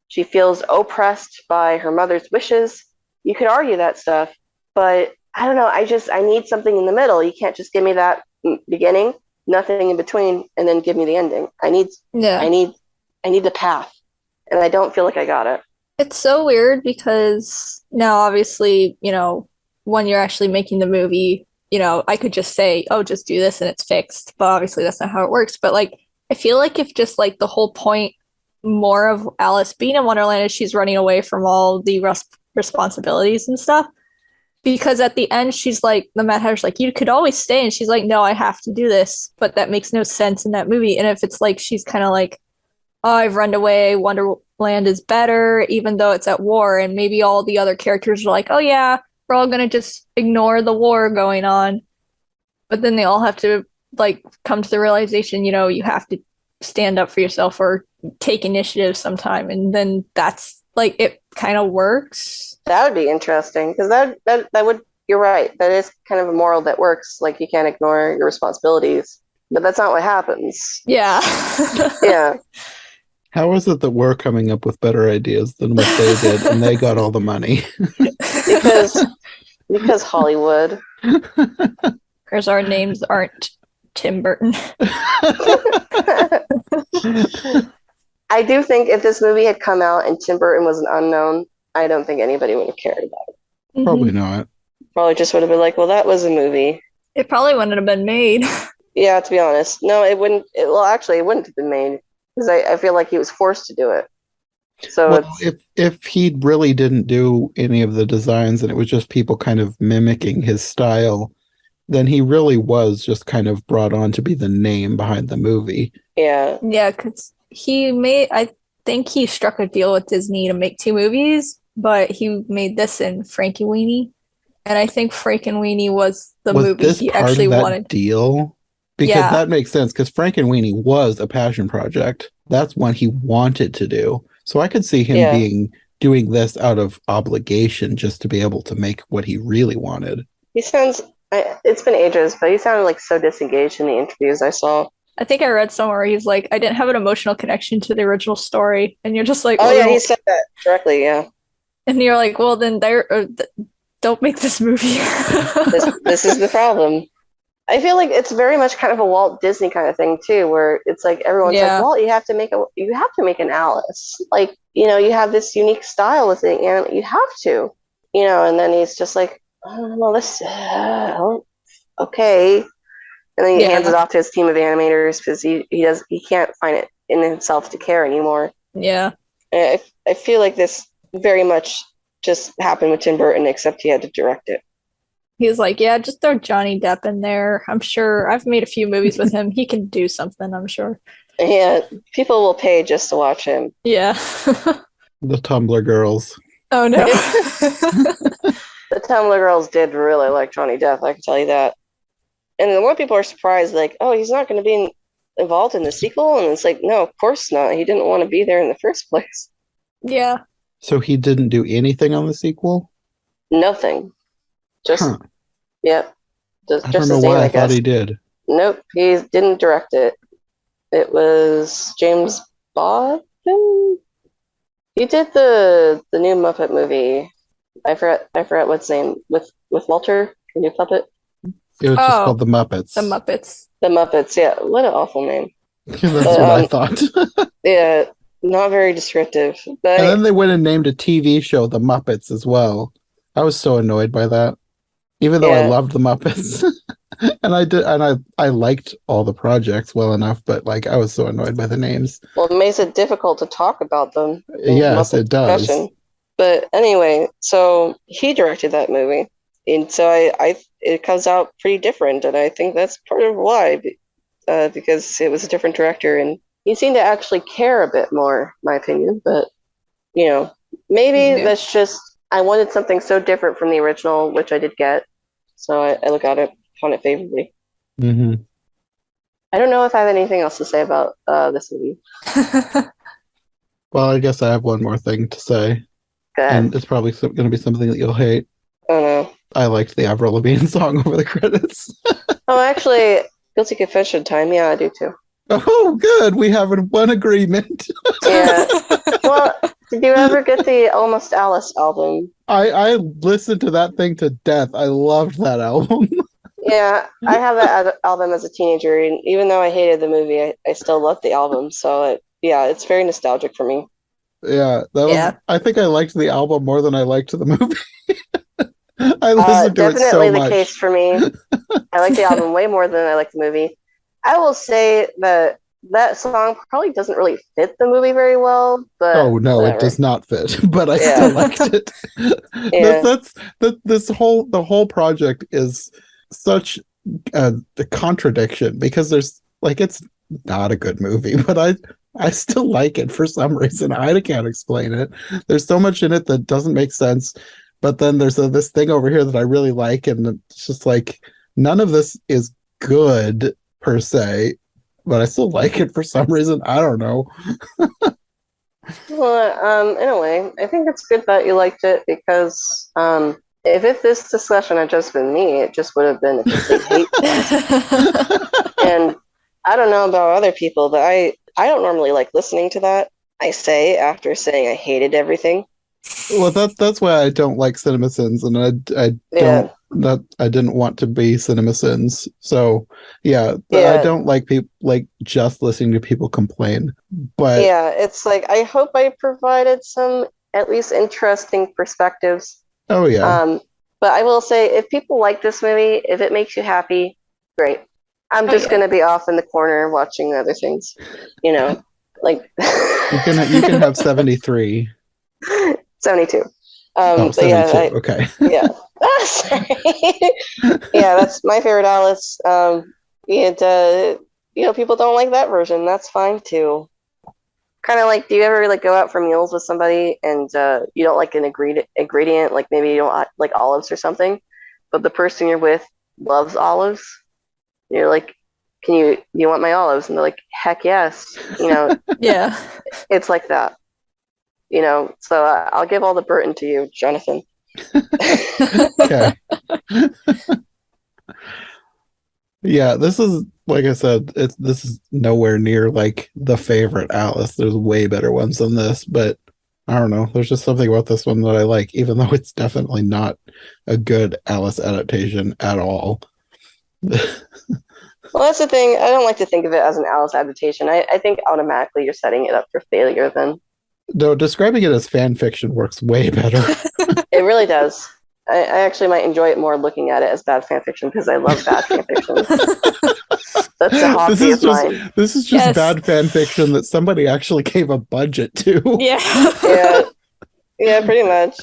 She feels oppressed by her mother's wishes. You could argue that stuff, but I don't know. I need something in the middle. You can't just give me that beginning, nothing in between, and then give me the ending. I need the path, and I don't feel like I got it. It's so weird because now, obviously, when you're actually making the movie, I could just say, oh, just do this and it's fixed. But obviously that's not how it works. But like, I feel like if just like the whole point more of Alice being in Wonderland is she's running away from all the responsibilities and stuff. Because at the end, she's like, the Mad Hatter's like, you could always stay. And she's like, no, I have to do this. But that makes no sense in that movie. And if it's like, she's kind of like, oh, I've run away, Wonderland is better, even though it's at war. And maybe all the other characters are like, oh yeah, we're all going to just ignore the war going on. But then they all have to like come to the realization, you have to stand up for yourself or take initiative sometime. And then that's like, it kind of works. That would be interesting because that would, you're right. That is kind of a moral that works. Like you can't ignore your responsibilities, but that's not what happens. Yeah. Yeah. How is it that we're coming up with better ideas than what they did and they got all the money? because Hollywood. Because our names aren't Tim Burton. I do think if this movie had come out and Tim Burton was an unknown, I don't think anybody would have cared about it. Probably not. Probably just would have been like, well, that was a movie. It probably wouldn't have been made. Yeah, to be honest. No, it wouldn't. Actually, it wouldn't have been made because I feel like he was forced to do it. So if he really didn't do any of the designs and it was just people kind of mimicking his style, then he really was just kind of brought on to be the name behind the movie. Yeah. Yeah, because I think he struck a deal with Disney to make 2 movies, but he made this in Frankenweenie. And I think Frankenweenie was the movie he actually wanted. Deal? Because that makes sense, because Frankenweenie was a passion project. That's one he wanted to do. So I could see him doing this out of obligation just to be able to make what he really wanted. He sounds, it's been ages, but he sounded like so disengaged in the interviews I saw. I think I read somewhere he's like, I didn't have an emotional connection to the original story. And you're just like, oh, yeah, he said that directly, yeah. And you're like, well, then don't make this movie. this is the problem. I feel like it's very much kind of a Walt Disney kind of thing too, where it's like everyone's like, Walt, you have to make an Alice. Like, you have this unique style with it, and you have to, and then he's just like, oh, well, this, okay. And then he hands it off to his team of animators because he can't find it in himself to care anymore. Yeah. I feel like this very much just happened with Tim Burton, except he had to direct it. He was like, yeah, just throw Johnny Depp in there. I'm sure I've made a few movies with him. He can do something, I'm sure. Yeah, people will pay just to watch him. Yeah. The Tumblr girls. Oh, no. The Tumblr girls did really like Johnny Depp, I can tell you that. and the more people are surprised, like, oh, he's not going to be involved in the sequel, and it's like, no, of course not. He didn't want to be there in the first place. Yeah. So he didn't do anything on the sequel? Nothing. Just Huh. Yep. I Just don't know his name, why I I thought guess. he did. Nope, he didn't direct it. It was James Baldwin. He did the new Muppet movie. I forgot what's name with Walter, the new puppet. It was just Oh, called The Muppets. The Muppets. The Muppets. Yeah, what an awful name. That's But, what I thought. Yeah, not very descriptive. But And then they went and named a TV show The Muppets as well. I was so annoyed by that. Even though I Yeah. loved The Muppets. and I liked all the projects well enough, but like I was so annoyed by the names. well, it makes it difficult to talk about them. in Yes, Muppet it does. discussion. But anyway, so he directed that movie, and so it comes out pretty different, and I think that's part of why, because it was a different director, and he seemed to actually care a bit more, in my opinion. But maybe Yeah. that's just I wanted something so different from the original, which I did get. So I look at it upon it favorably. Hmm. I don't know if I have anything else to say about this movie. Well, I guess I have one more thing to say, Go ahead. and it's probably going to be something that you'll hate. Oh no. I liked the Avril Lavigne song over the credits. Oh, actually, guilty confession time. Yeah, I do too. Oh, good. We have one agreement. Yeah. Well, did you ever get the Almost Alice album? I listened to that thing to death. I loved that album. Yeah, I have that album as a teenager, and even though I hated the movie, I still loved the album. So it's very nostalgic for me. Yeah, Yeah. I think I liked the album more than I liked the movie. I listened to it Definitely so the much. case for me. I like the album way more than I like the movie. I will say that song probably doesn't really fit the movie very well, but Oh no, whatever. it does not fit. But I Yeah. still liked it. Yeah. The whole project is such a contradiction because there's like it's not a good movie, but I still like it for some reason. I can't explain it. There's so much in it that doesn't make sense, but then there's this thing over here that I really like, and it's just like none of this is good per se, but I still like it for some reason. I don't know. Well, in a way, I think it's good that you liked it because if this discussion had just been me, it just would have been a complete hate fest. And I don't know about other people, but I don't normally like listening to that. I say after saying I hated everything. Well, that's why I don't like CinemaSins, and I Yeah. I didn't want to be CinemaSins. So yeah, Yeah. I don't like people like just listening to people complain. But Yeah, it's like I hope I provided some at least interesting perspectives. oh yeah, But I will say, if people like this movie, if it makes you happy, great. I'm Oh, just yeah. gonna be off in the corner watching other things, like you can have 73. 72. Oh, But yeah, 72. Okay. yeah. Sorry. Yeah, that's my favorite Alice. People don't like that version. That's fine too. Kind of like, do you ever like go out for meals with somebody and you don't like an ingredient, like maybe you don't like olives or something, but the person you're with loves olives? You're like, do you want my olives? And they're like, heck yes. Yeah. It's like that. So I'll give all the Burton to you, Jonathan. Okay. Yeah, this is like I said, this is nowhere near like the favorite Alice. There's way better ones than this, but I don't know. There's just something about this one that I like, even though it's definitely not a good Alice adaptation at all. Well, that's the thing. I don't like to think of it as an Alice adaptation. I think automatically you're setting it up for failure then. No, describing it as fan fiction works way better. It really does. I actually might enjoy it more looking at it as bad fan fiction because I love bad fan fiction. That's a hobby of mine. This is just Yes. bad fan fiction that somebody actually gave a budget to. Yeah. Yeah, pretty much.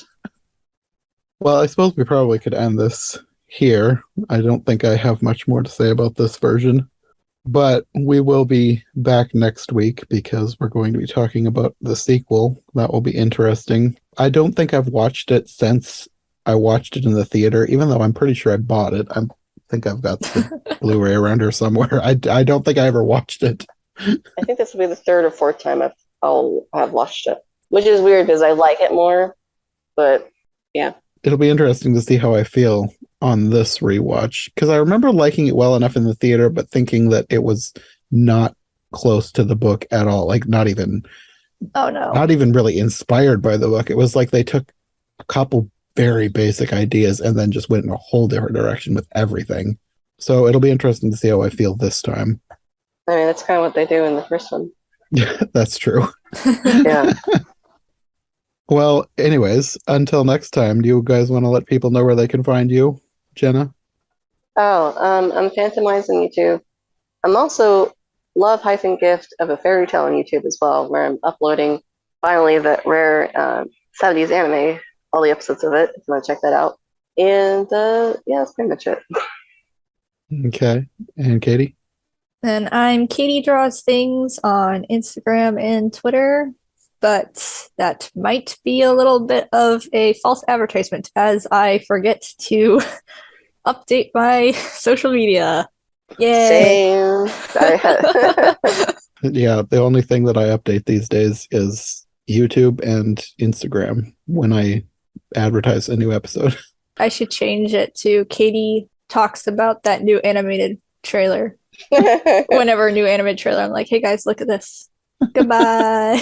Well, I suppose we probably could end this here. I don't think I have much more to say about this version. But we will be back next week because we're going to be talking about the sequel. That will be interesting. I don't think I've watched it since I watched it in the theater, even though I'm pretty sure I bought it. I'm think I've got the Blu-ray around here somewhere. I don't think I ever watched it. I think this will be the third or fourth time I'll have watched it, which is weird because I like it more. But yeah, it'll be interesting to see how I feel on this rewatch, because I remember liking it well enough in the theater, but thinking that it was not close to the book at all. Like not even really inspired by the book. It was like they took a couple very basic ideas and then just went in a whole different direction with everything. So it'll be interesting to see how I feel this time. I mean, that's kind of what they do in the first one. That's true. Yeah. Well, anyways, until next time, do you guys want to let people know where they can find you, Jenna? Oh, I'm Phantomwise on YouTube. I'm also Love-Gift of a Fairy Tale on YouTube as well, where I'm uploading finally the rare 70s anime, all the episodes of it, if you want to check that out. And yeah, that's pretty much it. Okay. And Katie? And I'm Katie Draws Things on Instagram and Twitter, but that might be a little bit of a false advertisement as I forget to update my social media. Yay! Same. Yeah, the only thing that I update these days is YouTube and Instagram when I advertise a new episode. I should change it to Katie talks about that new animated trailer. Whenever a new animated trailer, I'm like, hey guys, look at this. Goodbye.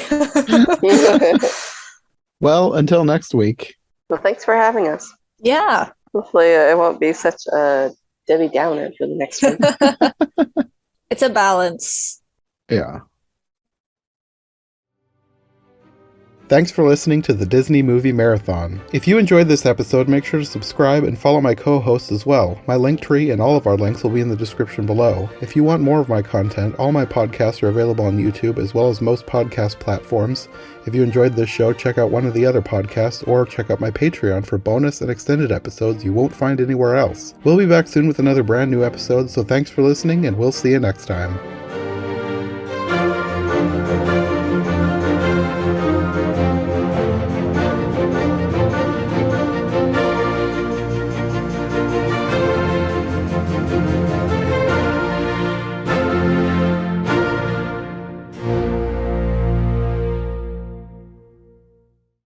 Well, until next week. Well, thanks for having us. Yeah. Hopefully it won't be such a Debbie Downer for the next one. It's a balance. Yeah. Thanks for listening to the Disney Movie Marathon. If you enjoyed this episode, make sure to subscribe and follow my co-hosts as well. My Linktree and all of our links will be in the description below. If you want more of my content, all my podcasts are available on YouTube as well as most podcast platforms. If you enjoyed this show, check out one of the other podcasts or check out my Patreon for bonus and extended episodes you won't find anywhere else. We'll be back soon with another brand new episode, so thanks for listening and we'll see you next time.